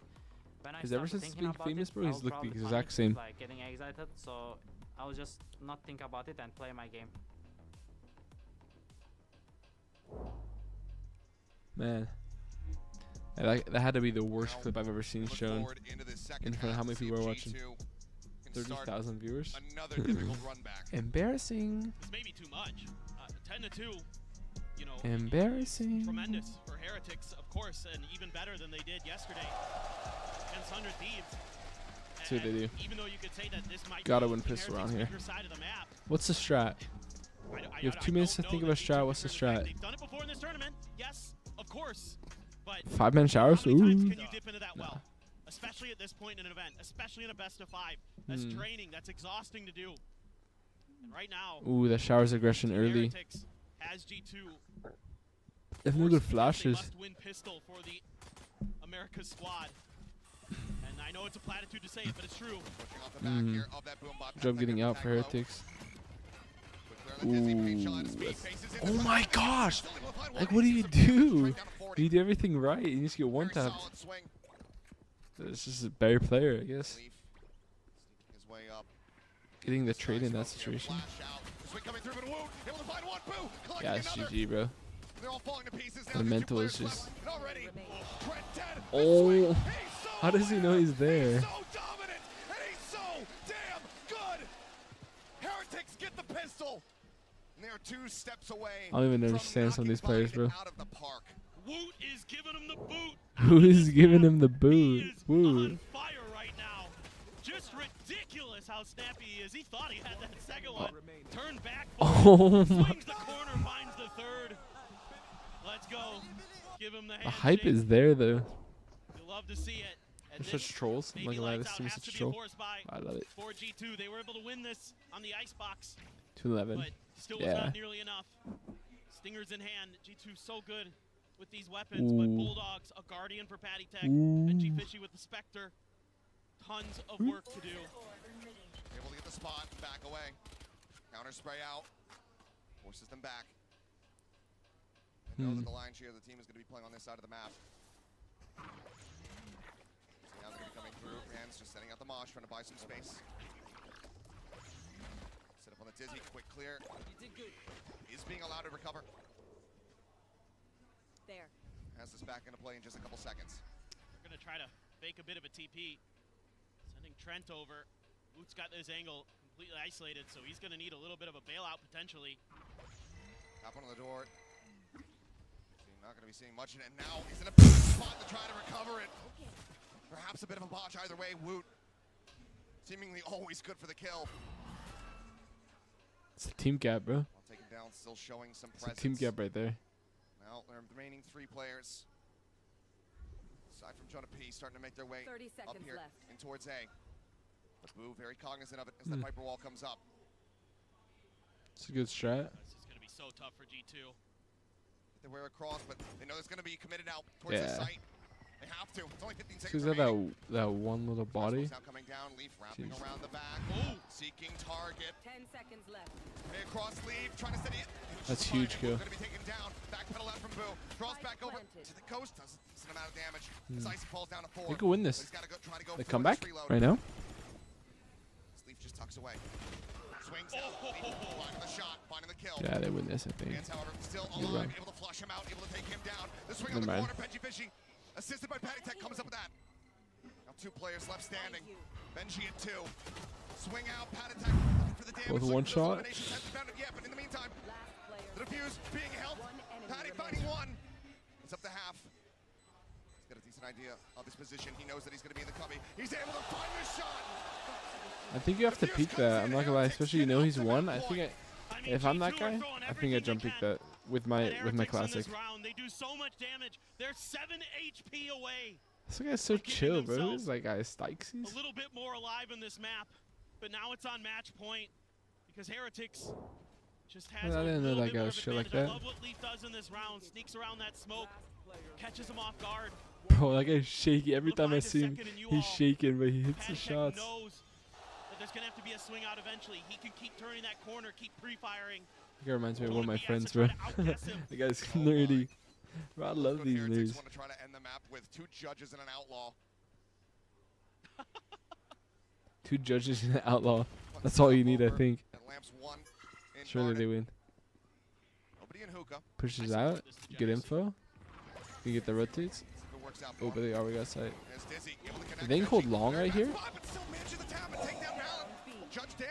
but when I Because ever started since thinking being about famous, it, bro, I he's was looked the probably exact panicking, same. like getting excited, so I'll just not think about it and play my game. Man. That had to be the worst clip I've ever seen shown in front of how many people are watching. 30,000 viewers. Another difficult run back. Embarrassing. This may be too much. 10 to 2. You know, Embarrassing. tremendous for Heretics, of course, and even better than they did yesterday against 100 Thieves. That's what they do. Even though you could say that this might Gotta be win pistol around Heretics' here. weaker side of the map. What's the strat? You have 2 minutes to think of a strat. What's the strat? They've done it before in this tournament. Yes, of course. But 5-man showers? how many times Ooh. can you dip into that well? Especially at this point in an event, especially in a best of 5. That's draining. That's exhausting to do. And right now, Ooh, that showers aggression early. Heretics has G2. If no good They flashes. must win pistol for the America's squad. And I know it's a platitude to say it, but it's true. Good job getting out for Heretics. Ooh, oh my gosh! Like, what do you do? You do everything right, and you just get one tapped. It's just a better player, I guess. Getting the trade in that situation. Yeah, it's GG, bro. The mental is just. Oh, how does he know he's there? Heretics get the pistol. And they are 2 steps away. I don't even understand some of these players, bro. Woot is giving him the boot. Who is giving him the boot? Woot. Fire right now. Just ridiculous how snappy he is. He thought he had that second one. Turned back. Oh my. Swings the corner, finds the third. Let's go. Give him the The hype is there, though. You love to see it. They're such trolls. I'm not gonna lie, this team is such a troll. I love it. For G2, they were able to win this on the icebox. 211. But still was Yeah. not nearly enough. Stingers in hand. G2 so good with these weapons, but Ooh. Bulldogs, a Guardian for Patty Tech, and G Fishy with the Spectre. Tons of work to do. Able to get the spot and back away. Counter spray out. Forces them back. I know that the lion's share of the team is going to be playing on this side of the map. See how they're going to be coming through. Rand's just setting out the mosh, trying to buy some space. But Dizzy, quick clear. You did good. Is being allowed to recover. There. Has this back into play in just a couple seconds. They're going to try to fake a bit of a TP. Sending Trent over. Woot's got this angle completely isolated, so he's going to need a little bit of a bailout potentially. Tap on the door. Not going to be seeing much in it. Now he's in a big spot to try to recover it. Perhaps a bit of a botch either way. Woot seemingly always good for the kill. It's a team gap, bro. While taken down, still showing some It's a presence. team gap right there. Now the remaining 3 players, aside from Jonah P, starting to make their way 30 up seconds here left. in towards A. But Boo very cognizant of it as the Viper wall comes up. It's a good strat. This is going to be so tough for G2. They wear across, but they know it's going to be committed out towards the site. They have to. It's only 15 seconds He's got that one little body. Now coming down, Leaf wrapping Jeez. around the back. Ooh. Seeking target. 10 seconds left. Way across Leaf, trying to steady it. That's huge kill. Going to be taken down. Backpedal out from Boo. Draws back over to the coast. Does a decent amount of damage. As Icy falls down to 4. They could win this. He's got to go, try to go The for comeback this reload. right now. Leaf just tucks away. Swings out. Leaf finding the shot, finding the kill. Yeah, they win this, I think. Chance, however, still Good alive, run. able to flush him out, able to take him down. The swing on the Never corner, mind. Benji Fishy, assisted by Patty Tech, comes up with that. Now 2 players left standing. Benji at 2. Swing out, Patty Tech looking for the damage. Both looking one for those shot. eliminations, hasn't found it yet, but in the meantime, the defuse being held. Patty finding 1. It's up to half. He's got a decent idea of his position. He knows that he's going to be in the cubby. He's able to find the shot. I think you have to peek that. I'm not gonna lie, especially you know he's won. I think if I'm that guy, I think I jump peek that with my classic. They do so much damage. They're 7 HP away. This guy's so chill, bro. Who's that guy? Stykes? A little bit more alive in this map, but now it's on match point because Heretics just has I a didn't know little that bit guy more was of chill like advantage. that. I love what Leaf does in this round. Sneaks around that smoke, catches him off guard. Bro, that guy's shaky. Every time I see him, he's shaking, but he hits the shots. Knows that there's gonna have to be a swing out eventually. He can keep turning that corner, keep pre-firing. That guy reminds me of one of my friends, bro. The guy's nerdy. Bro, I love these nerds. Want to try to end the map with 2 judges and an outlaw. 2 judges and an outlaw. That's all you need, I think. Lamps 1 in Surely they win. Nobody in hookah. Pushes out. Good info. You get the rotates. Oh, but they already got sight. Did they hold long right here?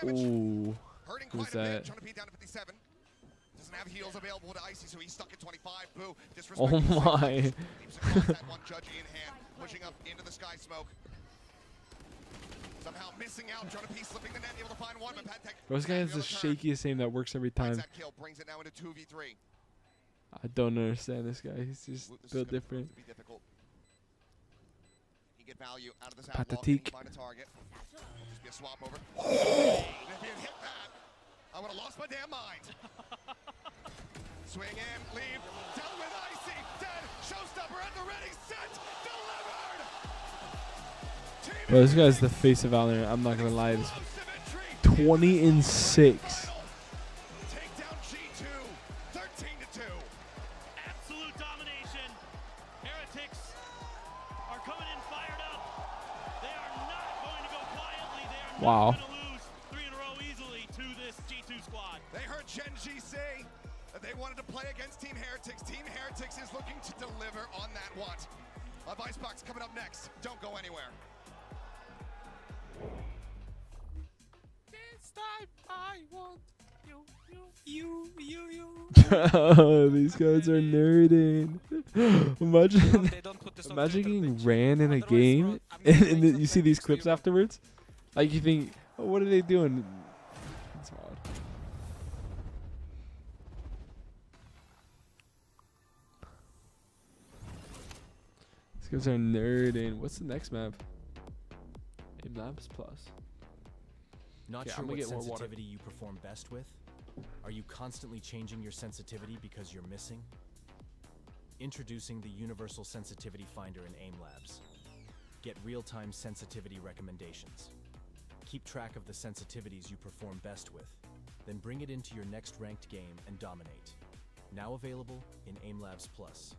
Ooh. Who's that? Doesn't have heals available to Icy, so he's stuck at 25. Boo. Oh my. That one judge in hand, pushing up into the sky smoke. Somehow missing out. Jonah P slipping the net, able to find 1, but Pat Tech. This guy has the shakiest aim that works every time. That kill brings it now into 2v3. I don't understand this guy. He's just built different. To be difficult. He get value out of this Pathetique. outlaw. Find a target. Just be a swap over. And if he had hit that, I would have lost my damn mind. Swing in, leave, dealt with Icy, dead, showstopper at the ready, set, delivered! Bro, this guy's the face of Valorant. I'm not gonna lie. This 20-6. Take down G2, 13-2. Absolute domination. Heretics are coming in fired up. They are not going to go quietly. They are not going to lose 3 in a row easily to this G2 squad. They heard Gen G say that they wanted to play against Team Heretics. Team Heretics is looking to deliver on that want. Icebox coming up next. Don't go anywhere. This time I want you. Oh, these guys are nerding. Imagine getting ran in a game, and then you see these clips afterwards. Like you think, oh, what are they doing? It's odd. These guys are nerding. What's the next map? Aim Labs Plus. Not Okay, sure I'm gonna what get more water. sensitivity you perform best with? Are you constantly changing your sensitivity because you're missing? Introducing the Universal Sensitivity Finder in AIM Labs. Get real-time sensitivity recommendations. Keep track of the sensitivities you perform best with, then bring it into your next ranked game and dominate. Now available in AIM Labs Plus.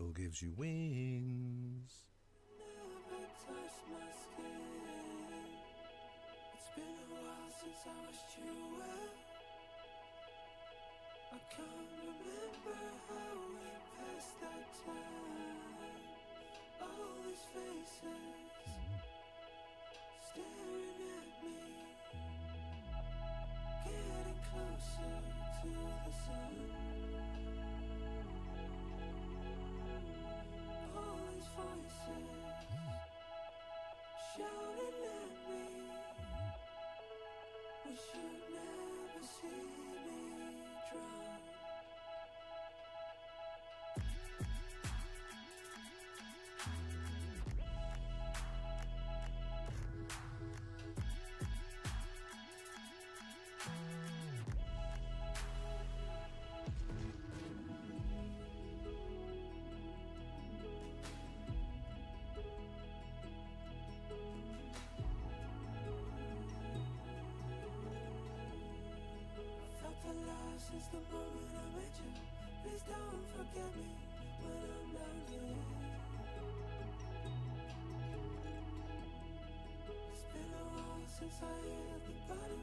people gives you wings. Never touch my skin. It's been a while since I watched you well. I can't remember how we passed that time. All these faces staring at me, getting closer to the sun. All these voices shouting at me. We should never see me drown. Felt alive since the moment I met you. Please don't forget me when I'm down here. It's been a while since I hit the bottom.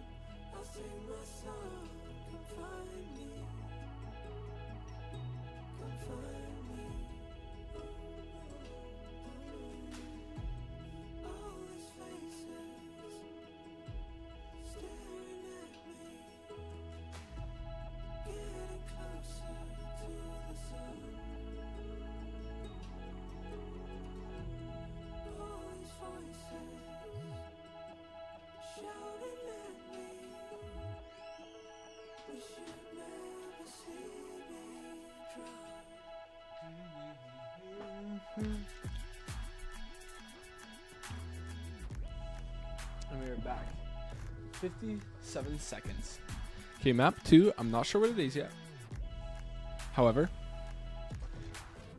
I'll sing my song. Come find me. Come find me. All these faces staring at me, getting closer to the sun. All these voices shouting at me. We should never see me drown. And we are back. 57 seconds. Okay, map 2. I'm not sure what it is yet. However,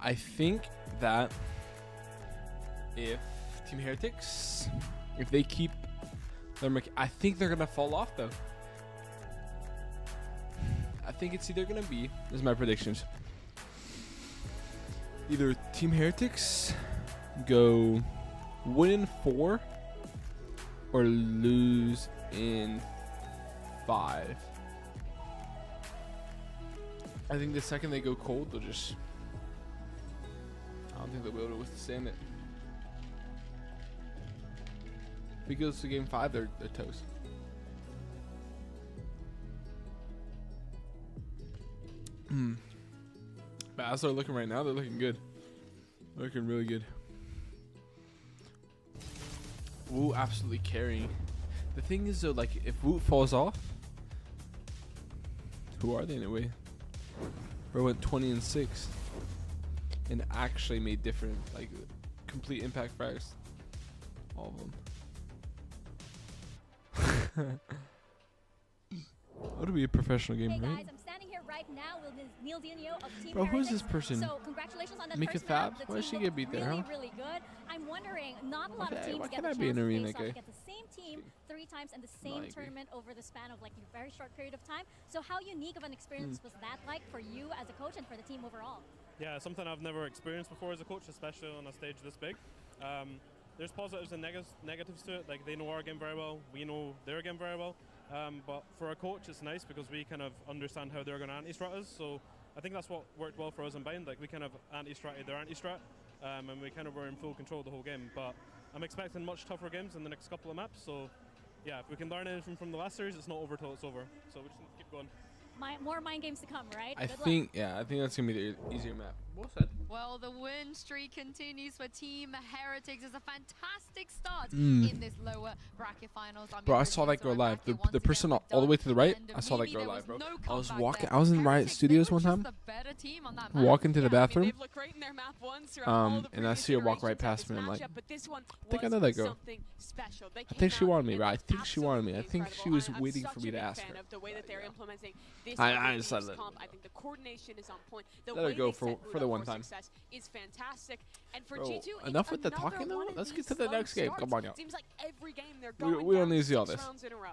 I think that if Team Heretics, if they keep their I think they're going to fall off, though. I think it's either going to be, this is my predictions, either Team Heretics go win in 4 or lose in 5. I think the second they go cold, they'll just, I don't think they'll be able to withstand it. If it goes to game 5, they're toast. But as they're looking right now, they're looking good. They're looking really good. Wu absolutely carrying. The thing is though, like if Wu falls off, who are they anyway? Bro went 20-6 and actually made different, like complete impact frags. All of them. That would be a professional game, Hey right? guys, I'm standing here right now with Neil Dino of Team Bro, who is Heretics. this person? So congratulations on that Mika first map. Fabs? The Why did team she looked get beat there, really, huh? really good. I'm wondering, not a lot of Okay, teams why get can't the I chance be in to arena, face off guy? against the same team 3 times in the No, I same agree. tournament over the span of like a very short period of time. So how unique of an experience was that like for you as a coach and for the team overall? Yeah, something I've never experienced before as a coach, especially on a stage this big. There's positives and negatives to it. Like they know our game very well, we know their game very well. But for a coach, it's nice because we kind of understand how they're going to anti-strat us. So I think that's what worked well for us in Bind. Like we kind of anti-stratted their anti-strat, and we kind of were in full control the whole game. But I'm expecting much tougher games in the next couple of maps. So yeah, if we can learn anything from the last series, it's not over till it's over. So we just need to keep going. More mind games to come, right? I Good luck. think that's gonna be the easier map. Well said. Well, the win streak continues for Team Heretics. It's a fantastic start Mm. in this lower bracket finals. Bro, I saw that girl live. The person all the way to the right, I saw that girl live, bro. I was walking. I was in Riot Studios one time. Walking to the bathroom. And I see her walk right past me. I'm like, I think I know that girl. I think she wanted me, bro. I think she wanted me. I think she was waiting for me to ask her. I decided that. I think the coordination is on point. The Let her way go they for set the Udo one for time. success is fantastic. And for Bro, G2, enough with the another talking though. one of Let's these get to the slow next game. starts. Come on, y'all. Seems like every game they're We going don't down need to see all 6 this. rounds in a row.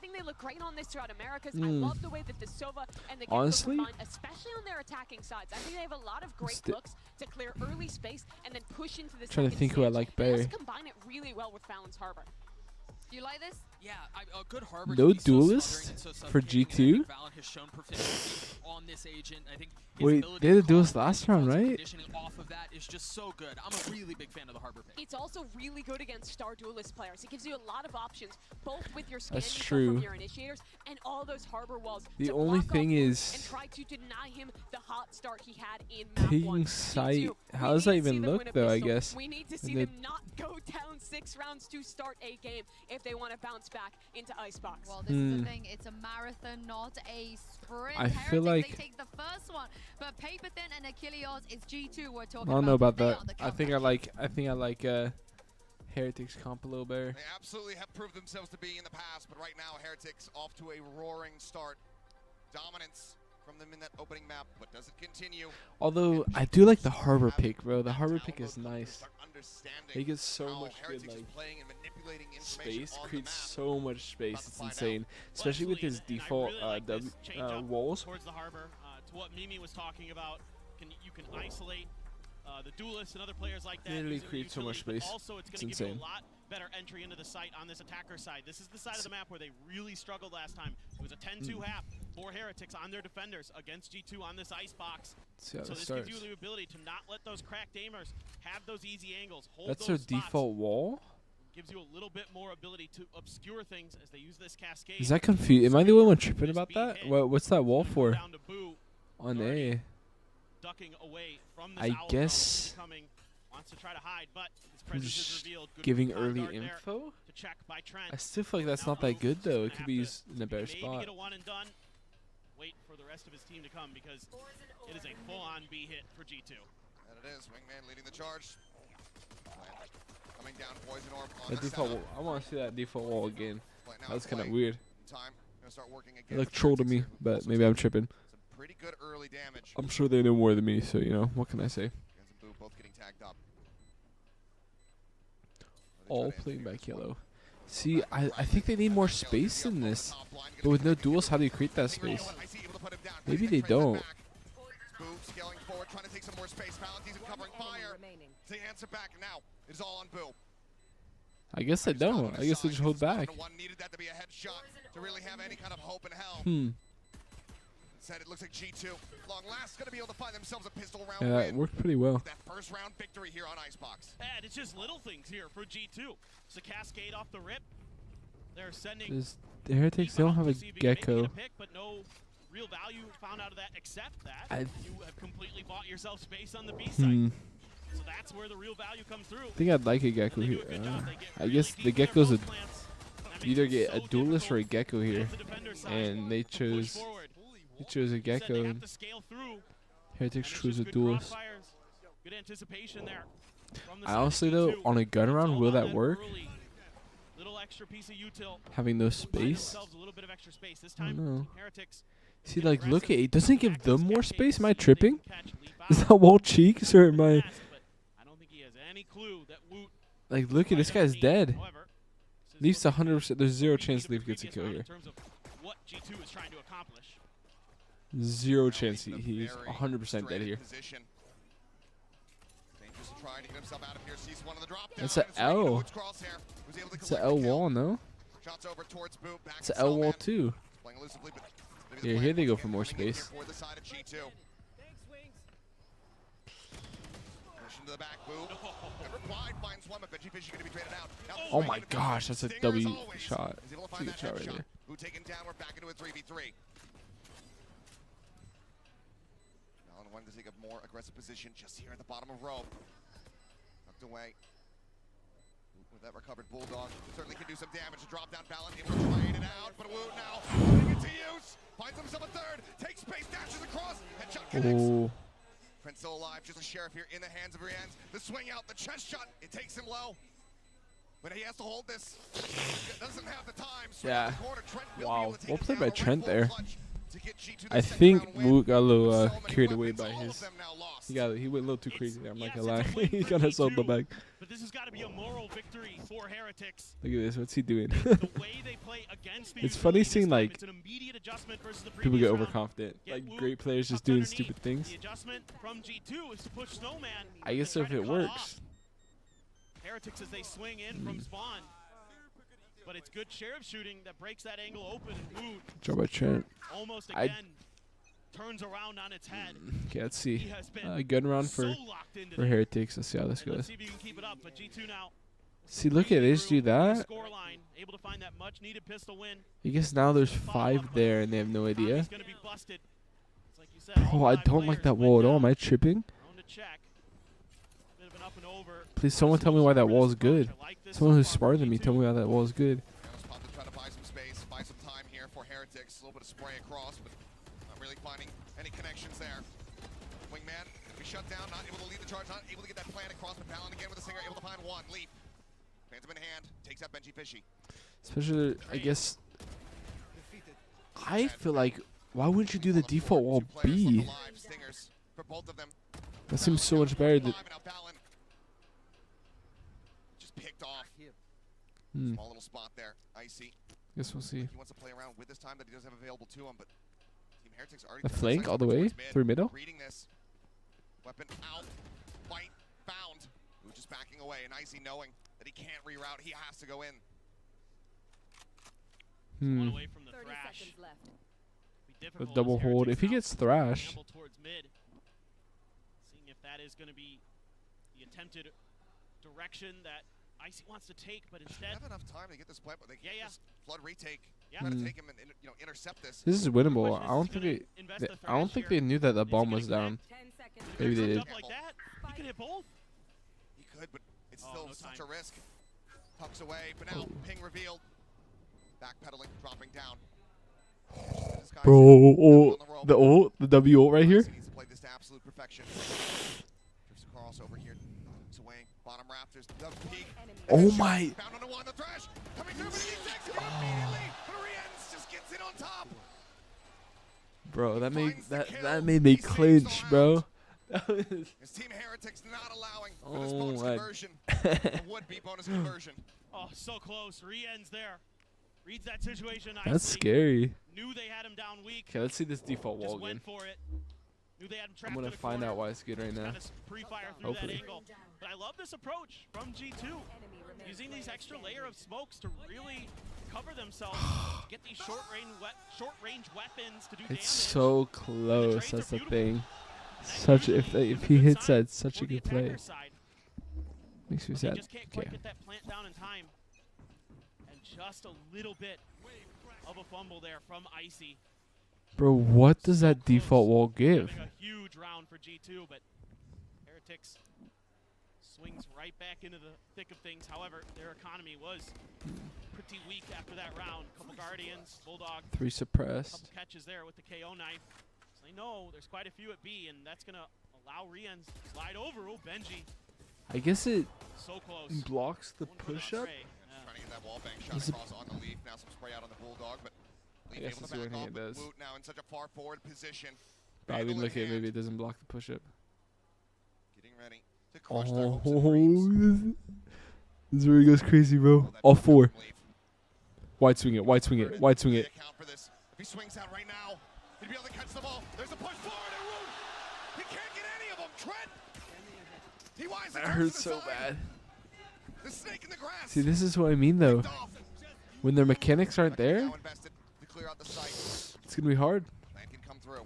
think they look great on this throughout Americas. I love the way that the Sova and the Gecko Honestly, combine, especially on their attacking sides. I think they have a lot of great looks to clear early space and then push into the trying to think who I like They better. also combine it really well with Fallon's Harbor. You like this? Yeah, a good Harbor. No duelist for G2. has shown proficiency on this agent. I think his Wait, ability they had to to do this call last round, right? conditioning off of that is just so good. I'm a really big fan of the Harbor pick. It's also really good against Star Duelist players. It gives you a lot of options, both with your scan That's neutral true. from your initiators and all those Harbor walls. The to only block thing off is and try to deny him the hot start he had in map taking 1. sight. G2, How we does need that to see even them look, win a though? I pistol. guess. We need to And see the- them not go down 6 rounds to start a game if they want to bounce back into Icebox. Well, this is the thing. It's a marathon, not a sprint. I feel Heretics, like- they take the first one, but Paper Thin and Achilles, it's G2 we're I talking don't know about They that. are the I think I like Heretics comp a little better. They absolutely have proved themselves to be in the past, but right now Heretics off to a roaring start. Dominance from them in that opening map, but does it continue? Although I do like the Harbor pick, bro. The Harbor pick is nice. He gets so much good like space, creates so much space. It's insane, especially with his default walls. Towards the Harbor, to what Mimi was talking about, you can isolate the duelists and other players like that. Literally using creates so much utilities, but space. Also, it's It's going to give you insane. a lot better entry into the site on this attacker side. This is the side of the map where they really struggled last time. It was a 10-2 half for Heretics on their defenders against G2 on this icebox. See how So that this starts. gives you the ability to not let those cracked aimers have those easy angles. Hold That's those their spots. default wall. Gives you a little bit more ability to obscure things as they use this cascade. Is that confused? Am I the only one tripping about that? What's that wall for? Down to Boo, On A. ducking away from this I owl guess. drone coming, wants to try to hide, but his I'm presence is just revealed. Good giving move early guard there info. to check by Trent. I still feel like that's not that good though. It could be used in a better Maybe spot. get a one and done. Wait for the rest of his team to come because it is a full-on B hit for G2. And it is Wingman leading the charge. Coming down, Poison Orb on The the default setup. wall. I want to see that default wall again. But now That was kind of play. weird. Time. Gonna start working It again looked for troll to Heretics me, here, who but also maybe I'm took tripping. some pretty good early damage. I'm sure they know more than me, so you know what can I say? Gens and Boo both getting tagged up. All playing back yellow. See, I think they need more space in this, but with no duels, how do you create that space? Maybe they don't. Boo scaling forward, trying to take some more space. Valentine's covering fire. They answer back now. It is all on Boo. I guess they don't. I guess they just hold back. One needed that to be a headshot to really have any kind of hope in hell. Instead, it looks like G2 long last going to be able to find themselves a pistol round Yeah, win. it worked pretty well. That first round victory here on Icebox. And it's just little things here for G2. It's a cascade off the rip. They're sending The Heretics don't have a gecko. pick, but no real value found out of that except that you have completely bought yourself space on the B side. So that's where the real value comes through. I think I'd like a gecko here. I guess the gecko's a either get a duelist or a gecko here, and they chose a gecko. And Heretics chose a duelist. Good anticipation there. I honestly though, on a gun round, will that work? Little extra piece of util. Having no space? A little bit of extra space. This I don't time, know. Heretics See, like, look at it. Doesn't it give them more space? Am I tripping? Is that wall cheeks or am I? I don't think he has any clue that Woot. Like, look at this guy's dead. Leaf's 100%. There's zero chance Leaf gets a kill here. What G2 is trying to accomplish. Zero chance he's 100% dead here. Dangerous trying to get himself out of here. Sees one on the drop down. It's an L. It's an L wall, no? Shots over towards Boo. Back It's an L wall too. Playing elusively, but Yeah, here they go for more space. for the side of G2. Pushing to the back, Boo. Never Clyde finds one, but Veggie Fishy going to be traded out. Now Oh my gosh, that's a W shot. He's able to That's a find good that shot right headshot. there. Boo taken down. We're back into a 3v3. Allen wanted to take a more aggressive position just here at the bottom of row. Tucked away. With that recovered Bulldog, certainly can do some damage. A drop down Balance, able to trade it out, but Woot now putting it to use. Finds himself a third, takes space, dashes across, headshot connects. Oh. Prince still alive, just a sheriff here in the hands of Rienz. The swing out, the chest shot, it takes him low. But he has to hold this. Doesn't have the time. Swing out Yeah. the corner. Trent will be Wow. able to take Well it played down. by A Red Trent Bull there. clutch to get G2 the I second think round win. Moot got a little So many carried away weapons, by all of his. them now lost. He went a little too crazy there. I'm not Yes, gonna lie. it's a win He for got himself in the G2, bag. But this has got to be a moral victory for Heretics. Look at this. What's he doing? The way they play against the It's funny utility seeing this time, like it's an immediate adjustment versus the people previous get round. overconfident. Get Like Woot great players just tucked doing underneath. stupid things. The adjustment from G2 is to push Snowman. I guess and if try to it cut works. off Heretics as they swing in from spawn. But it's good sheriff shooting that breaks that angle open, and Woot Job by Trent. almost again turns around on its head. Okay, let's see. He has been Gun round so for locked into Heretics. Let's see how this And let's goes. see if you can keep it up. But G2 now See, look at this. Do that. score line, able to find that much needed pistol win. I guess now there's 5 there and they have no idea. He's gonna be busted. It's like you said, Bro, I don't like that wall at all. Am I tripping? Prone to check. Bit of an up and over. Please, someone tell me why that wall is good. Someone who's smarter than me, tell me why that wall is good. Spot to try to buy some space, buy some time here for Heretics. A little bit of spray across, but not really finding any connections there. Wingman, we shut down, not able to lead the charge, not able to get that plan across, but Balin again with the singer, able to find one. Leap. Phantom in hand, takes out Benji Fishy. Especially, I guess, I feel like, why wouldn't you do the default wall B? For both of them. That seems so much better. Just picked off. Hmm. Small little spot there. Icy. Guess we'll see. He wants to play around with this time that he does have available to him, but Team Heretics already A turned flank their all the sights way towards mid. through middle. Reading this. Weapon out. Fight found. Who just backing away, and Icy knowing that he can't reroute, he has to go in. One away from the 30 thrash. seconds left. Be A difficult double as hold. Heretics If he now gets thrash. gamble towards mid. Seeing if that is going to be the attempted direction that Icy wants to take, but They instead have enough time to get this plant, but they can just flood retake. Yeah. Try to Hmm. take him and intercept this. This is winnable. I don't think I don't think they knew that the bomb was down. Maybe they did. like that, he could hit both. He could, but it's Oh, still no such time. a risk. Tucks away, but now ping revealed. Backpedaling, dropping down. This guy's Bro, on the rope. the ult, the W ult right here. He needs to play this to absolute perfection. Drifts across over here. Tucks away. Bottom rafters. The peak. Oh my. Found on the one, the thrash. Coming through, but he takes it immediately. Hurrians just gets it on top. Bro, that made me clinch, bro. His Team Heretics not allowing for this bonus conversion. A would-be bonus conversion. Oh, so close. Re-ends there. Reads that situation. That's Icy. scary. Knew they had him down weak. Okay, let's see this default wall Just again. went for it. Knew they had him trapped I'm gonna in a find corner. out why it's good right now. Just kinda pre-fire through that Hopefully. angle. But I love this approach from G2. Using these extra layer of smokes to really cover themselves, get these short-range weapons to do damage. It's so close. That's the thing. Such if he hits that, it's such a good play. Makes me They sad. just can't quite Okay. get that plant down in time. And just a little bit of a fumble there from Icy. Bro, what does that default wall give? Having a huge round for G2, but Heretics swings right back into the thick of things. However, their economy was pretty weak after that round. Couple Guardians, Bulldog. 3 suppressed. Couple catches there with the KO knife. So they know there's quite a few at B, and that's going to allow Rians to slide over. Oh, Benji. I guess it So close. blocks the One for the push-up. tray. Trying to get that wall bang shot Is it- across on the Leaf. Now some spray out on the Bulldog, but Leaf guess able that's to the only back thing off. it But does. Woot now in such a far forward position. I mean, Vandal in look at hand. maybe it doesn't block the push-up. Getting ready to crush their hopes and Oh, dreams. this is where he goes crazy, bro. All 4. Wide swing it, wide swing it, wide swing it. Account for this. If he swings out right now, he'd be able to catch the ball. There's a push forward and Woot. He can't get any of them. Trent. He wisely That turns hurts to so the side. bad. The snake in the grass. See, this is what I mean, though. When their mechanics aren't there, Now invested to clear out the site. it's gonna be hard. Plant can come through.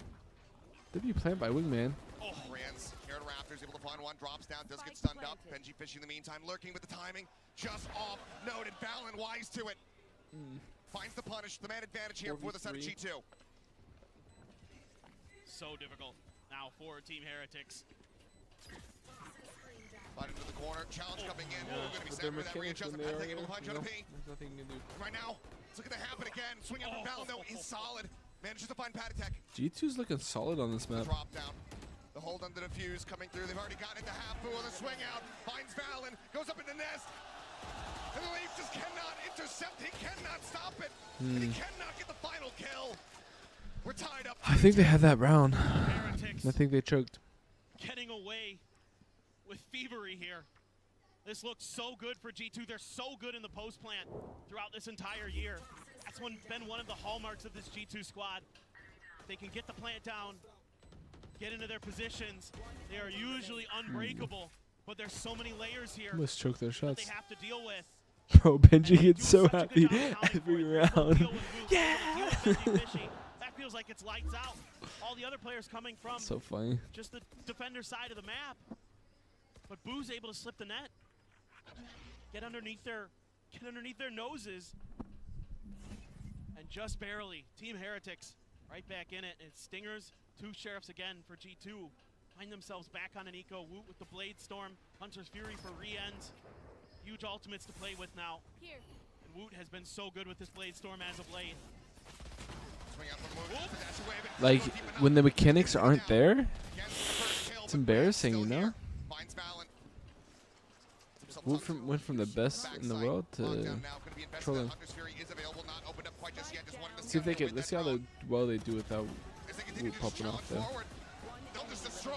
W plant by Wingman. Oh, Rans here to Raptors, able to find one, drops down, does get stunned up. Benji Fishy in the meantime, lurking with the timing, just off noted. Balin wise to it. Finds the punish, the man advantage here for the side of 4v3. G2. So difficult now for Team Heretics. Fight into the corner, challenge coming in. Yeah, We're going to be with set their for that mechanics when readjustment. they are Patek able to there, punch you on a know, P. there's nothing you can do. Right now, it's looking to happen again. Swing out from Balin though is solid. Manages to find Patek. G2's looking solid on this map. Drop down. The hold under the fuse coming through. They've already gotten into half on the swing out. Finds Valen. Goes up in the nest. And the Leaf just cannot intercept. He cannot stop it. And he cannot get the final kill. We're tied up. I think they had that round. I think they choked. Getting away with thievery here. This looks so good for G2. They're so good in the post plant throughout this entire year. That's been one of the hallmarks of this G2 squad. If they can get the plant down, get into their positions, they are usually unbreakable. But there's so many layers here Almost choked their that shots. they have to deal with. Bro, Benji gets so happy every round. Yeah. That feels like it's lights out. All the other players coming from So funny. just the defender side of the map. But Boo's able to slip the net. Get underneath their noses. And just barely, Team Heretics right back in it. And it's Stingers, 2 Sheriffs again for G2. Find themselves back on an eco. Woot with the Blade Storm. Hunter's Fury for re-ends. Huge ultimates to play with now. Here. And Woot has been so good with this Blade Storm as of late. Like, when the mechanics aren't there, it's embarrassing, you know? Went from the best in the world to trolling. See if they can. Let's see how well they do without Woot popping off there.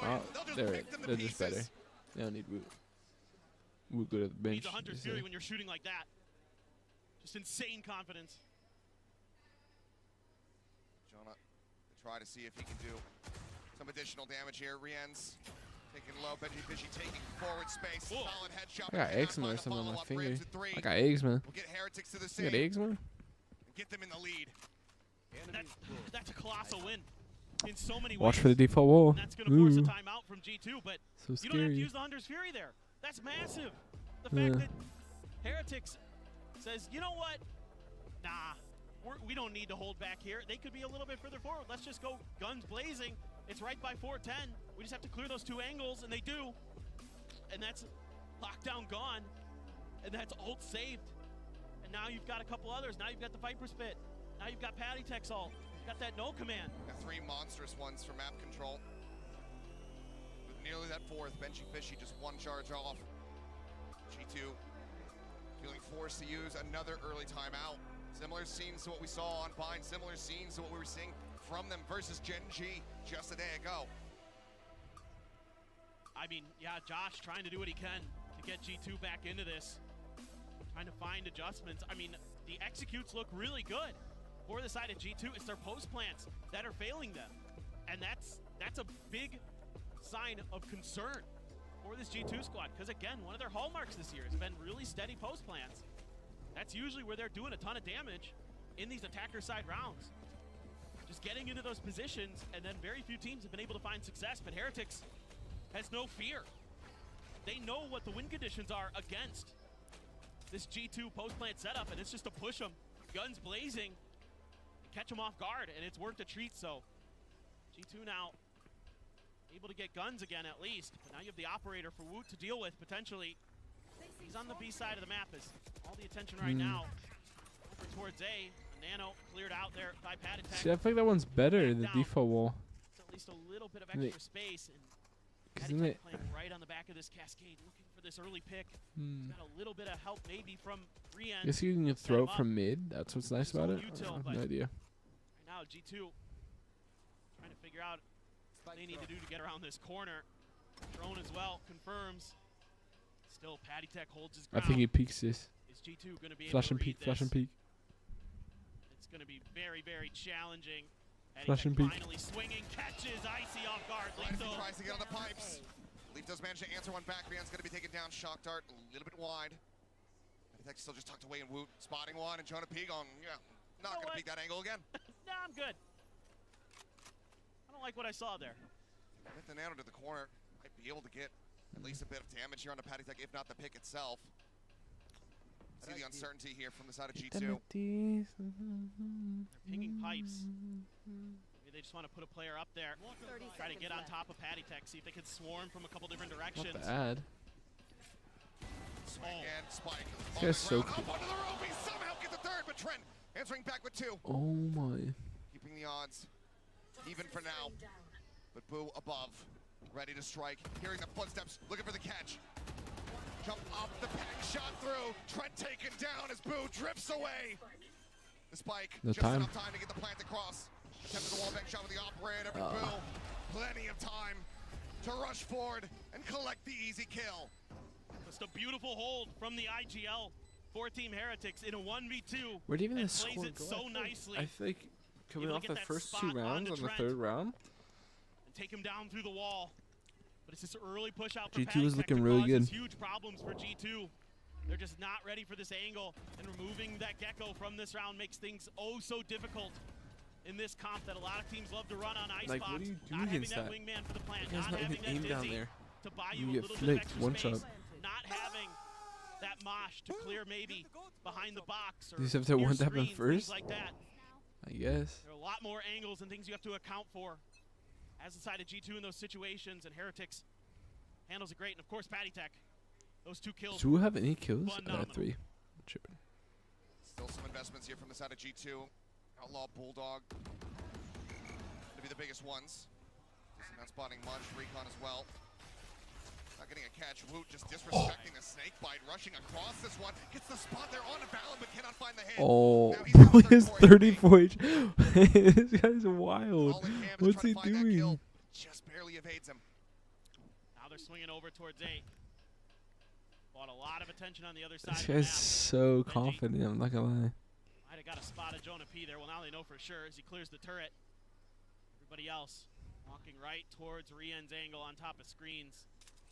Oh, they're just better. They don't need Woot. Woot good at the bench. Need the Hunter's Fury when you're shooting like that. Just insane confidence. Jonah try to see if he can do some additional damage here. Rien's taking low. Benji Fishy taking forward space. Solid headshot. I got eczema or something on my finger. I got eczema. We'll get Heretics to the You got eczema? Get them in the lead. That's a colossal win in so many ways. Watch for the default wall. And that's going to force a timeout from G2, but so you don't have to scary. use the Hunter's Fury there. That's massive. The fact that Heretics says, you know what? Nah, we don't need to hold back here. They could be a little bit further forward. Let's just go guns blazing. It's right by 410. We just have to clear those 2 angles, and they do. And that's lockdown gone. And that's ult saved. And now you've got a couple others. Now you've got the Viper Spit. Now you've got Patty Tech's ult. You've got that no command. Got 3 monstrous ones for map control. With nearly that 4th, Benji Fishy just 1 charge off. G2 feeling forced to use another early timeout. Similar scenes to what we saw on Bind, similar scenes to what we were seeing from them versus Gen G just a day ago. I mean, yeah, Josh trying to do what he can to get G2 back into this. Trying to find adjustments. I mean, the executes look really good. For the side of G2, it's their post plants that are failing them. And that's a big sign of concern for this G2 squad. Because again, one of their hallmarks this year has been really steady post plants. That's usually where they're doing a ton of damage in these attacker side rounds. Just getting into those positions, and then very few teams have been able to find success, but Heretics has no fear. They know what the win conditions are against this G2 post plant setup, and it's just to push them, guns blazing, catch them off guard, and it's worked a treat. So G2 now able to get guns again at least, but now you have the operator for Woot to deal with potentially. He's on the B side of the map. Is all the attention right now over towards A. Nano cleared out there by Patty Tech. See, I feel like that one's better, the default wall. It's at least a little bit of extra space, and Patty Isn't Tech it? playing right on the back of this cascade, looking for this early pick. He's got a little bit of help maybe from Rian. Guess you can throw it from mid. That's what's nice about it. Util, I have no idea. Right now, G2 trying to figure out what they need to do to get around this corner. Drone as well confirms. Still, Patty Tech holds his I ground. think he peeks this. Is G2 going to be Flash able and to read peek, flash and this? peek. It's going to be very, very challenging. Flash and Tech peek. finally swinging, catches Icy off guard. Lethal Lethal tries to get on the pipes. Leaf does manage to answer one back. Rian's going to be taken down. Shock dart a little bit wide. Patty Tech still just tucked away in Woot, spotting one, and Jonah P going, yeah, not going to peek that angle again. Nah, I'm good. I don't like what I saw there. With the Nano to the corner, might be able to get at least a bit of damage here on the Patty Tech, if not the pick itself. See the uncertainty here from the side of G2. They're pinging pipes. Maybe they just want to put a player up there. Try to get on top of Patty Tech, see if they can swarm from a couple different directions. Not bad. Swing and spike. This guy's so cool. Up onto the rope, he somehow gets the third, but Trent answering back with 2. Oh my. Keeping the odds even for now. But Boo above, ready to strike. Hearing the footsteps, looking for the catch. Jump off the peg, shot through. Trent taken down as Boo drifts away. The spike, No just time. enough time to get the plant across. Attempted the wall bank shot with the operator, but Boo, plenty of time to rush forward and collect the easy kill. Just a beautiful hold from the IGL for Team Heretics in a 1v2. Where'd even the and score plays it go? so nicely. I think coming Able off to the get that first 2 spot rounds onto on the Trent. 3rd round, And take him down through the wall. But it's this early push out for G2 Patty was Tech looking that really causes good. huge problems for G2. They're just not ready for this angle, and removing that Gecko from this round makes things oh so difficult in this comp that a lot of teams love to run on Icebox. Like, what do you do not having against that that? wingman for the plant, You guys not not having even that aim down dizzy there. to buy You you a get little flicked, bit of one extra shot. space, not having that mosh to clear maybe behind the box or You just have to near one tap him screens, first? things like that. I guess. There are a lot more angles and things you have to account for as the side of G2 in those situations, and Heretics handles it great. And of course, Patty Tech, those 2 kills. Do we have any kills? I phenomenal. got 3. I'm tripping. Still some investments here from the side of G2. Outlaw Bulldog to be the biggest ones. Not spotting much. Recon as well. Not getting a catch. Woot just disrespecting the snake bite, rushing across this one. Gets the spot there on a Balin, but cannot find the hit. Oh, Now bro, he has 34 This guy's wild. What's he doing? Just barely evades him. Now they're swinging over towards 8. Bought a lot of attention on the other side This of the guy's map. so confident, I'm not gonna lie. Might have got a spot of Jonah P there. Well, now they know for sure as he clears the turret. Everybody else walking right towards Rien's angle on top of screens.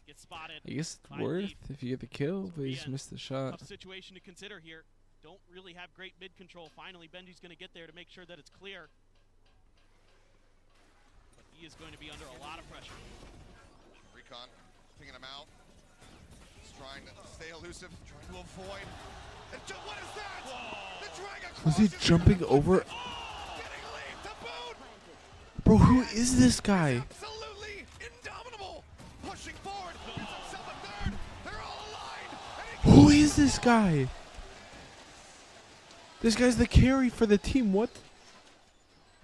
Gets spotted. I guess it's by worth Leaf. if you get the kill, but he just Rien, missed the shot. Tough situation to consider here. Don't really have great mid control. Finally, Benji's going to get there to make sure that it's clear. But he is going to be under a lot of pressure. Recon picking him out. He's trying to stay elusive, trying to avoid. And what is that? The drag Was he jumping over? Bro, who is this guy? Absolutely indomitable. Pushing forward. Gets himself a third. They're all aligned. Who is this guy? This guy's the carry for the team. What?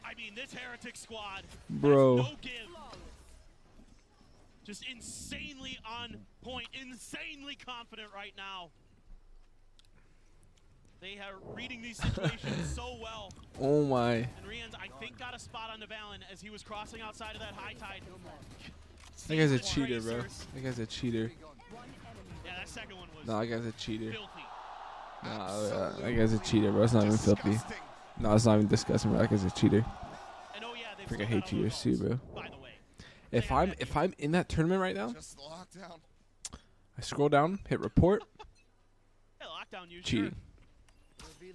I mean, this Heretic squad Bro. has no give. Just insanely on point, insanely confident right now. They are reading these situations so well. Oh my. And Rien's, I think, got a spot on the Valen as he was crossing outside of that high tide. That guy's a cheater, bro. That guy's a cheater. Yeah, that second one was No, that guy's a cheater. filthy. Nah, that guy's a cheater, bro. It's not even filthy. No, it's not even disgusting, bro. That guy's a cheater. And oh yeah, they've Freaking still hate got cheaters too, bro. by the way. If I'm in that tournament right now, Just locked down. I scroll down, hit report, Yeah, lockdown user. cheating.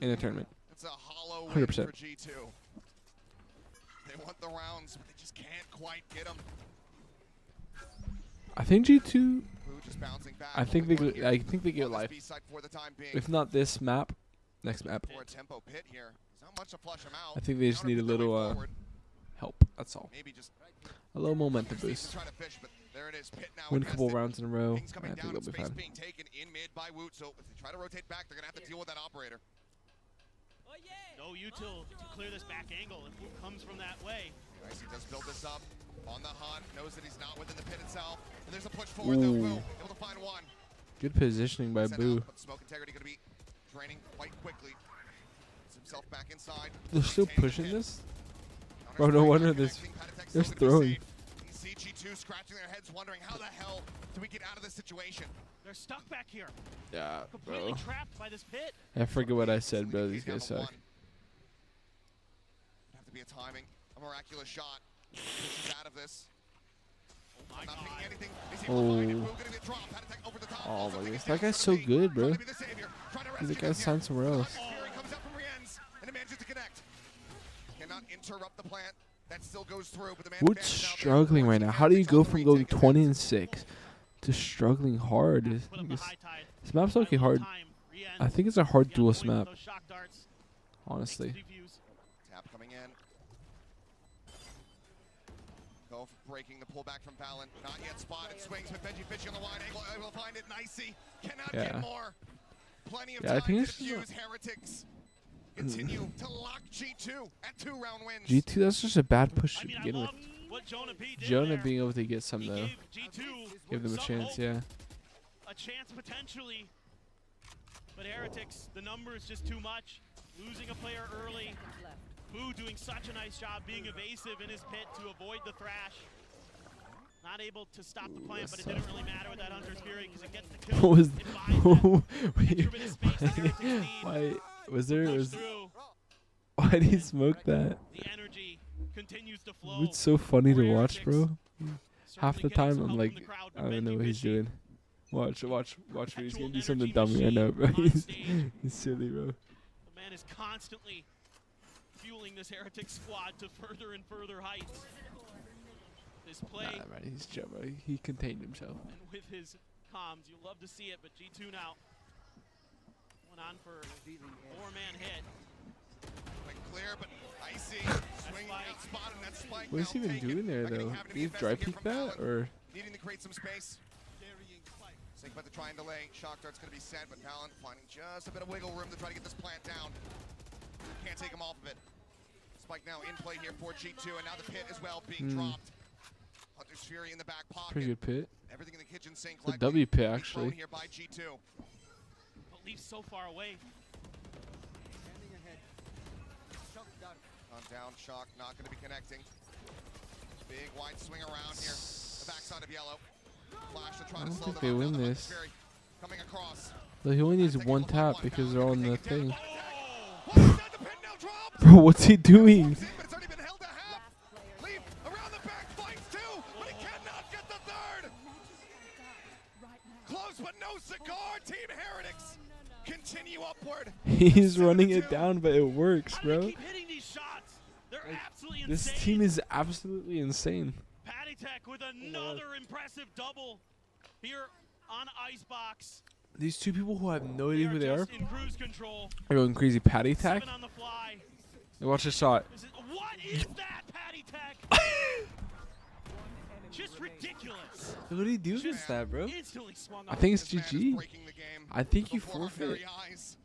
In a tournament. It's a hollow win 100%. for G2. They want the rounds, but they just can't quite get them. I think G2. Just bouncing back. I think they get life. B-side for the time being. If not this map, next map. For a tempo pit here. There's not much to flush him out. I think they just need a little help. That's all. Maybe just A little momentum boost. try to fish, but there it is. Pit now Win a couple invested. rounds in a row. Things I coming think down they'll and be space fine. being taken in mid by Woot. So if they try to rotate back, they're gonna have to deal with that operator. No util to clear this back angle, and who comes from that way? Nice, he does build this up on the hunt. Knows that he's not within the pit itself. And there's a push forward though. Boo able to find one. Good positioning by Sent Boo. out, but smoke integrity gonna be draining quite quickly. Gets himself back inside. They're still pushing this? Bro, no wonder they're throwing. You see G2 scratching their heads, wondering how the hell do we get out of this situation? They're stuck back here. Yeah, Completely bro. trapped by this pit. I forget what I said, bro. These guys suck. Have to be a timing, a miraculous shot. Pushes out of this. Not picking anything. Is he behind it? Boo gonna get dropped. Had to take over the top. Oh Also my taking goodness. it down That guy's for so the B. good, bro. Trying to be the savior. Trying to He's rescue the guy them signed here. somewhere else. Fury comes up from Rien's, and it manages to connect. Cannot interrupt the plant. That still goes through, but the man Wood's struggling right now. How do you go from going 20-6 to struggling hard? This map's okay hard. I think it's a hard duelist map. Honestly. Tap coming in. Go for breaking the pullback from Balin. Not yet spotted. Swings with Benji fishing on the wide angle. Able to find it. Nicey. Cannot get more. Plenty of Yeah, I time think to this is defuse Heretics. Continue to lock G2 at 2-round wins. G2, that's just a bad push to begin with. What Jonah P did Jonah there. being able to get some, though. Gave G2 Give them a some chance, hope. yeah. A chance potentially. But Heretics, the number is just too much. Losing a player early. Boo doing such a nice job being evasive in his pit to avoid the thrash. Not able to stop the plant, but it didn't really matter with that Hunter's Fury because it gets the kill. What was It buys that extra bit of space that Heretics need. why was there Push was through. why did he smoke that? The energy continues to flow. It's so funny for to watch, Heretics. bro. Half the time I'm like, I don't even know what he's doing. Watch me. He's gonna do something dumb right now, bro. He's silly, bro. The man is constantly fueling this Heretic squad to further and further heights. This play. Nah, man, he's chill, bro. He contained himself. And with his comms, you love to see it, but G2 now went on for a 4-man hit. Went clear, but icy. Swinging out spot, and that spike. What is he even doing there, though? Did he dry peek that, or? Needing to create some space. Think about the try and delay. Shock dart's going to be sent, but Talon finding just a bit of wiggle room to try to get this plant down. Can't take him off of it. Spike now in play here for G2, and now the pit as well being dropped. Hunter's Fury in the back pocket. Pretty good pit. Everything in the kitchen sink. The W pit, actually. Here by G2. But Leaf's so far away. On down, Shock not going to be connecting. Big wide swing around here. The backside of yellow. I don't think they win this. Coming across. But he only needs one tap because they're all in the thing. Bro, what's he doing? Close but no cigar. Team Heretics continue upward. He's running it down, but it works, bro. Keep hitting these shots. They're absolutely This insane. team is absolutely insane. Tech with another impressive double here on Icebox. These two people who have no idea who they are In cruise control. are going crazy. Patty Tech. On the fly. Watch the shot. What is that, Patty Tech? Just ridiculous. What do you do against that, bro? Instantly swung I think it's GG. I think you forfeit.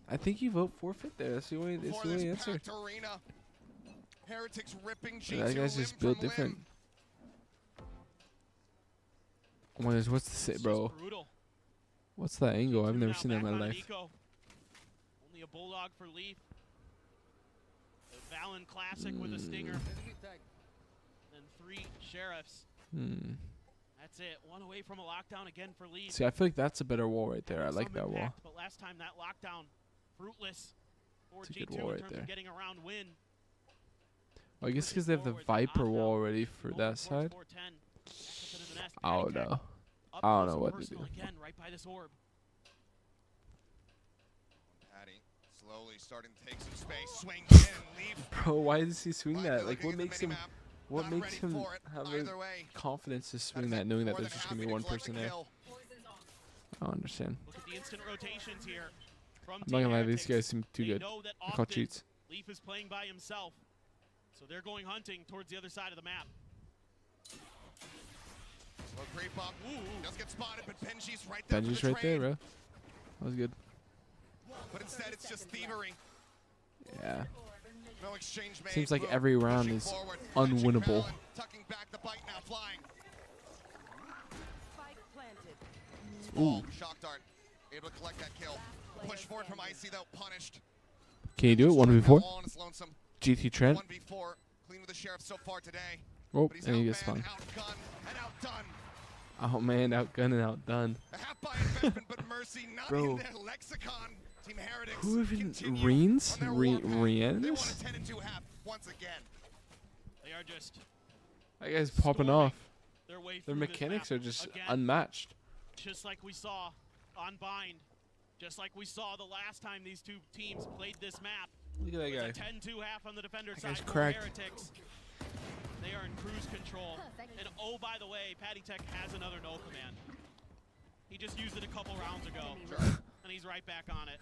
I think you vote forfeit there. That's the only answer. Heretics ripping Yeah, that guy's just built different. What's the say, bro? What's that angle? I've never seen that in my life. Only a bulldog for Leaf. The Valen Classic with a stinger. And 3 sheriffs. That's it. One away from a lockdown again for Leaf. See, I feel like that's a better wall right there. I like that wall. But last time that lockdown fruitless for It's a good G2 wall in right terms there. of getting around win. Well, I guess because they have the Viper wall already for that side. I don't know. I don't know what to do. Again, right by this orb. Patty slowly starting to take some space. Swing in, Leaf. Bro, why does he swing that? Like, what makes him have the confidence to swing that, knowing that there's just gonna be one person there? I don't understand. Look at the instant rotations here. I'm not gonna lie, these guys seem too good. I call cheats. Leaf is playing by himself, so they're going hunting towards the other side of the map. Slow creep up. Does get spotted, but Benji's right there. Benji's right there, bro. That was good. But instead, it's just thievery. Yeah. No exchange made. Seems like every round is unwinnable. Tucking back the bite now flying. Ooh. Shock dart. Able to collect that kill. Push forward from Icy though, punished. Can you do it? 1v4? All on his lonesome. GT Trent. 1v4. Clean with the sheriff so far today. Oh, and he gets spun. Outgunned and outdone. Oh man, outgunned and outdone. A half by investment, but Mercy not Bro. in their lexicon. Team Heretics. Who even Reens? They want Reens? a 10-2 half once again. They are just. That guy's popping off. Their mechanics are just again. unmatched. Just like we saw on Bind. Just like we saw the last time these two teams played this map. Look at that guy. It's a 10-2 half on the defender That side guy's for cracked. Heretics. They are in cruise control. And oh, by the way, Patty Tech has another no command. He just used it a couple rounds ago. And he's right back on it.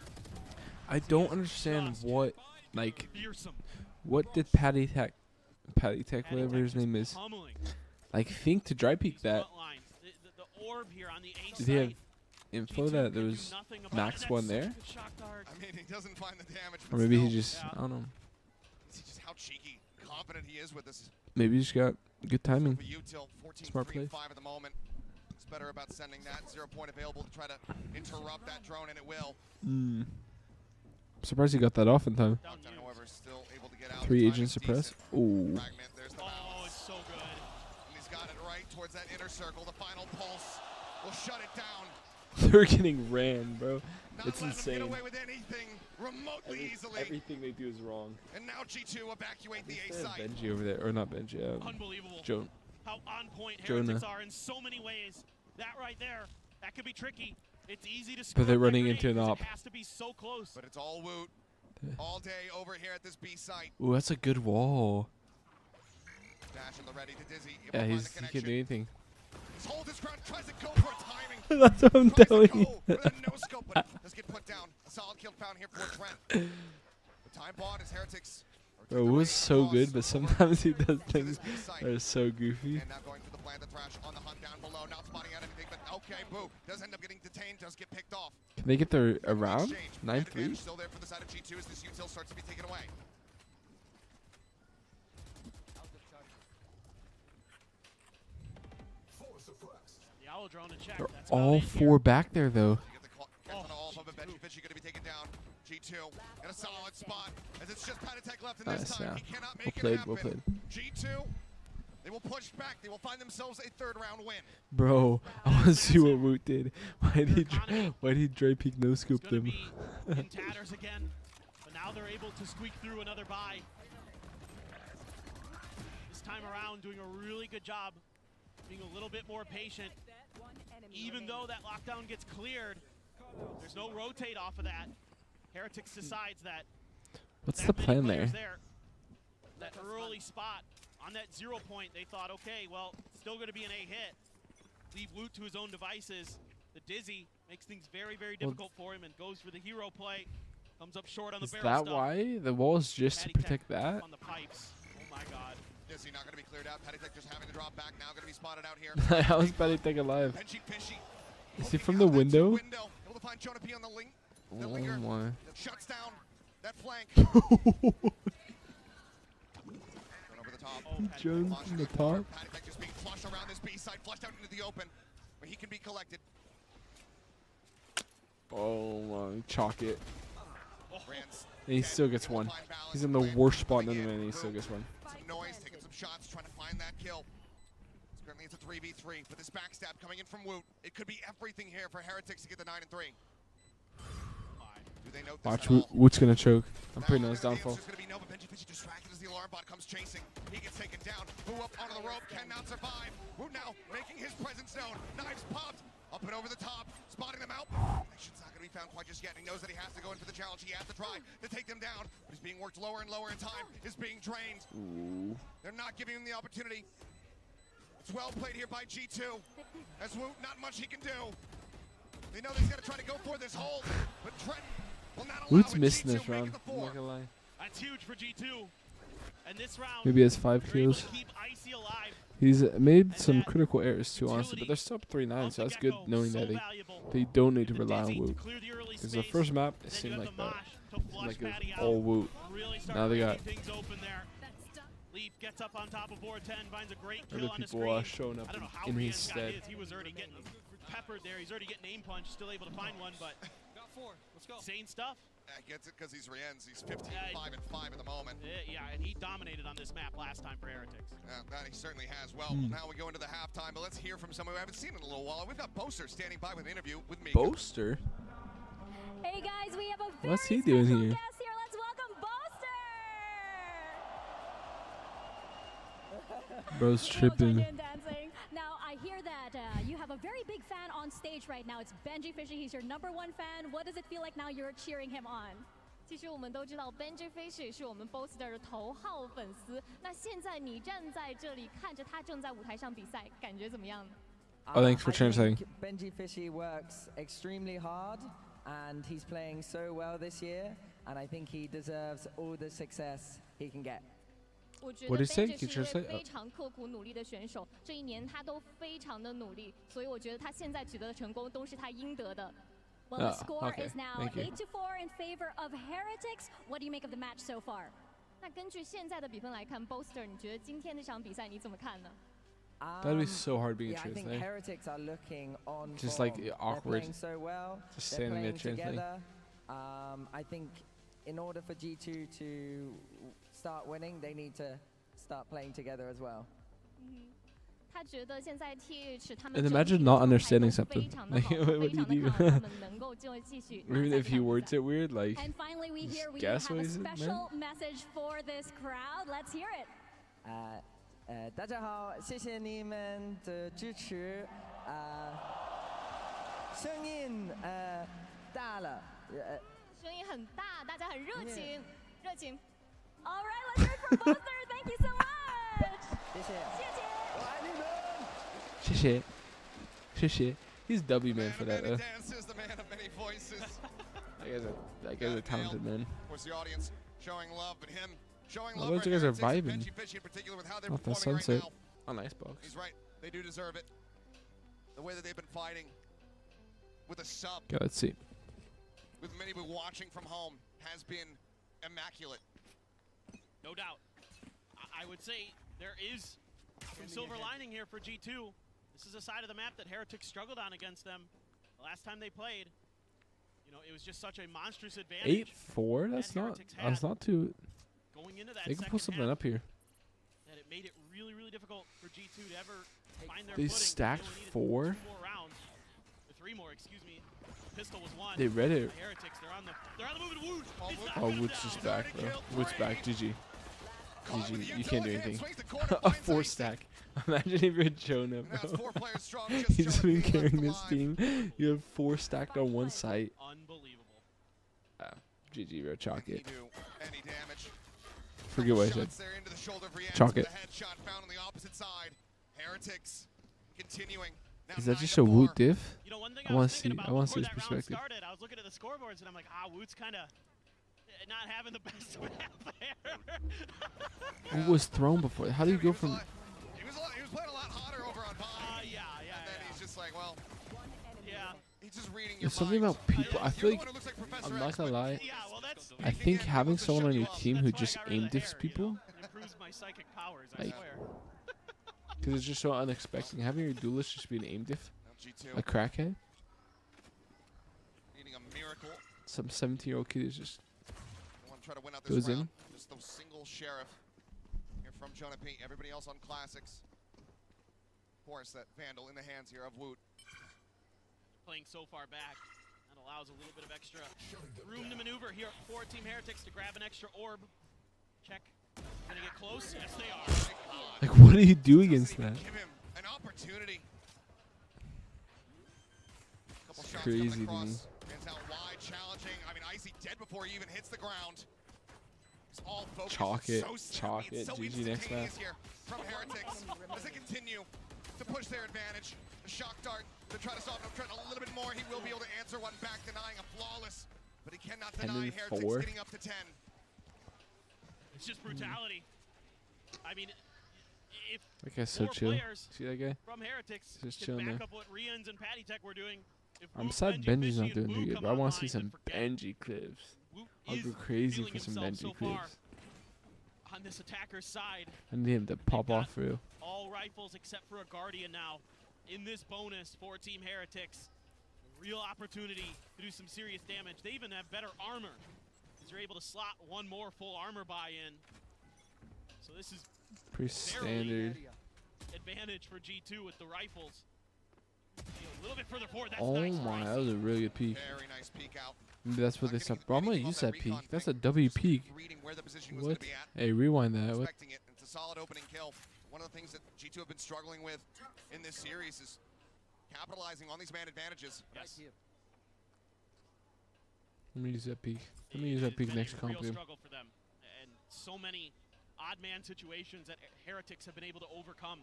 I don't understand what, like, Fearsome. what did Patty Tech, whatever his name is, like, think to dry peek that? The orb here on the A Did he have side. info that there was max one there? I mean, he doesn't find the damage. Or maybe he just, I don't know. See just how cheeky, confident he is with this. Maybe he just got good timing. Util, 14, Smart 3, play. 5 at the moment. It's better about sending that 0 point available to try to interrupt that drone, and it will. I'm surprised he got that off in time. Lockdown, however, still able to get out. 3 agents suppressed. Ooh. Fragment, there's the Oh, it's so good. And he's got it right towards that inner circle. The final pulse will shut it down. They're getting ran, bro. It's Get insane. away with anything remotely easily. Everything they do is wrong. And now G2 evacuate the A They have site. Benji over there, or not Benji. Unbelievable. Joan. How on point Jonah. Heretics are in so many ways. That right there That could be tricky. It's easy to But they're screw up running that into an grenade 'cause op. It has to be so close. But it's all Woot all day over here at this B site. Ooh, that's a good wall. Dash in the ready to Dizzy. Yeah, he can do anything. He's hold his ground, tries to go for a timing. That's what I'm telling you. With a no scope, but does get put down. A solid kill found here for Trent. The time bought is Heretics. Bro, it was so good, but sometimes he does things that are so goofy. And now going for the plant, the Thrash on the hunt down below, not spotting out anything, but okay, Boo does end up getting detained, does get picked off. Can they get their around? 9-3? Still there for the side of G2 as this util starts to be taken away. The Owl drone in check. They're That's all four back there, though. G2 going to be taken down. G2 in a solid spot as it's just Panatek left, and Nice, this time yeah. he cannot Well make played, it happen. well played. G2, they will push back. They will find themselves a third round win. Bro, I want to see what Woot did. Why did he Dre peek no scoop them? in tatters again, but now they're able to squeak through another buy. This time around, doing a really good job, being a little bit more patient. Even though that lockdown gets cleared, there's no rotate off of that. Heretics decides that. What's the plan there? That early spot on that 0 point, they thought, okay, well, still going to be an A hit. Leave Woot to his own devices. The Dizzy makes things very, very difficult for him and goes for the hero play. Comes up short on the Is barrel that stuff. why? The wall is just to protect that? On the pipes. Oh my god. Dizzy not going to be cleared out. Panatek just having to drop back. Now going to be spotted out here. How is Panatek alive? Fishy, fishy. Is he from the window? Able to find Jonah P on the link. Oh The linger my. shuts down that flank. Over the top. Jones from the top. Panatek just being flushed around this B side, flushed out into the open, where he can be collected. Oh my, chalk it. Rand's And he still gets one. He's in the worst spot in the man, and he still gets one. some noise, taking some shots, trying to find that kill. Currently it's a 3v3, but this backstab coming in from Woot. It could be everything here for Heretics to get the 9-3. Do they note this Watch, at all? Woot's gonna choke. I'm putting on his downfall. There's going to be no, but Benji Fishy distracted as the alarm bot comes chasing. He gets taken down. Boo up onto the rope, cannot survive. Woot now making his presence known. Knives popped, up and over the top, spotting them out. Action's not going to be found quite just yet. He knows that he has to go in for the challenge. He has to try to take them down, but he's being worked lower and lower in time. Is being drained. Ooh. They're not giving him the opportunity. It's well played here by G2. As Woot, not much he can do. They know he's going to try to go for this hold, but Trent will not allow Woot's it. missing G2 this round. making the I'm four. not gonna lie. That's huge for G2. And this round, Maybe he has 5 they're able kills. to keep Icy alive. He's made some critical errors too, honestly, but they're still up 3-9, so that's good knowing that they don't need to rely on Woot. Because the first map, it seemed like that. It seemed like it was all Woot. Now they got Things open there. Leaf gets up on top of Vor 10, finds a great kill other on the people screen. showing up I don't know how in his Rian's got stead. his. He was already getting peppered there. He's already getting aim punch, still able to find one, but Got 4. Let's go. insane stuff. Gets it because he's Rienz. He's 15-5-5 at the moment. Yeah, and he dominated on this map last time for Heretics. That he certainly has. Well, now we go into the halftime, but let's hear from someone we haven't seen in a little while. We've got Boaster standing by with an interview with me. Boaster? Hey guys, we have a very What's he doing special here? guest here. Let's welcome Boaster. Bro's tripping. And dancing. Now I hear that you have a very big fan on stage right now. It's Benji Fishy. He's your #1 fan. What does it feel like now you're cheering him on? 其实我们都知道 Benji Fishy 是我们 Boaster 的头号粉丝。那现在你站在这里，看着他正在舞台上比赛，感觉怎么样呢？ Oh, thanks for translating. Benji Fishy works extremely hard, and he's playing so well this year, and I think he deserves all the success he can get. 我觉 What 得 did he say? Benji Can you 是一 translate? 位非常刻苦努力的选手，这一年他都非常的努力，所以我觉得他现在取得的成功都是他应得的。 Well, the score okay. is now Thank you. 8-4 in favor of Heretics. What do you make of the match so far? 那根据现在的比分来看 ，Boaster， 你觉得今天这场比赛你怎么看呢？ That'd be so hard being Yeah, I think translated. Heretics are looking on Just form. like They're awkward. playing so well. Just They're standing there playing translating. together. I think in order for G2 to start winning, they need to start playing together as well. 他觉得现在 TH 他 And 们 imagine 整体 not 的状态 understanding 都 something. 非常的 Like, 好， what 非 would 常 he 的 do? 看好他们能够就继续拿 Even 下 if 这 he 场比 words 赛。 it weird, like, And finally, we hear we guess have what a is it, man? special message for this crowd. Let's hear it. 大家好，谢谢你们的支持。声音大了。声音很大，大家很热情，热情。All right, let's hear it from Buster. Thank you so much. 谢谢。谢谢。我爱你们。谢谢，谢谢。He's W man for that. Dances, the man of many voices. That guy's a talented man. Of course, the audience showing love, but him showing Oh, love. those for guys are Heretics and vibing Benji Fishy in particular with how they're off the performing sunset right now. on Icebox. He's right. They do deserve it. The way that they've been fighting with a sub. Okay, let's see. With many people watching from home has been immaculate. No doubt. I would say there is some silver lining here for G2. This is a side of the map that Heretics struggled on against them the last time they played. You know, it was just such a monstrous advantage. 8-4. That's not too. Going into that They can pull second something half, up here. that it made it really, really difficult for G2 to ever find their They footing. stacked only needed 4. 2 more rounds. Or 3 more, excuse me. Pistol was 1. They read it. Heretics, they're on the move, and Wood. Oh, Wood's just back, bro. Wood's back. GG. GG. You can't do anything. A 4 stack. Imagine if you're Jonah, bro. He's been carrying this team. You have 4 stacked on one site. Unbelievable. GG, bro. Chalk it. Any damage. Forget what I said. Shots there into the shoulder for Jens, Chalk but it. the headshot found on the opposite side. Heretics continuing. Now Is that 9 just to a 4. Woot diff? You know, one thing I want to see. I want to see his that round perspective. started, I was looking at the scoreboards and I'm like, Woot's kind of not having the best map there. Who was thrown before? How do you go from? He was playing a lot hotter over on Pine. Yeah. And then he's just like, well, yeah. he's just reading your There's something minds. about people. I feel like I'm not gonna lie. I think having someone on your team who just aim diffs people, Improves my psychic powers, I like, swear. because it's just so unexpected. Having your duelist just be an aim diff, G2 a crackhead. needing a miracle. Some 17-year-old kid is just I want to try to win out this goes round. in. Just the single sheriff here from Jonah P. Everybody else on classics. Of course, that Vandal in the hands here of Woot. Playing so far back, that allows a little bit of extra room to maneuver here for Team Heretics to grab an extra orb. Check. Gonna get close? Yes, they are. like, what do you do against that? Give him an opportunity. Couple It's shots crazy coming to me. across. Hands out wide, challenging. I mean, Icy dead before he even hits the ground. It's all focused. Chalk it. So Chalk snappy. it. It's so GG next map. instantaneous here from Heretics as they continue to push their advantage. The shock dart to try to stop him. Trying a little bit more. He will be able to answer one back, denying a flawless. But he cannot 10 deny and Heretics 4. getting up to 10. It's just brutality. I mean, if That guy's so 4 chill. players See that guy? from Heretics He's just can chilling back there. up what Rians and Patty Tech were doing, if I'm Woot, sad Benji, Benji's Fishy, not doing and too Boo good, come but I want to online, see some then forget Benji clips. Woot I'll is go crazy feeling for some himself Benji so clips. far on this attacker's side. I need him to pop off for real. All rifles except for a Guardian now in this bonus for Team Heretics. Real opportunity to do some serious damage. They even have better armor, because you're able to slot one more full armor buy in. So this is Pretty standard. advantage for G2 with the rifles. A little bit further forward. That's Oh nice. my, that was a really good peek. Very nice peek out. Maybe that's what they said. Bro, I'm gonna use that peek. That's a W peek. Reading where the position was What? going to be at. Hey, rewind that. What? Expecting it. It's a solid opening kill. One of the things that G2 have been struggling with in this series is capitalizing on these man advantages. Yes. Let me use that peek. Let me use that peek next comp Real game. struggle for them, and so many odd man situations that Heretics have been able to overcome.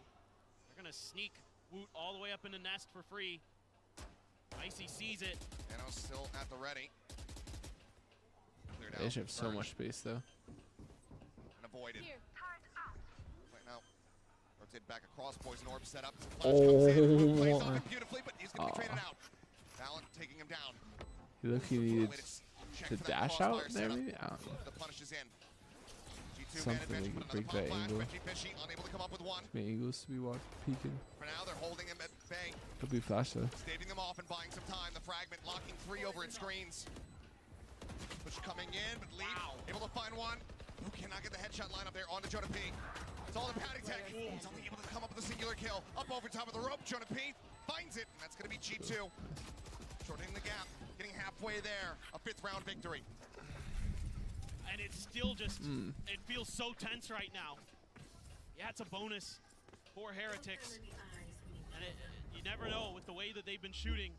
They're gonna sneak Woot all the way up in the nest for free. Icy sees it. Nano's still at the ready. Cleared They out should have so first much space though. and avoided. Right now, rotate back across. Poison orb set up. Oh, Plays off it beautifully, but he's gonna be traded out. Valen taking him down. He look he needed Check to for that dash out crossfire there setup. maybe? I don't know. The punish is in. G2 Something man advantage, we but can break another that pop angle. flash. Benji Fishy unable to come up with one. My Eagles to be peeking. For now, they're holding him at bay. Could be flash though. Staving them off and buying some time. The fragment locking 3 over its screens. Push coming in, but Leaf able to find one. Who cannot get the headshot line up there onto Jonah P. It's all in Patty Tech. He's only able to come up with a singular kill. Up over top of the rope, Jonah P finds it, and that's going to be G2. Shortening the gap, getting halfway there. A 5th round victory. And it's still just, it feels so tense right now. Yeah, it's a bonus for Heretics. And you never know with the way that they've been shooting.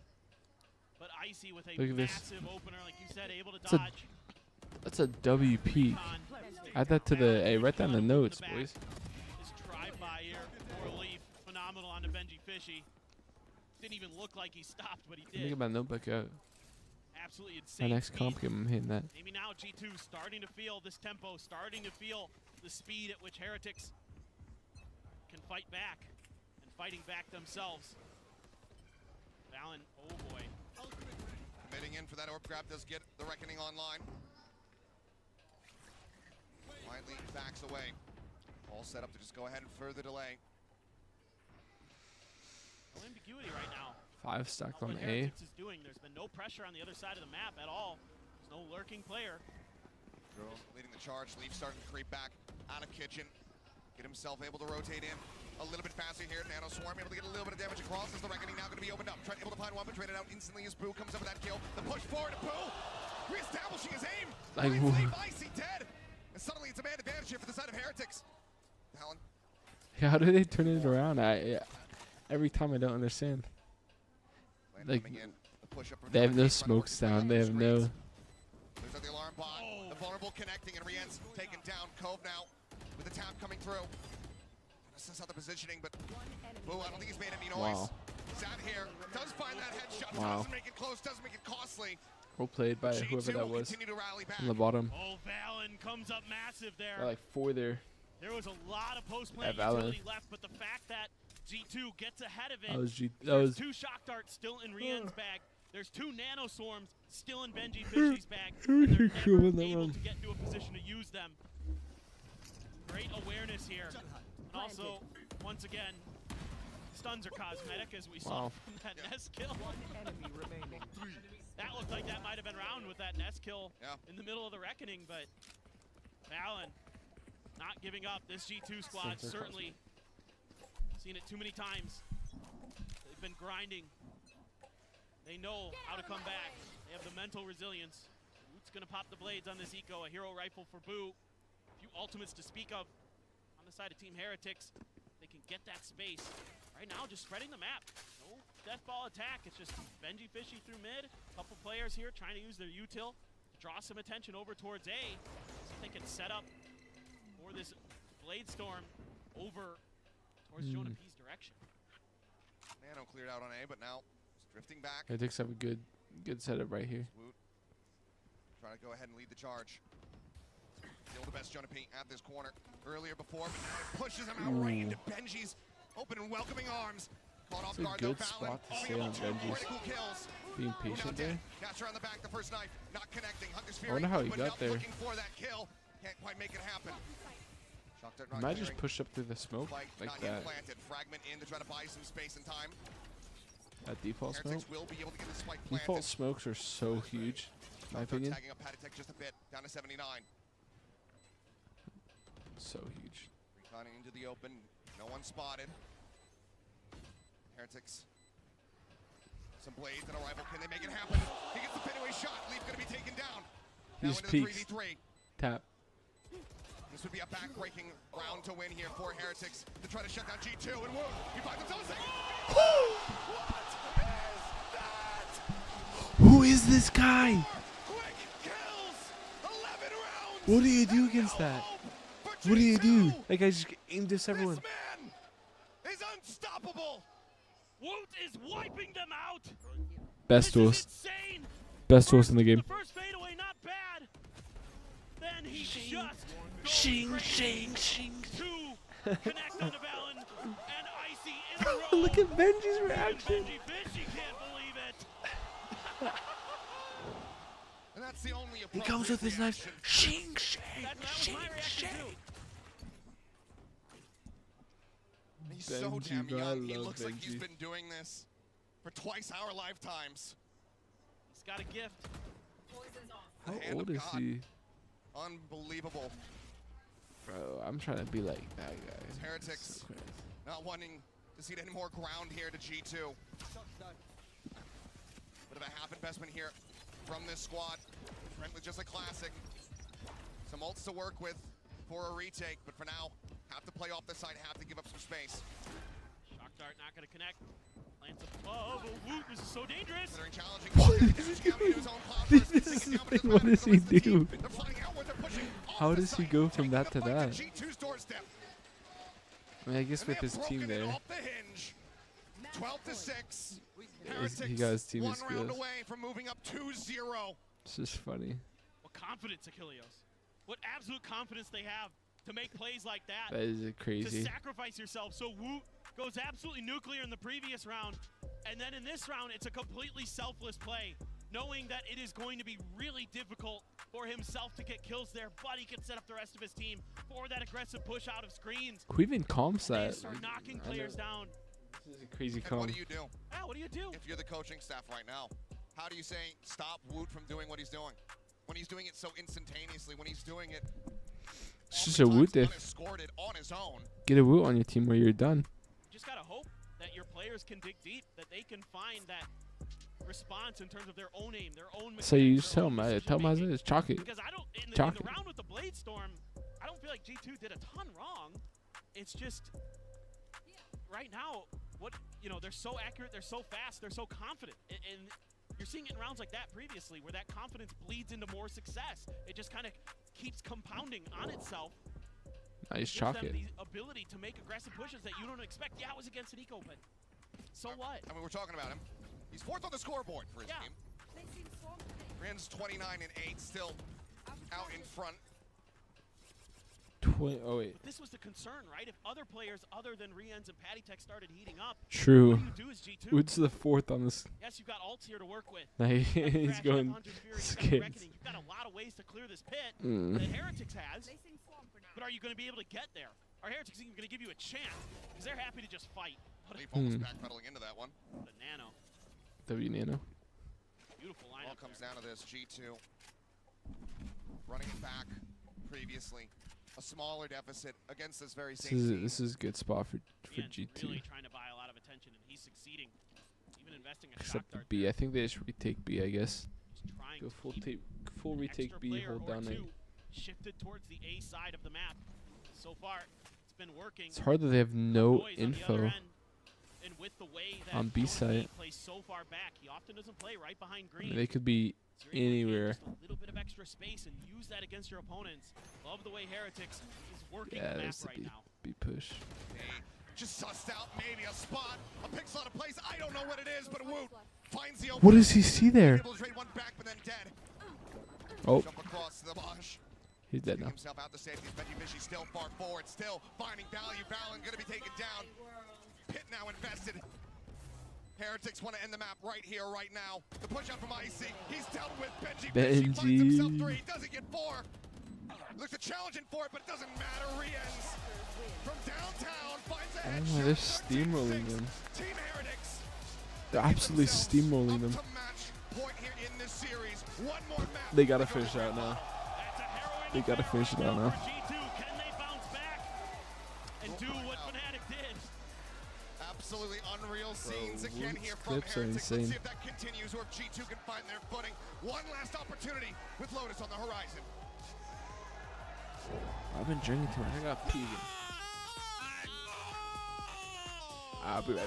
but Icy with a Look at this. massive opener, like you said, able to That's a- dodge. That's a WP. Add that to the. Hey, write down the notes, boys. This drive-by here for Leaf, phenomenal onto Benji Fishy. Didn't even look like he stopped, but he Let me did. get my notebook out. Absolutely My insane next speed. comp game, I'm hitting that. Maybe now G2 starting to feel this tempo, starting to feel the speed at which Heretics can fight back and fighting back themselves. Valen, oh boy. Committing in for that orb grab does get the Reckoning online. Quietly backs away. All set up to just go ahead and further delay. No ambiguity right now. 5 stacked on What A. Heretics is doing. There's been no pressure on the other side of the map at all. There's no lurking player. Leading the charge. Leaf starting to creep back out of kitchen. Get himself able to rotate in a little bit faster here. Nano Swarm able to get a little bit of damage across as the Reckoning now going to be opened up. Trent able to find one, but traded out instantly as Boo comes up with that kill. The push forward to Boo, reestablishing his aim. Like, Icy dead. And suddenly it's a man advantage here for the side of Heretics. Alan. How do they turn it around? Every time I don't understand. Like, they have no smokes down. They have no. There's the alarm bot. The vulnerable connecting and Rien's taken down. Cove now with the tap coming through. This is how the positioning, but Boo, I don't think he's made any noise. Wow. Sat here, does find that headshot, Wow. doesn't make it close, doesn't make it costly. Well played by whoever that was. Continue to rally back. On the bottom. Oh, Valen comes up massive there. Like 4 there. There was a lot of post-play Yeah, Valen. utility left, but the fact that G2 gets ahead of it. That was There's 2 shock darts still in Rien's bag. There's 2 nano swarms still in Benji Fishy's bag. And they're never able to get into a position to use them. Great awareness here. And also, once again, stuns are cosmetic, as we saw from that Nest kill. That looked like that might have been round with that Nest kill in the middle of the Reckoning, but Valen not giving up. This G2 squad certainly seen it too many times. They've been grinding. They know how to come back. They have the mental resilience. Root's gonna pop the blades on this eco, a hero rifle for Boo. A few ultimates to speak of on the side of Team Heretics. They can get that space. Right now, just spreading the map. No death ball attack. It's just Benji Fishy through mid. A couple players here trying to use their util to draw some attention over towards A. So they can set up for this Blade Storm over towards Jonah P's direction. Nano cleared out on A, but now it's drifting back. Heretics have a good setup right here. Swoot trying to go ahead and lead the charge. Still the best Jonah P at this corner. Earlier before, but now it pushes him out right into Benji's open and welcoming arms. Caught off It's a guard though, good Valen. spot to stay Only on able to Benji's. critical kills. Being Boo now patient dead. there. Catcher on the back, the first knife, not connecting. Hunter's Fury I wonder how he putting got up, there. looking for that kill. Can't quite make it happen. Shock dart not Might just clearing. push up through the smoke Like like not yet that. planted. Fragment in to try to buy some space and time. That default smoke. Heretics will be able to get the spike Default planted. smokes are so huge, in my opinion. Tagging up Haditech just a bit, down to 79. So huge. Reconning into the open, no one spotted. Heretics. Some blades and a rival. Can they make it happen? He gets the pin away shot. Leaf gonna be taken down. He Now just into the peeks. 3v3. Tap. This would be a back-breaking round to win here for Heretics to try to shut down G2 and Wood. He finds himself a second. What is that? Who is this guy? Quick kills. 11 rounds. What do you do against that? What do you do? That guy just aimed at everyone. Man is unstoppable. Woot is wiping them out. Best tools. Best tools in the game. The first fadeaway, not bad. Then he just Shing, goes shing, crazy. shing. 2 connect onto Valen and Icy in a row. Look at Benji's And reaction. Benji Fishy can't believe it. And that's the only He comes with his knife. Shing, shing, That was shing, my reaction shing. too. He's so Benji, damn bro, I young. He love looks like he's Benji. been doing this for twice our lifetimes. He's got a gift. How The hand old of is God. he? Unbelievable. Bro, I'm trying to be like that guy. Heretics So crazy. not wanting to see any more ground here to G2. Bit of a half investment here from this squad. Frankly, just a classic. Some ults to work with for a retake, but for now, have to play off the side, have to give up some space. Shock dart not going to connect. Lands above. Oh, Woot, this is so dangerous. This is the thing, what does he do? How does he go from that to that? I mean, I guess with his team there. 12 to 6. He got his team One skills. round away from moving up 2-0. It's just funny. What confidence, Achilleos. What absolute confidence they have to make plays like that. That is crazy. To sacrifice yourself. So Woot goes absolutely nuclear in the previous round. And then in this round, it's a completely selfless play. Knowing that it is going to be really difficult for himself to get kills there, but he can set up the rest of his team for that aggressive push out of screens. Who even calms They that? start knocking players down. This is a crazy And calm. what do you do? Yeah, what do you do? If you're the coaching staff right now, how do you say stop Woot from doing what he's doing? When he's doing it so instantaneously, when he's doing it It's just a Woot diff. unescorted on his own. Get a Woot on your team where you're done. You just gotta hope that your players can dig deep, that they can find that response in terms of their own aim, their own. So you just tell him as it is. Chalk it. Because I don't in the Chalk it. round with the Blade Storm, I don't feel like G2 did a ton wrong. It's just right now, they're so accurate, they're so fast, they're so confident, and you're seeing it in rounds like that previously, where that confidence bleeds into more success. It just kind of keeps compounding on itself. Nice Gives chalk them it. the ability to make aggressive pushes that you don't expect. Yeah, it was against an eco, but so what? I mean, we're talking about him. He's fourth on the scoreboard for his team. Rins 29 and 8, still out in front. Oh wait. But this was the concern, right? If other players other than Riens and Patty Tech started heating up, True. what do you do as G2? Woot's the fourth on this. Yes, you've got ults here to work with. Nah, You've got he's Crash, going you've got Hunter's Fury, you've got skids. Reckoning. You've got a lot of ways to clear this pit Mm. that Heretics has. But are you going to be able to get there? Are Heretics even going to give you a chance? Because they're happy to just fight. But Leaf almost backpedaling into that one. the Nano. W Nano. Beautiful All lineup comes there. down to this. G2 running it back previously. A smaller deficit against this very same team. This is a good spot for Riens G2. really trying to buy a lot of attention, and he's succeeding. Even investing a Except shock dart B. there. I think they just retake B. I guess. Trying Go to full keep retake extra B. player Hold or down A. two shifted towards the A side of the map. So far, it's been working. It's hard that they have no Noise on the other info end, and with the way that on B Jordan side. plays so far back, he often doesn't play right behind I green. mean, they could be So you're able to gain anywhere. just a little bit of extra space and use that against your opponents. Love the way Heretics is working Yeah, the map there's the right now. B push. Just sussed out maybe a spot, a pixel out of place. I don't know what it is, but Woot finds the What does he see there? Able to trade one back, but then dead. Oh, Jump across the bush. he's dead now. Himself out to safety. Benji Fishy still far forward, still finding value. Valen gonna be taken down. Pit now invested. Heretics want to end the map right here, right now. The push out from Icy. He's dealt with Benji. Fishy finds himself 3. Doesn't get 4. Looks a challenging for it, but it doesn't matter. Riens from downtown finds a Oh, headshot. they're steamrolling them. Team Heretics They're absolutely steamrolling them. to match point here in this series. One more map. They gotta finish it out now. They gotta finish it out now. G2, can they bounce back and do what Fnatic did? Absolutely unreal scenes Bro, again Woot's here from clips are Heretics. Let's insane. see if that continues or if G2 can find their footing. One last opportunity with Lotus on the horizon. I've been drinking too much. I got pee. I'll be right back.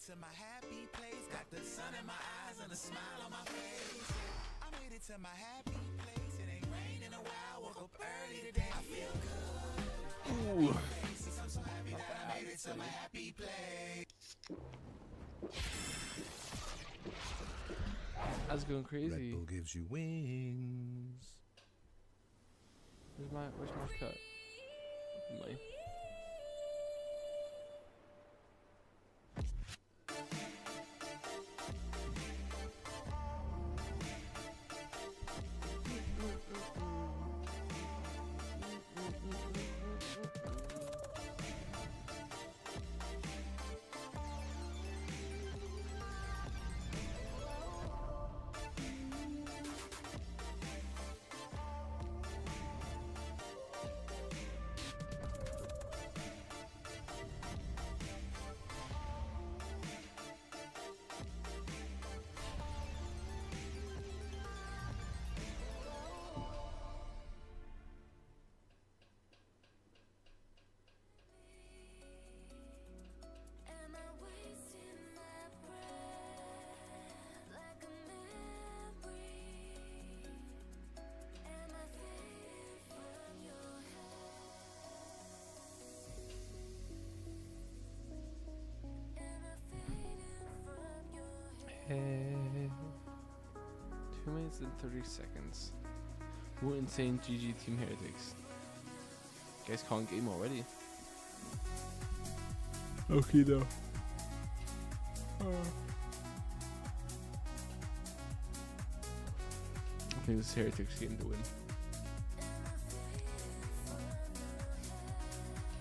it to my happy place. Got the sun in my eyes and a smile on my face. I made it to my happy place. It ain't rained in a while. Woke up early today. I feel good. Ooh. I'm so happy that I made it to my happy place. That's going crazy. Red Bull gives you wings. Where's my cut? My. Hey. 2 minutes and 30 seconds. What insane GG Team Heretics. Guys calling game already. Okay though. I think this is Heretics game to win.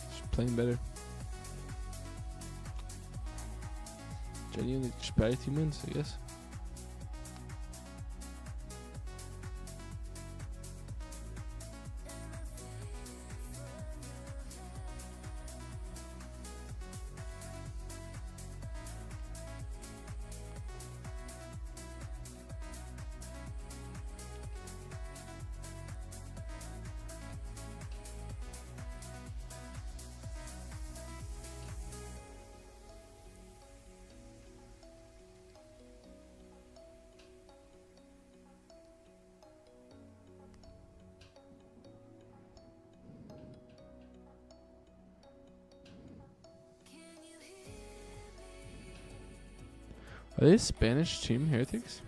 Just playing better. Genuinely just better team wins, I guess. Are they Spanish Team Heretics?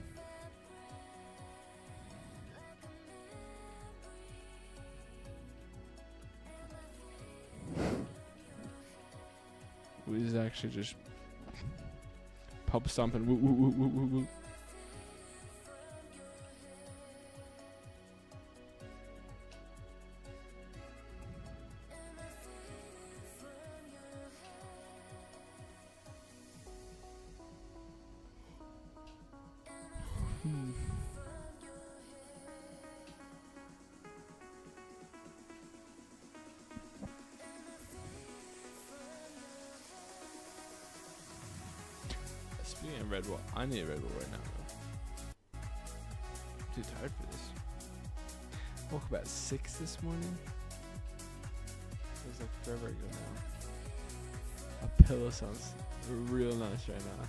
This is actually just pub stomping. Woo, woo, woo, woo, woo, woo. Speaking of Red Bull, I need a Red Bull right now though. I'm too tired for this. Woke up at 6 this morning. Feels like forever ago now. A pillow sounds real nice right now.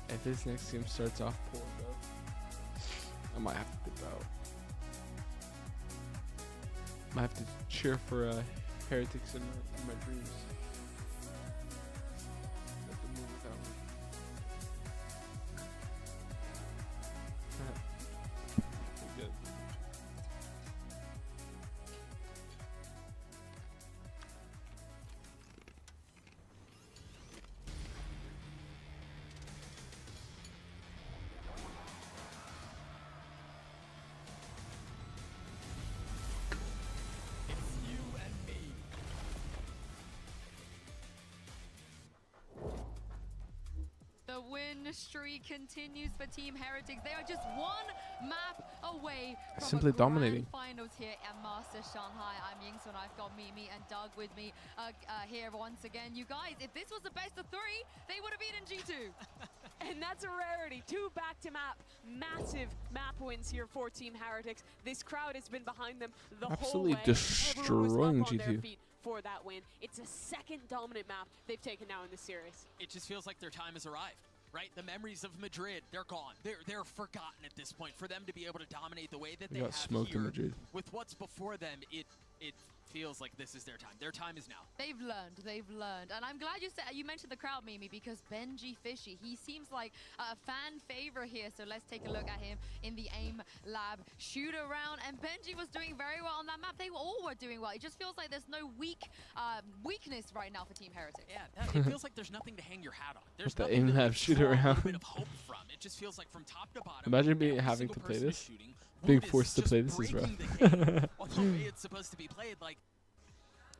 If this next game starts off poor though, I might have to dip out. Might have to cheer for Heretics in my dreams. Have to move without me. Good. The win streak continues for Team Heretics. They are just one map away from Simply the dominating. grand finals here at Master Shanghai. I'm Yingsun. I've got Mimi and Doug with me here once again. You guys, if this was the best of 3, they would have beaten G2. And that's a rarity. 2 back-to-map, massive map wins here for Team Heretics. This crowd has been behind them the Absolutely whole way. Everyone was destroying up on their G2. feet for that win. It's a second dominant map they've taken now in the series. It just feels like their time has arrived, right? The memories of Madrid, they're gone. They're forgotten at this point. For them to be able to dominate the way that they got have smoked here in Madrid. with what's before them, it feels like this is their time. Their time is now. They've learned. And I'm glad you mentioned the crowd, Mimi, because Benji Fishy, he seems like a fan favorite here. So let's take a look at him in the aim lab shoot around. And Benji was doing very well on that map. They all were doing well. It just feels like there's no weakness right now for Team Heretics. Yeah, it feels like there's nothing to hang your hat on. There's the nothing aim to lab shoot draw a around. bit of hope from. It just feels like from top to bottom. Imagine me every having single to play person is this. shooting. Being Wood is forced to just play this is rough. breaking the game. Although the way it's supposed to be played, like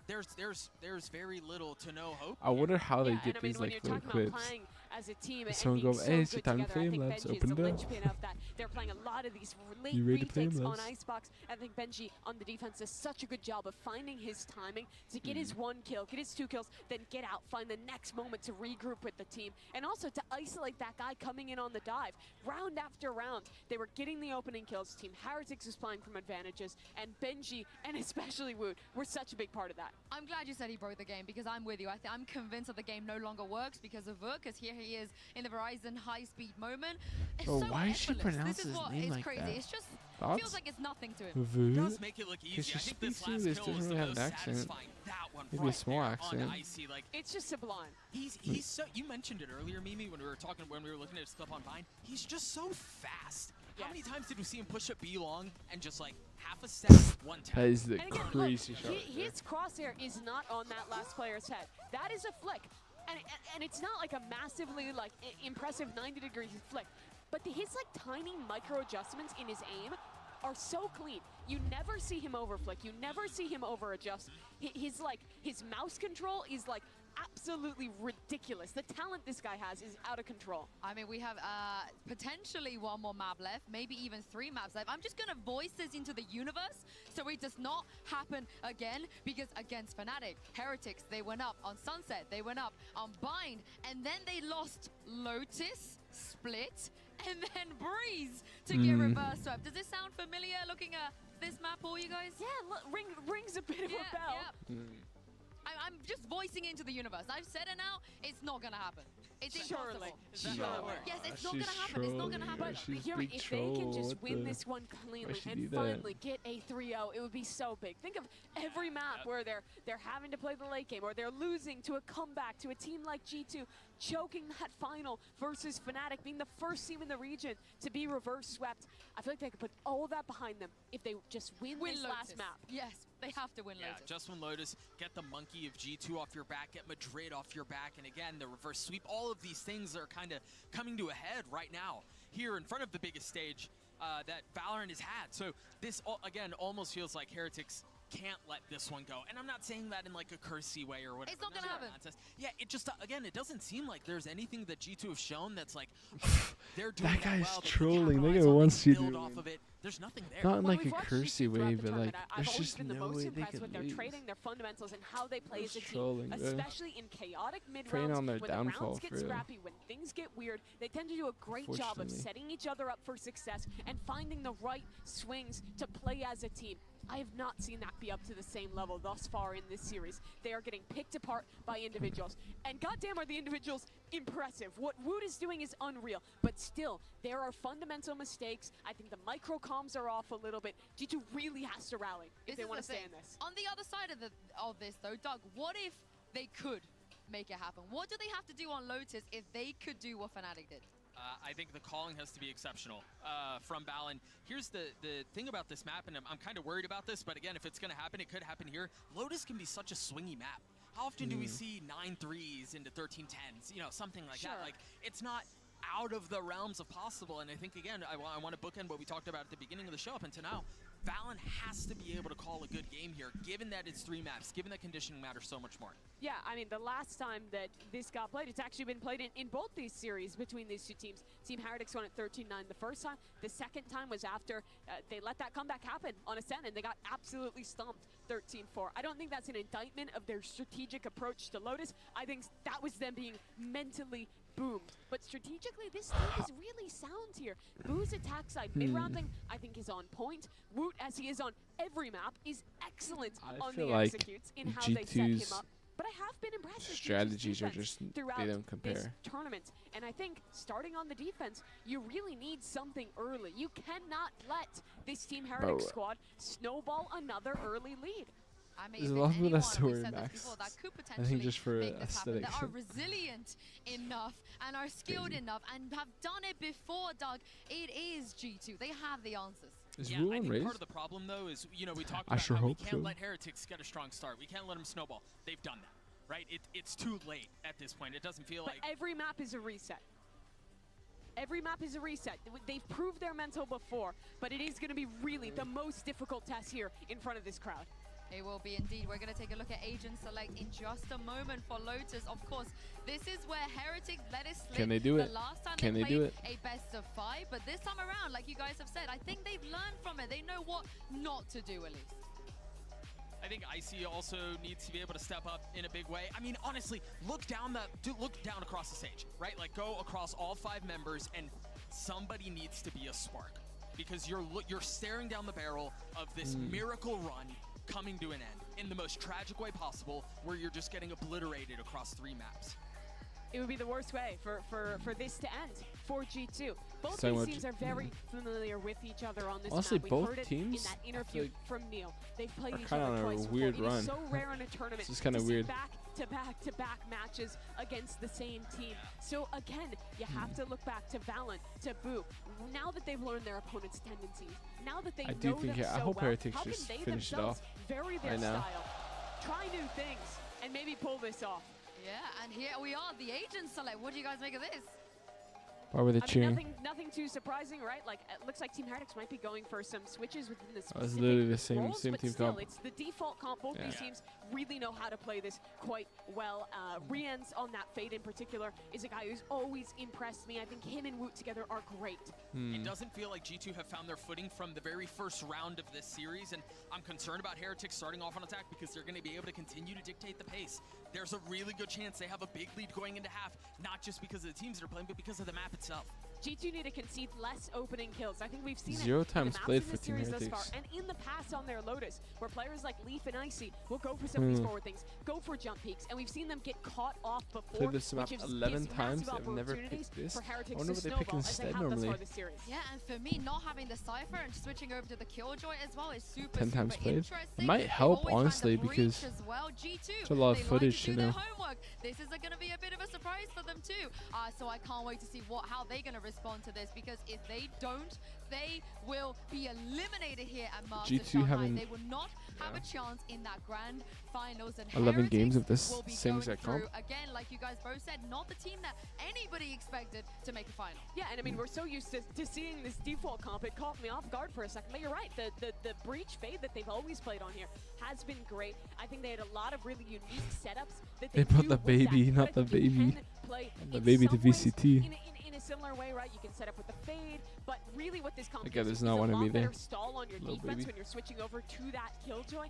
there's very little to no hope. I wonder how they Yeah, get and I mean, these when like you're little talking about clips. playing as a team and Someone being go, so hey, it's good the time together, for I aim think labs. Benji is Open the it up. linchpin of that. They're playing a lot of these late You ready to play retakes aim on labs? Icebox. I think Benji on the defense does such a good job of finding his timing to get his 1 kill, get his 2 kills, then get out, find the next moment to regroup with the team, and also to isolate that guy coming in on the dive. Round after round, they were getting the opening kills. Team Heretics was playing from advantages, and Benji, and especially Wood, were such a big part of that. I'm glad you said he broke the game because I'm with you. I'm convinced that the game no longer works because of Vuk, because here he is in the Verizon high-speed moment. It's Oh, so why does she effortless. pronounce This is his what name is like crazy. that? It's just Thoughts? feels like it's nothing to him. Vu? It does make it look Because easy. she I think this speaks last English, kill was doesn't the really have most an accent. satisfying. That one Maybe a right small there accent. on Icy, like It's just sublime. he's so. You mentioned it earlier, Mimi, when we were looking at his clip on Vine. He's just so fast. How many times did we see him push up B long and just like half a step, one tap? That is the And again, crazy look, shot. right there. his crosshair is not on that last player's head. That is a flick. And it's not like a massively like impressive 90-degree flick. But his like tiny micro adjustments in his aim are so clean. You never see him overflick. You never see him over adjust. His mouse control is like absolutely ridiculous. The talent this guy has is out of control. I mean, we have potentially 1 more map left, maybe even 3 maps left. I'm just going to voice this into the universe so it does not happen again, because against Fnatic, Heretics, they went up on Sunset, they went up on Bind, and then they lost Lotus, Split, and then Breeze to get reverse swept. Does this sound familiar looking at this map, all you guys? Yeah, look, rings a bit of a bell. Yeah. I'm just voicing into the universe. I've said it now. It's not gonna happen. It's Surely. impossible. Is that how it works? Yes, it's not gonna happen. It's not gonna happen. But She's hear me, big if they can just troll, win what the- this one why cleanly she and do that? finally get a 3-0, it would be so big. Think of every map where they're having to play the late game, or they're losing to a comeback to a team like G2, choking that final versus Fnatic, being the first team in the region to be reverse swept. I feel like they could put all of that behind them if they just win this Lotus. last map. Yes, they have to win Yeah, Lotus. just win Lotus, get the monkey of G2 off your back, get Madrid off your back, and again, the reverse sweep. All of these things are kind of coming to a head right now here in front of the biggest stage that Valorant has had. So this, again, almost feels like Heretics can't let this one go. And I'm not saying that in like a cursey way or whatever. It's not gonna happen. Nonsense. Yeah, it just, again, it doesn't seem like there's anything that G2 have shown that's like, they're doing That guy's well, they can trolling. Look capitalize at on it, once you build do off it. of it. There's nothing there. Not in Well, like a we've watched cursey G2 throughout way, the but like tournament. I've there's always just been the no most way they impressed could with their lose. trading, their fundamentals, and how they play as a Just team, trolling, bro. especially in chaotic mid Preying rounds. on their When downfall, the rounds get for real. scrappy, when things get weird, they tend to do a great job of Unfortunately. setting each other up for success and finding the right swings to play as a team. I have not seen that be up to the same level thus far in this series. They are getting picked apart by individuals. And goddamn are the individuals impressive. What Wood is doing is unreal. But still, there are fundamental mistakes. I think the micro comms are off a little bit. G2 really has to rally if they want to stay in this. On the other side of this though, Doug, what if they could make it happen? What do they have to do on Lotus if they could do what Fnatic did? I think the calling has to be exceptional from Balin. Here's the thing about this map, and I'm kind of worried about this, but again, if it's going to happen, it could happen here. Lotus can be such a swingy map. How often do we see 9 threes into 13 10s? You know, something like that. Like, it's not out of the realms of possible, and I think, again, I want to bookend what we talked about at the beginning of the show up until now. Valen has to be able to call a good game here, given that it's 3 maps, given that conditioning matters so much more. Yeah, I mean, the last time that this got played, it's actually been played in both these series between these two teams. Team Heretics won at 13-9 the first time. The second time was after they let that comeback happen on Ascent, and they got absolutely stomped 13-4. I don't think that's an indictment of their strategic approach to Lotus. I think that was them being mentally boomed. But strategically, this team is really sound here. Boo's attack side mid-round thing, I think, is on point. Woot, as he is on every map is excellent on feel the like executes in how they set him G2's up. But I have been impressed with strategies are defense just throughout they don't this compare. tournament. And I think starting on the defense, you really need something early. You cannot let this Team Heretic squad snowball another early lead. I mean, There's a if lot of people anyone, that store we said this Max. before, that could I potentially think just for make this happen, aesthetics. that are resilient enough and are skilled enough and have done it before, Doug. It is G2. They have the answers. Is yeah, Wu I think raised? part of the problem, though, is, you know, we talked I about sure how we hope can't so. let Heretics get a strong start. We can't let them snowball. They've done that, right? It's too late at this point. It doesn't feel But like... every map is a reset. Every map is a reset. They've proved their mental before, but it is going to be really the most difficult test here in front of this crowd. It will be indeed. We're going to take a look at Agent Select in just a moment for Lotus. Of course, this is where Heretics let it slip. Can they do it? The last time Can they they do played it? a best of 5, but this time around, like you guys have said, I think they've learned from it. They know what not to do, at least. I think Icy also needs to be able to step up in a big way. I mean, honestly, look down across the stage, right? Like, go across all 5 members, and somebody needs to be a spark, because you're staring down the barrel of this miracle run coming to an end in the most tragic way possible, where you're just getting obliterated across 3 maps. It would be the worst way for this to end for G2. Both So these much- teams are very familiar with each other on this Honestly, map. We both heard it teams, in that I interview feel like, from Neil. They've played are each kinda other on a twice weird before. It run. is so rare in a tournament This is kinda to see weird. back-to-back matches against the same team. So again, you have to look back to Valen, to Boo. Now that they've learned their opponent's tendencies, now that they I do know think them I so hope well, Heretics how can just they finish it themselves off vary their right now. style, try new things, and maybe pull this off? Yeah, and here we are, the Agent Select. What do you guys make of this? Why were they I mean, cheering? nothing too surprising, right? Like, it looks like Team Heretics might be going for some switches within the Oh, it's specific literally the same roles, but team still, comp. it's the default comp. Both Yeah. these teams really know how to play this quite well. Rien's on that Fade in particular is a guy who's always impressed me. I think him and Woot together are great. It doesn't feel like G2 have found their footing from the very first round of this series, and I'm concerned about Heretics starting off on attack because they're going to be able to continue to dictate the pace. There's a really good chance they have a big lead going into half, not just because of the teams that are playing, but because of the map itself. G2 need to concede less opening kills. I think we've seen 0 it times in the played maps in for this Team series thus far, Heretics. and in the past on their Lotus, where players like Leaf and Icy will go for some of these forward things, go for jump peaks, and we've seen them get caught off before. Played this map which 11 gives times. massive They've never opportunities picked this. for I Heretics wonder to what they pick snowball as they instead have thus normally. far this series. Yeah, and for me, not having the Cypher and switching over to the Killjoy as well is super, 10 times super played. interesting. It might They've help, always ran the honestly, breach because as well. G2, it's a lot of they footage, like to you do their know. homework. This is going to be a bit of a surprise for them too. So I can't wait to see how they're going to respond to this, because if they don't, they will be eliminated here at Master G2 Shanghai. having- They will not have a chance in that grand finals. And 11 Heretics games of this will be same going exact through, comp. again, like you guys both said, not the team that anybody expected to make a final. Yeah, and I mean, we're so used to seeing this default comp, it caught me off guard for a second. But you're right, the breach Fade that they've always played on here has been great. I think they had a lot of really unique setups that They do put the with baby, that, not but I the think you baby. can play The in baby to some ways VCT. in a similar way, right? You can set up with the Fade, but really what this comp Okay, gives there's is not a one of lot me there. better stall on your Little defense baby. when you're switching over to that Killjoy,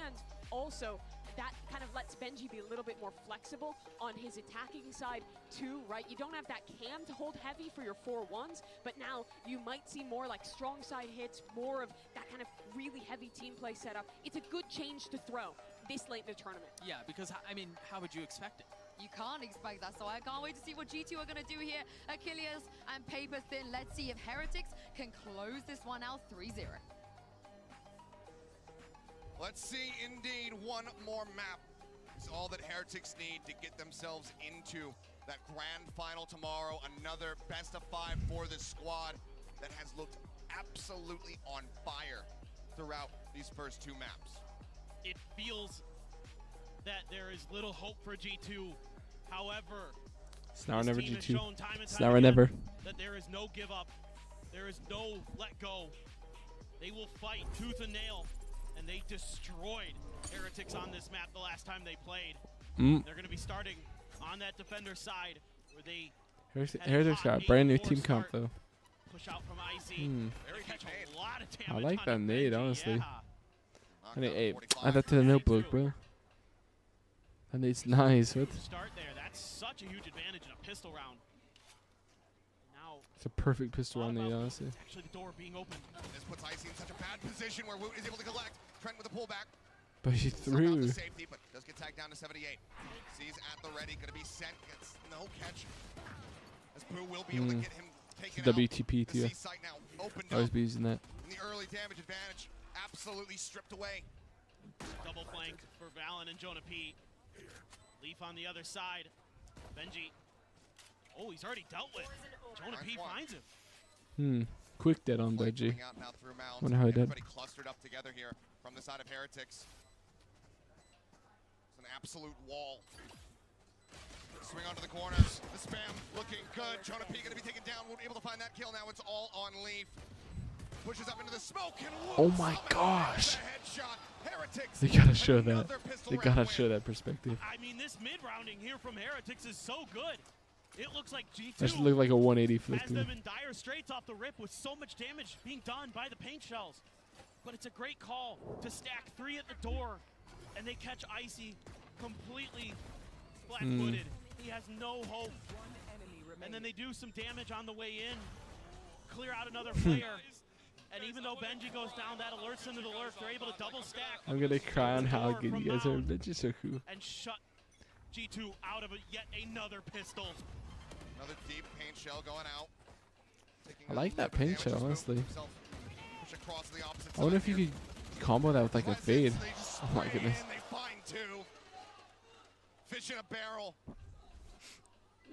and also that kind of lets Benji be a little bit more flexible on his attacking side too, right? You don't have that cam to hold heavy for your 4-1s, but now you might see more like strong side hits, more of that kind of really heavy team play setup. It's a good change to throw this late in the tournament. Yeah, because, I mean, how would you expect it? You can't expect that, so I can't wait to see what G2 are going to do here. Achilles and Paper Thin. Let's see if Heretics can close this one out 3-0. Let's see, indeed, one more map is all that Heretics need to get themselves into that grand final tomorrow. Another best of 5 for this squad that has looked absolutely on fire throughout these first 2 maps. It feels that there is little hope for G2. However, It's now or this never team has G2. shown time and It's time now or again never. that there is no give up. There is no let go. They will fight tooth and nail, and they destroyed Heretics on this map the last time they played. They're going to be starting on that defender side where they Heretics got a brand new team comp though. push out from Icy. Very Catch good a lot of I damage like on that nade, Benji, honestly. yeah. And add that to the notebook, bro. That nade's nice. What? Start there. That's such a huge advantage in a pistol round. Now now. It's a perfect pistol on the honestly. Actually, the door being open. This puts Icy in such a bad position where Woot is able to collect. Trent with a pullback. But he threw. Safety, but does get tagged down to 78. Sees at the ready, gonna be sent. Gets no catch. As Boo will be able to get him taken out. WTP The too. C site now opened Always up. be using that. And the early damage advantage absolutely stripped away. Double flank for Valen and Jonah P. Leaf on the other side. Benji. Oh, he's already dealt with. Jonah P finds him. Quick dead on Benji. Coming out now through Mounds. Wonder how he did. Everybody clustered up together here from the side of Heretics. It's an absolute wall. Swing onto the corners. The spam looking good. Jonah P gonna be taken down. Won't be able to find that kill now. It's all on Leaf. Pushes up into the smoke and Oh my gosh. Heretics. They gotta show that. They gotta show that perspective. I mean, this mid-rounding here from Heretics is so good. It looks like G2 That should look like a 180 flick has to them me. in dire straits off the rip with so much damage being done by the paint shells. But it's a great call to stack 3 at the door, and they catch Icy completely flat-footed. He has no hope. And then they do some damage on the way in, clear out another player. And even though Benji goes down, that alerts them to the lurk. They're able to double stack. I'm gonna cry on how good you guys are. Benji's so cool. And shut G2 out of yet another pistol. Another deep paint shell going out. I like that paint shell, honestly. Push across the opposite I wonder side if you here. could combo that with like a fade. Oh my goodness. And they find 2. Fish in a barrel.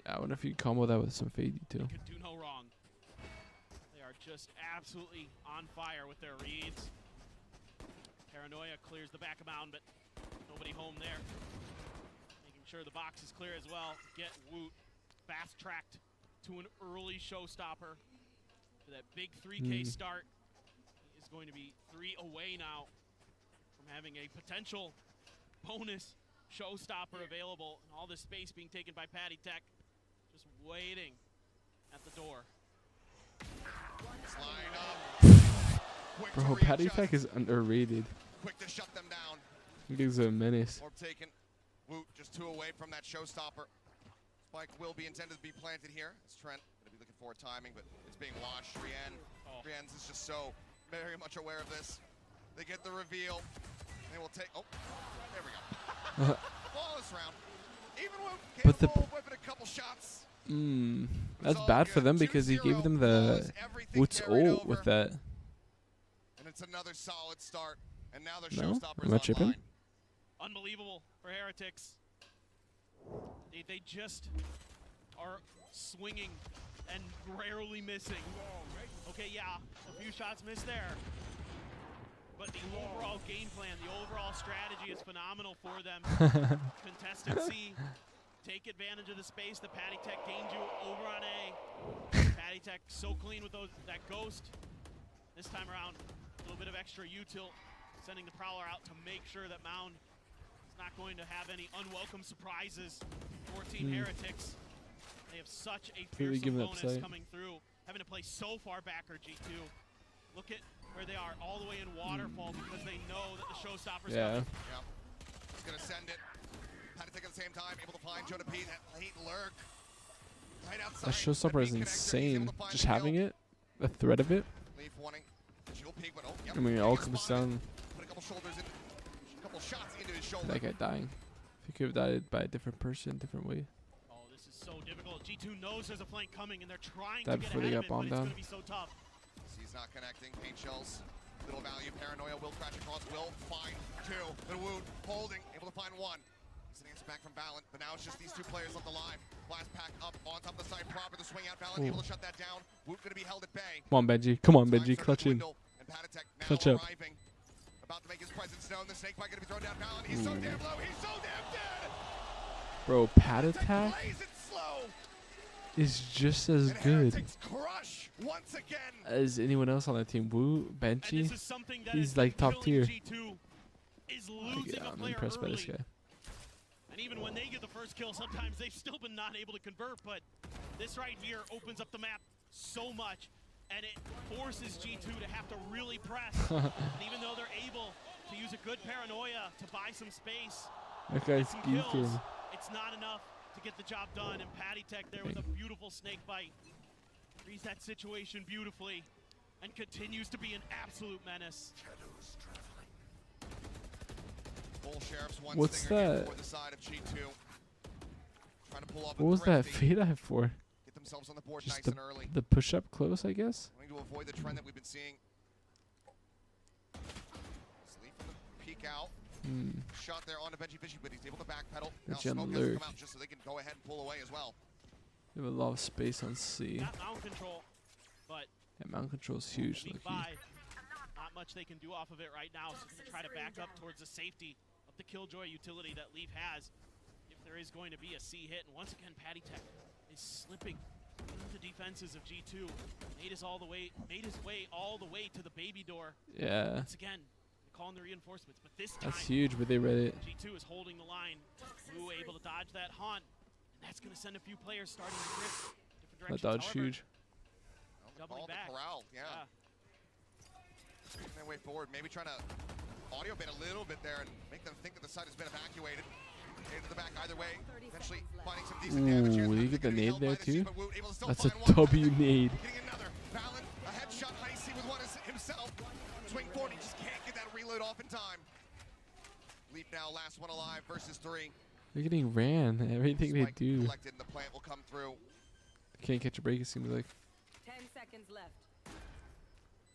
Yeah, I wonder if you could combo that with some fade too. Could do no wrong. They are just absolutely on fire with their reads. Paranoia clears the back of mound, but nobody home there. Making sure the box is clear as well. Get Woot fast-tracked to an early showstopper for that big 3K start. He is going to be 3 away now from having a potential bonus showstopper available, and all this space being taken by Patty Tech, just waiting at the door. Bro, Patty Tech is underrated. Quick to shut them down. He's a menace. Orb taken. Woot just 2 away from that showstopper. Spike will be intended to be planted here. It's Trent going to be looking for timing, but it's being watched. Rien's is just so very much aware of this. They get the reveal. They will take. Oh, there we go. Flawless round. Even Woot capable of whipping a couple shots. That's bad for them because he gave them the Woot's ult with that. And it's another solid start. And now their No? showstoppers Am I tripping? online. Unbelievable for Heretics. They just are swinging and rarely missing. Okay, yeah, a few shots missed there. But the overall game plan, the overall strategy is phenomenal for them. Contested C, take advantage of the space that Patty Tech gained you over on A. Patty Tech so clean with that ghost. This time around, a little bit of extra util, sending the Prowler out to make sure that Mound is not going to have any unwelcome surprises. 14 Heretics. They have such a fearsome bonus coming through. Having to play so far back or G2. Look at where they are, all the way in Waterfall, because they know that the showstopper's coming. Yep. He's going to send it. Patty Tech at the same time, able to find Jonah P. That late lurk. Right outside. That showstopper is insane. Just having it, the threat of it. Leaf wanting dual peek, but yep. I mean, it all comes down. Put a couple shoulders in, a couple shots into his shoulder. That guy dying. If he could have died by a different person, different way. Oh, this is so difficult. G2 knows there's a flank coming, and they're trying Died to get before they ahead got of it, but bombed it's down. going to be so tough. He's not connecting. Paint shells. Little value. Paranoia will crash across. Will find 2. The Woot holding. Able to find 1. It's an answer back from Valen. But now it's just these 2 players left alive. Blast pack up on top of the side. Proper the swing out. Valen able to shut that down. Woot going to be held at bay. Come on, Benji. Come on, Benji. Clutch in. Clutch up. About to make his presence known. The snake bite going to be thrown down. Valen. He's so damn low. He's so damn dead. Bro, Pat attack is just as good once again as anyone else on that team. Woo, Benji, he's like top tier. I'm impressed by this guy. And even when they get the first kill, sometimes they've still been not able to convert, but this right here opens up the map so much, and it forces G2 to have to really press. And even though they're able to use a good paranoia to buy some space, That guy's some kills, geeking. it's not enough to get the job done, and Patty Tech there with a beautiful snake bite. reads that situation beautifully and continues to be an absolute menace. Bull Sheriff's one What's stinger here that? for the side of G2. Trying to pull off a What was that thrifty, fade eye for? get themselves on the board Just nice the, and early. the push up close, I guess. Wanting to avoid the trend that we've been seeing. Sleep from the peek out. Shot there onto Benji Fishy, but he's able to backpedal. Now Got you on Smoke the has to lurk. come out just so they can go ahead and pull away as well. You have a lot of space on C. Got mount control, but Yeah, mount control is huge. week Low-key. 5, not much they can do off of it right now. So going to try to back up towards the safety of the Killjoy utility that Leaf has if there is going to be a C hit. And once again, Patty Tech is slipping into the defenses of G2. Made his way all the way to the baby door. Yeah. Once again, calling the reinforcements, but this time That's huge, but they read it. G2 is holding the line. Wu able to dodge that haunt, and that's going to send a few players starting to drift different That directions. dodge However, huge. doubling back. The corral, yeah. Making their way forward, maybe trying to audio bait a little bit there and make them think that the site has been evacuated. Into the back either way, eventually finding some decent damage here. Ooh, you get the nade there too? But Wu able to still That's a find one. W nade. Getting another. Valen, a headshot, Icy with one himself. Swing forward, he just can't get that reload off in time. Leap now, last one alive versus 3. They're getting ran. Everything they Spike do. collected and the plant will come through. Can't catch a break, it seems like. 10 seconds left.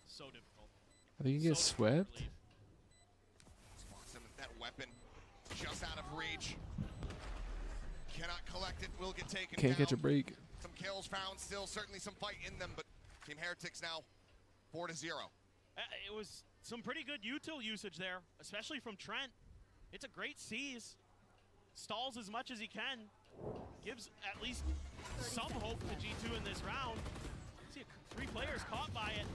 So difficult. I think he gets swept. Spots him with that weapon just out of reach. Cannot collect it, will get taken Can't down. catch a break. Some kills found, still certainly some fight in them, but Team Heretics now 4-0. It was some pretty good util usage there, especially from Trent. It's a great seize. Stalls as much as he can. Gives at least some hope to G2 in this round. See 3 players caught by it,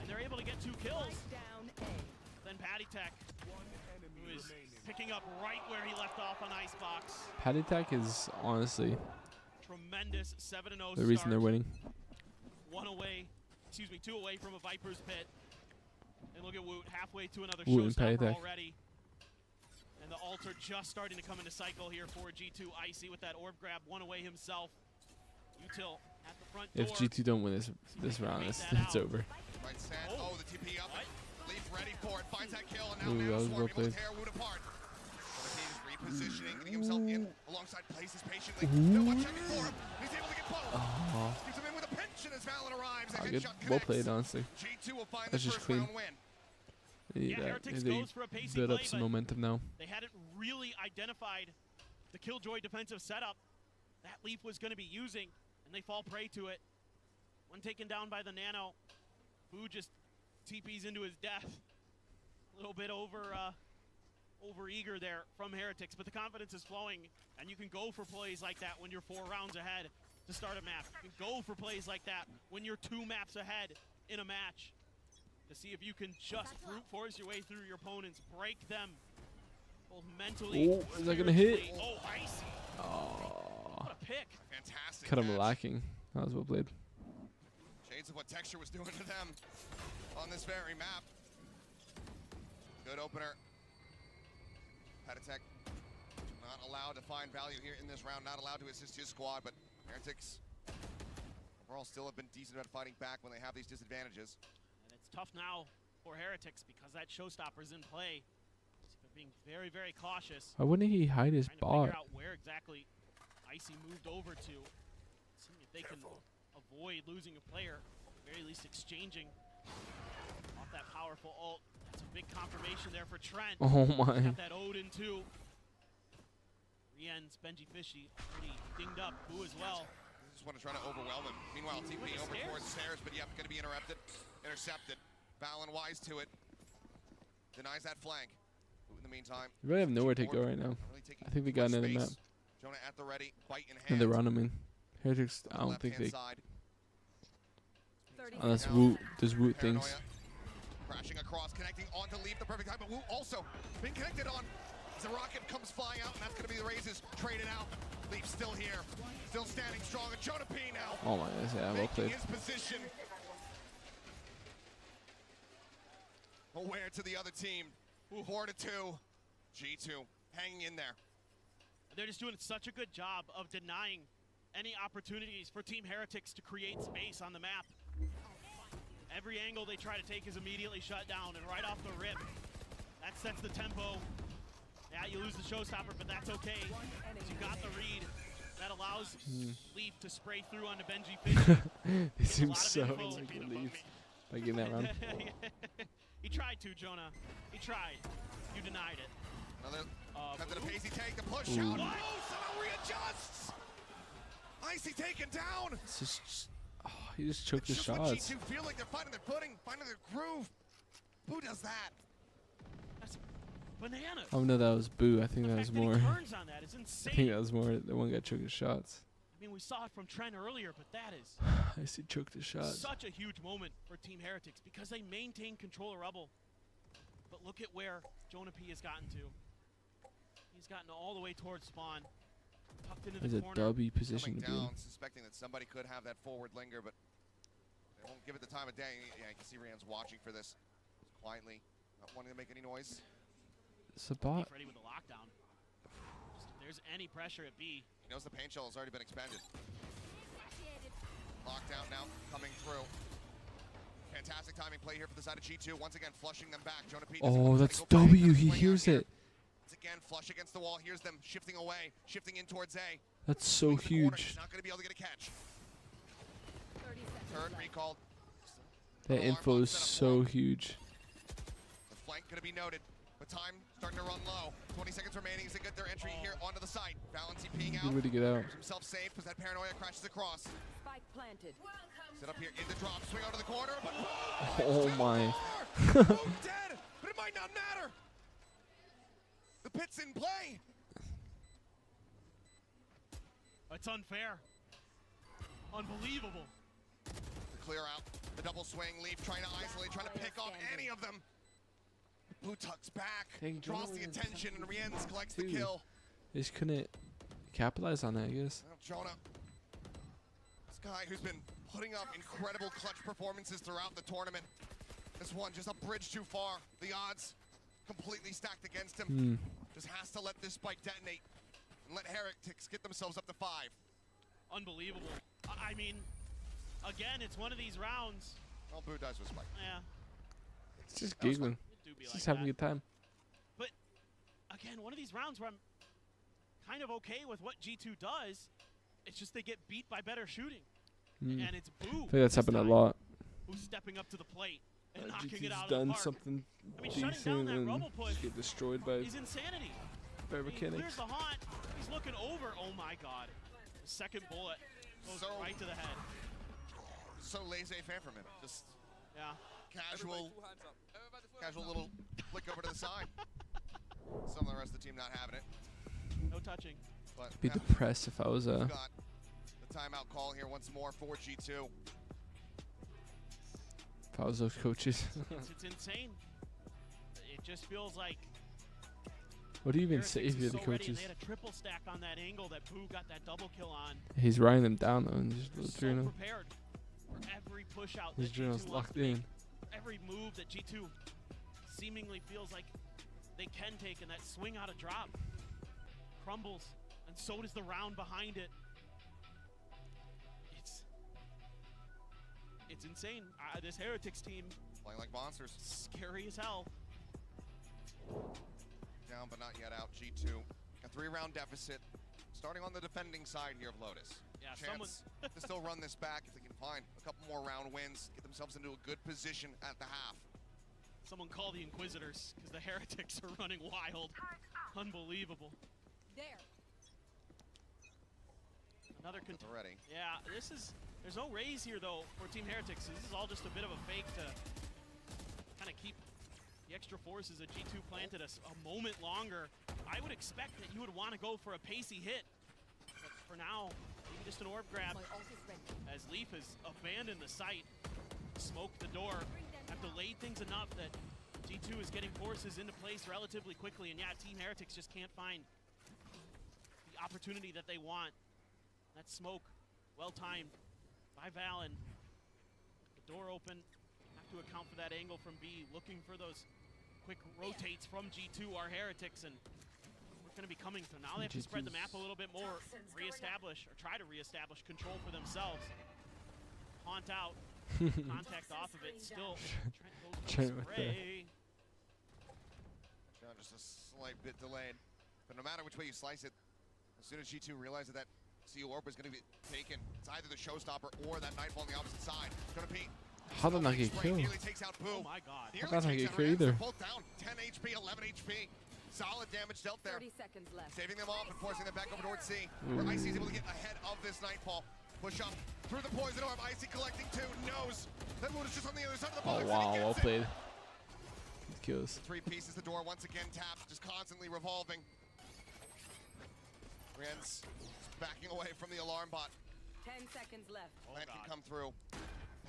and they're able to get 2 kills. Then Patty Tech, who is picking up right where he left off on Icebox. Patty Tech is honestly Tremendous 7-0 the reason they're winning. 2 away from a Viper's pit. And look at Woot, halfway to another Woot and Patty showstopper Tech. already. And the altar just starting to come into cycle here for G2. Icy with that orb grab, 1 away himself. Util at the front door. If G2 don't win this round, it's over. Right stand, oh, the TP up. Leaf ready for it, finds that kill, and now Ooh, that was Mamswarm well able to played. tear Woot apart. He's repositioning, getting himself in alongside Places patiently. No one checking for him. He's able to get both. Oh. Gives him in with a pinch, and as Valen arrives, a Good. headshot Well connects. played, honestly. G2 will find That's the just first clean. round win. They, Heretics they goes for a pacey build up play, some but momentum now. They hadn't really identified the Killjoy defensive setup that Leaf was going to be using, and they fall prey to it. One taken down by the Nano. Boo just TPs into his death. A little bit over eager there from Heretics, but the confidence is flowing, and you can go for plays like that when you're 4 rounds ahead to start a map. You can go for plays like that when you're 2 maps ahead in a match to see if you can just brute force your way through your opponents, break them both mentally. Oh, is that gonna hit? Oh, Icy. Oh. What a pick. Fantastic Cut him match. lacking. That was well played. Shades of what Texture was doing to them on this very map. Good opener. Patatech not allowed to find value here in this round, not allowed to assist his squad, but Heretics overall still have been decent about fighting back when they have these disadvantages. And it's tough now for Heretics because that showstopper's in play. So they're being very, very cautious. Why wouldn't he hide his Trying to bot? figure out where exactly Icy moved over to. Seeing if they can avoid losing a player, at the very least exchanging off that powerful ult. That's a big confirmation there for Trent. Oh my. Got that Odin too. Rien's Benji Fishy already dinged up. Boo as well. Just want to try to overwhelm him. Meanwhile, TP over towards stairs, but yep, going to be intercepted. Valen wise to it. Denies that flank. In the meantime, They really have nowhere to go right now. I think they got another map. Jonah at the ready, bite in hand. And they're running. Heretics, I don't think they. Side. Unless Woot does Woot things. Crashing across, connecting onto Leaf, the perfect time, but Wu also been connected on. As a rocket comes flying out, and that's going to be the raises. Traded out. Leaf still here, still standing strong. And Jonah P now. Oh my goodness, yeah, well played. His position. Aware to the other team. 4-2. G2 hanging in there. They're just doing such a good job of denying any opportunities for Team Heretics to create space on the map. Every angle they try to take is immediately shut down, and right off the rip, that sets the tempo. Yeah, you lose the showstopper, but that's okay. You got the read. That allows Leaf to spray through onto Benji Fishy. He seems so like relieved by getting that round. He tried to, Jonah. He tried. You denied it. Another method of Hazy take, the push out. Oh, somehow readjusts. Icy taken down. It's just, oh, he just choked his Just when shots. G2 feel like they're finding their footing, finding their groove. Who does that? That's bananas. Oh no, that was Boo. I think that was more. Turns on that is insane. I think that was more. The one guy choked his shots. I mean, we saw it from Trent earlier, but that is I see choked his shots. such a huge moment for Team Heretics because they maintain control of Rebel. But look at where Jonah P has gotten to. He's gotten all the way towards spawn. Tucked into the There's corner. a W position to be in. Suspecting that somebody could have that forward linger, but they won't give it the time of day. Yeah, you can see Rian's watching for this quietly, not wanting to make any noise. It's a bot. Ready with the lockdown. Just if there's any pressure at B. He knows the paint shell has already been expended. Lockdown now coming through. Fantastic timing play here for the side of G2. Once again, flushing them back. Jonah P. Oh, that's W. He hears it. Once again, flush against the wall. Here's them shifting away, shifting in towards A. That's so huge. He's not going to be able to get a catch. Third recalled. That info is so huge. The flank going to be noted, but time starting to run low. 20 seconds remaining as they get their entry here onto the site. Valency peeing out. Good way to get out. Keeps himself safe because that paranoia crashes across. Spike planted. Set up here in the drop, swing onto the corner, but Oh my. boom, dead, but it might not matter. The pit's in play. It's unfair. Unbelievable. The clear out, the double swing, Leaf trying to isolate, trying to pick off any of them. Blue tucks back, Dang, draws the Jonah attention, and Rienz collects the too. kill. They just couldn't capitalize on that, I guess. Well, Jonah, this guy who's been putting up incredible clutch performances throughout the tournament. This one just a bridge too far. The odds completely stacked against him. Just has to let this spike detonate and let Heretics get themselves up to 5. Unbelievable. I mean, again, it's one of these rounds. All Boo does was spike. Yeah. It's just giggling. It's just having a good time. But again, one of these rounds where I'm kind of okay with what G2 does. It's just they get beat by better shooting. And it's Boo. I think that's happened a lot. Who's stepping up to the plate and knocking it GT's out of done the park. something I mean, shutting down decent that and rubble push just get destroyed by is insanity. better He clears mechanics. the haunt. He's looking over. Oh my God. The second bullet goes right to the head. So laissez-faire from him. Just casual little flick over to the side. Some of the rest of the team not having it. No touching. But Be depressed if I was we've got the timeout call here once more for G2. if I was those coaches. It's insane. It just feels like What do you even say if you're the so ready, and coaches? they had a triple stack on that angle that Boo got that double kill on. He's riding them down though and just So them. prepared for every push out His that journal's G2 wants locked to make. in. Every move that G2 seemingly feels like they can take, and that swing out of drop crumbles, and so does the round behind it. It's insane. This Heretics team playing like monsters. Scary as hell. Down but not yet out. G2 a 3-round deficit. Starting on the defending side here of Lotus. Yeah, Chance to still run this back if they can find a couple more round wins, get themselves into a good position at the half. Someone call the Inquisitors, because the Heretics are running wild. Unbelievable. There. Another ready. Yeah, there's no raise here though for Team Heretics. This is all just a bit of a fake to kind of keep the extra forces of G2 planted a moment longer. I would expect that you would want to go for a pacey hit, but for now, maybe just an orb grab. As Leaf has abandoned the site, smoked the door, have delayed things enough that G2 is getting forces into place relatively quickly, and yeah, Team Heretics just can't find the opportunity that they want. That smoke, well timed by Valen. The door open, have to account for that angle from B, looking for those quick rotates from G2, our Heretics, and we're going to be coming through. Now they have to spread the map a little bit more, reestablish, or try to reestablish control for themselves. Haunt out, contact off of it. Still, Trent goes for the spray. Just a slight bit delayed. But no matter which way you slice it, as soon as G2 realizes that Seal Orb is going to be taken, it's either the showstopper or that Nightfall on the opposite side. Gonna Pete. How did not get killed? Takes out Boo. Oh my god. How did not get killed either? Both down. 10 HP, 11 HP. Solid damage dealt there. 30 seconds left. Saving them off and forcing them back over towards C. Where Icy is able to get ahead of this Nightfall. Push up through the poison orb. Icy collecting two. Knows that Moon is just on the other side of the box. Oh wow, well played. Kills. 3 pieces. The door once again tapped, just constantly revolving. Rien's backing away from the alarm bot. 10 seconds left. Plant can come through.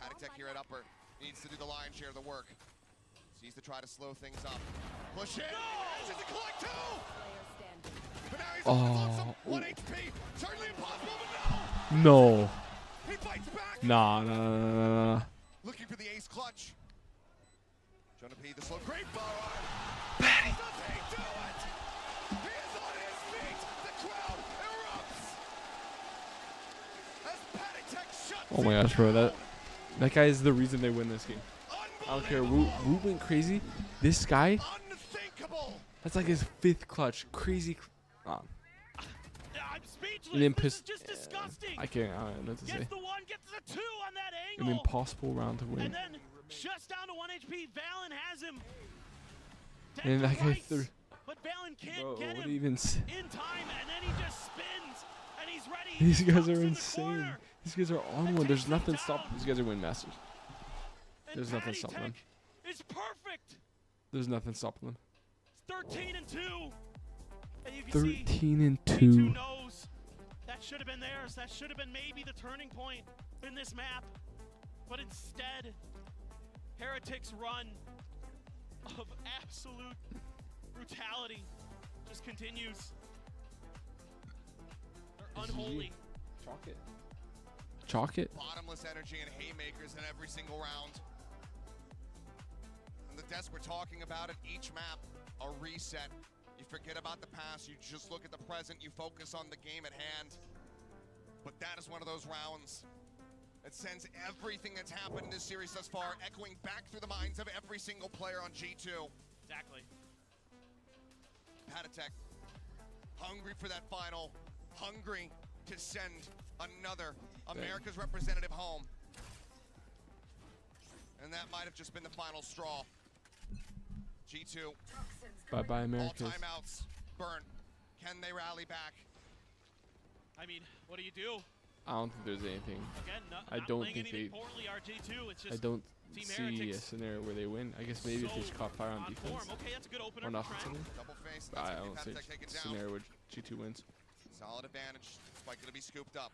Paddock Tech here at upper needs to do the lion's share of the work. Needs to try to slow things up. Push in. Manages to collect 2. But now he's on 1 HP. Certainly impossible, but no. No. He fights back. Nah. Looking for the ace clutch. Jonah P, the slow great forward. Patty. Does he do it? He is on his feet. The crowd erupts. As Paddock Tech shuts Oh my gosh, bro, that guy is the reason they win this game. I don't care. Wu went crazy. This guy, that's like his 5th clutch. Crazy. I'm speechless. And then This is just disgusting. I can't. I don't know what to say. Gets the 1, gets the 2 on that An angle. impossible round to win. And then just down to 1 HP. Valen has him. And that guy threw. But Valen can't Bro, get what him even in time, and then he just spins, and he's ready. These He guys jumps are in the insane. corner, These guys are on one. There's nothing stopping. These guys are win masters. and There's nothing Paddy stopping them. Tech is perfect. There's nothing stopping them. 13 and 2. And you can 13 and see 2. G2 knows that should have been theirs. That should have been maybe the turning point in this map. But instead, Heretics' run of absolute brutality just continues. They're unholy. Chalk it. Chalk it. Bottomless energy and haymakers in every single round. And the desk we're talking about at each map, a reset. You forget about the past, you just look at the present, you focus on the game at hand. But that is one of those rounds that sends everything that's happened in this series thus far echoing back through the minds of every single player on G2. Exactly. Paddock Tech, hungry for that final, hungry to send another America's representative home. And that might have just been the final straw. G2. Bye-bye, Americas. All timeouts burn. Can they rally back? I mean, what do you do? I don't think there's anything. Again, I don't think they. poorly, RG2. It's just I don't Team see Heretics a scenario where they win. I guess maybe if they just caught fire on defense. form. Okay, that's a good opener Or for offensively. Double face. But I don't see a scenario where G2 wins. Solid advantage. Spike gonna be scooped up.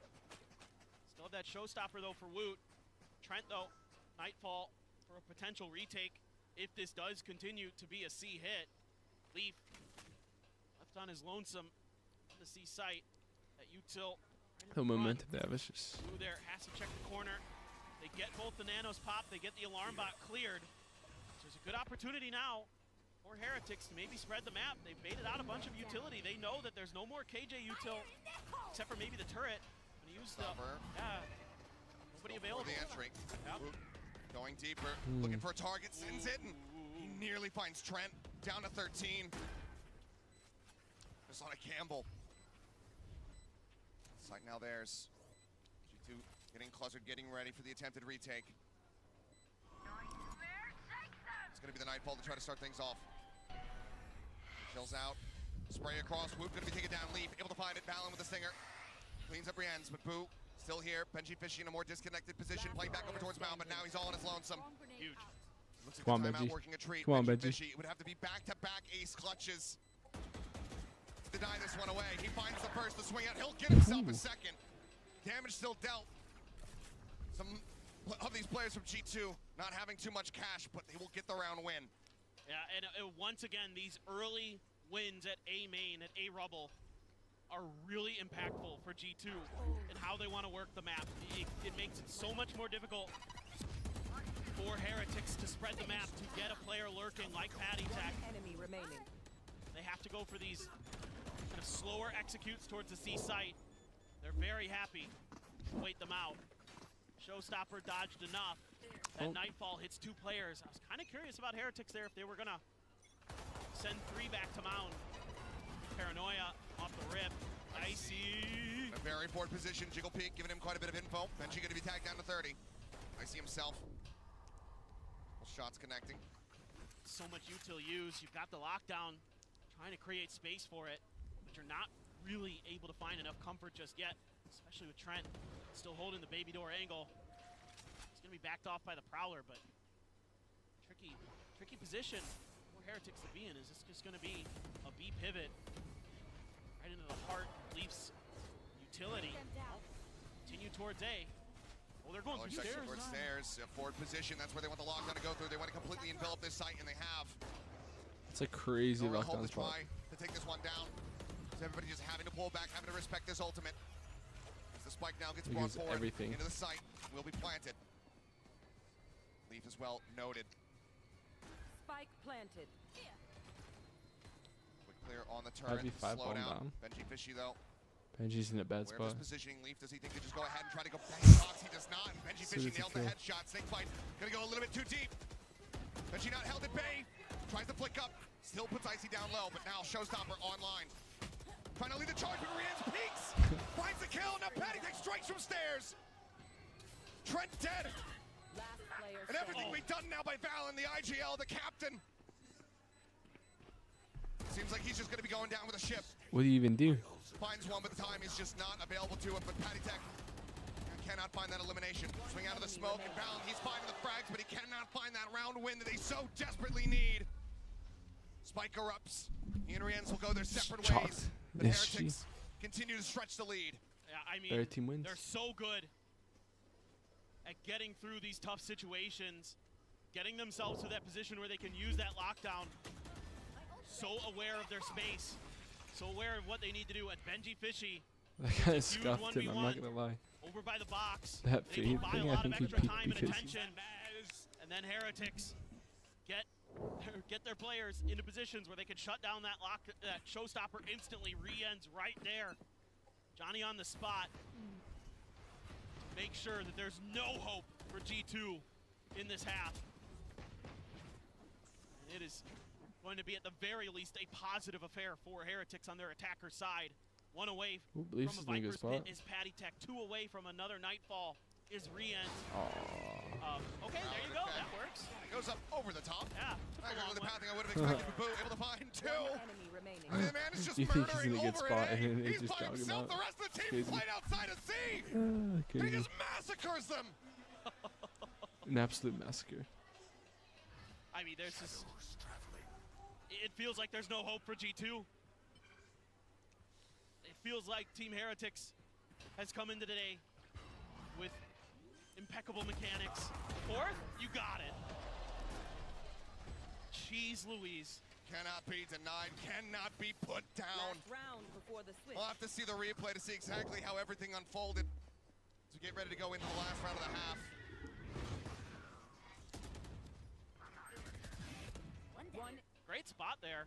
Still have that showstopper though for Woot. Trent though, Nightfall for a potential retake if this does continue to be a C hit. Leaf left on his lonesome on the C site. That util. The momentum that was just. Blue there has to check the corner. They get both the nanos pop. They get the alarm bot cleared. So there's a good opportunity now for Heretics to maybe spread the map. They've baited out a bunch of utility. They know that there's no more KJ util except for maybe the turret. When he used the nobody available. The entry. Yep. Going deeper, looking for a target, sends it, and he nearly finds Trent down to 13. Just on a Campbell. Sight now theirs. G2 getting clustered, getting ready for the attempted retake. It's going to be the Nightfall to try to start things off. Chills out. Spray across. Whoop going to be taken down. Leaf able to find it. Valen with the stinger. Cleans up Rien's, but Boo still here. Benji Fishy in a more disconnected position. Playing back over towards Mal, but now he's all on his lonesome. Huge. Looks like Come on, the timeout Benji. working a treat. Come on, Benji. Fishy would have to be back-to-back ace clutches to deny this one away. He finds the first to swing out. He'll get himself a second. Damage still dealt. Some of these players from G2 not having too much cash, but they will get the round win. Yeah, and once again, these early wins at A main, at A rubble, are really impactful for G2 and how they want to work the map. It makes it so much more difficult for Heretics to spread the map, to get a player lurking like Paddy Tech. Enemy remaining. They have to go for these kind of slower executes towards the C site. They're very happy to wait them out. Showstopper dodged enough. That Nightfall hits 2 players. I was kind of curious about Heretics there if they were going to send 3 back to Mound. Paranoia off the rip. Icy. A very forward position. Jiggle Peak giving him quite a bit of info. Benji going to be tagged down to 30. Icy himself. Well, shots connecting. So much util use. You've got the lockdown, trying to create space for it, but you're not really able to find enough comfort just yet, especially with Trent still holding the baby door angle. He's going to be backed off by the Prowler, but tricky position for Heretics to be in. Is this just going to be a B pivot right into the heart of Leaf's utility? Continue towards A. Oh, they're going through stairs. Towards stairs. Forward position. That's where they want the lockdown to go through. They want to completely envelop this site, and they have. It's a crazy no lockdown spot. Try to take this one down. So everybody just having to pull back, having to respect this ultimate. As the spike now gets brought forward into the site, will be planted. Leaf as well noted. Spike planted. Quick clear on the turret. Slow down. Benji Fishy though. Benji's in a bad Where spot. is positioning Leaf? Does he think to just go ahead and try to go back box? He does not. And Benji So Fishy it's a nails the kill. headshot. Snakebite gonna go a little bit too deep. Benji not held at bay. Tries to flick up. Still puts Icy down low, but now Showstopper online. Trying to lead the charge, but Rian's peaks. Finds the kill. Now Patty takes strikes from stairs. Trent dead. And everything we've done now by Valen, the IGL, the captain. Seems like he's just going to be going down with a ship. What do you even do? Finds one, but the time is just not available to him. But Patty Tech cannot find that elimination. Swing out of the smoke, and Valen, he's finding the frags, but he cannot find that round win that they so desperately need. Spike erupts. He and Rienz will go their separate ways. But Heretics continue to stretch the lead. Yeah, I mean, Their team wins. They're so good at getting through these tough situations, getting themselves to that position where they can use that lockdown. So aware of their space, so aware of what they need to do. At Benji Fishy, That kind of scuffed him, I'm not gonna lie. over by the box. That They feed buy a thing, I lot of think he extra peaked time and because attention, and then Heretics get their players into positions where they can shut down that Showstopper instantly. Re-ends right there. Johnny on the spot. Make sure that there's no hope for G2 in this half. And it is going to be at the very least a positive affair for Heretics on their attacker side. 1 away from a Viper's pit is Patty Tech. 2 away from another Nightfall is Re-end. Okay, there you go. That works. It goes up over the top. Yeah. Not really the pathing I would have expected. Babu able to find 2. I mean, the man is just You think he's murdering in a good over spot, it. and then they He's just by dog him himself. out. The rest of the team Crazy. played outside of C. He Crazy. just massacres them. An absolute massacre. I mean, there's just... It feels like there's no hope for G2. It feels like Team Heretics has come into today with impeccable mechanics. 4th, you got it. Jeez Louise. Cannot be denied, cannot be put down. Round before the switch. We'll have to see the replay to see exactly how everything unfolded as we get ready to go into the last round of the half. Great spot there.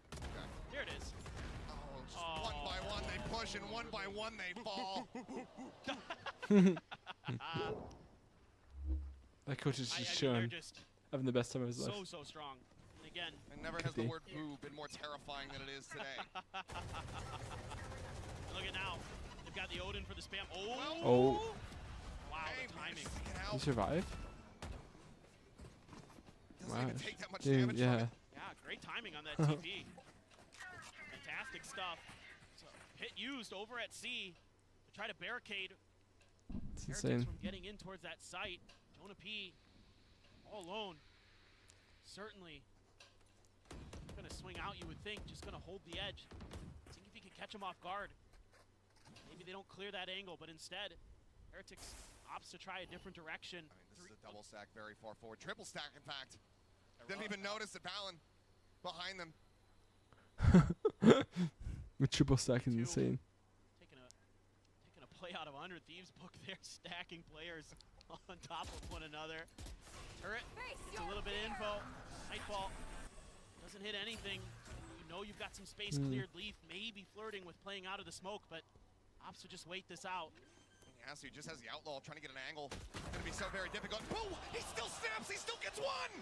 Here it is. One by one they push, and one by one they fall. That coach is just I mean, showing, they're just having the best time of his life. so strong. And again, And never has the word boo been more terrifying than it is today. look at now. They've got the Odin for the spam. Oh. Wow, the timing. He survived? Doesn't even take that much Dude, damage from yeah. it. Yeah, great timing on that TP. Fantastic stuff. So, hit used over at C to try to barricade It's Heretics insane. from getting in towards that site. Jonah P all alone. Certainly gonna swing out, you would think, just gonna hold the edge. See if he can catch him off guard. Maybe they don't clear that angle, but instead, Heretics opts to try a different direction. I mean, this is a double stack very far forward. Triple stack, in fact. Didn't even notice that Valen behind them. The triple stack is insane. Taking a play out of 100 Thieves book there, stacking players on top of one another. Turret, it's a little bit of info. Nightfall doesn't hit anything. You know you've got some space cleared. Leaf maybe flirting with playing out of the smoke, but Ops will just wait this out. Yasu just has the outlaw trying to get an angle. It's gonna be so very difficult. Boom! He still snaps, he still gets one!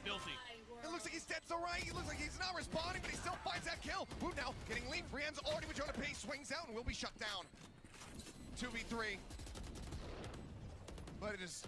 Filthy. It looks like he's dead to right. It looks like he's not responding, but he still finds that kill. Who now? Getting Leaf. Rian's already withdrawn a pace, swings out, and will be shut down. 2v3. But it is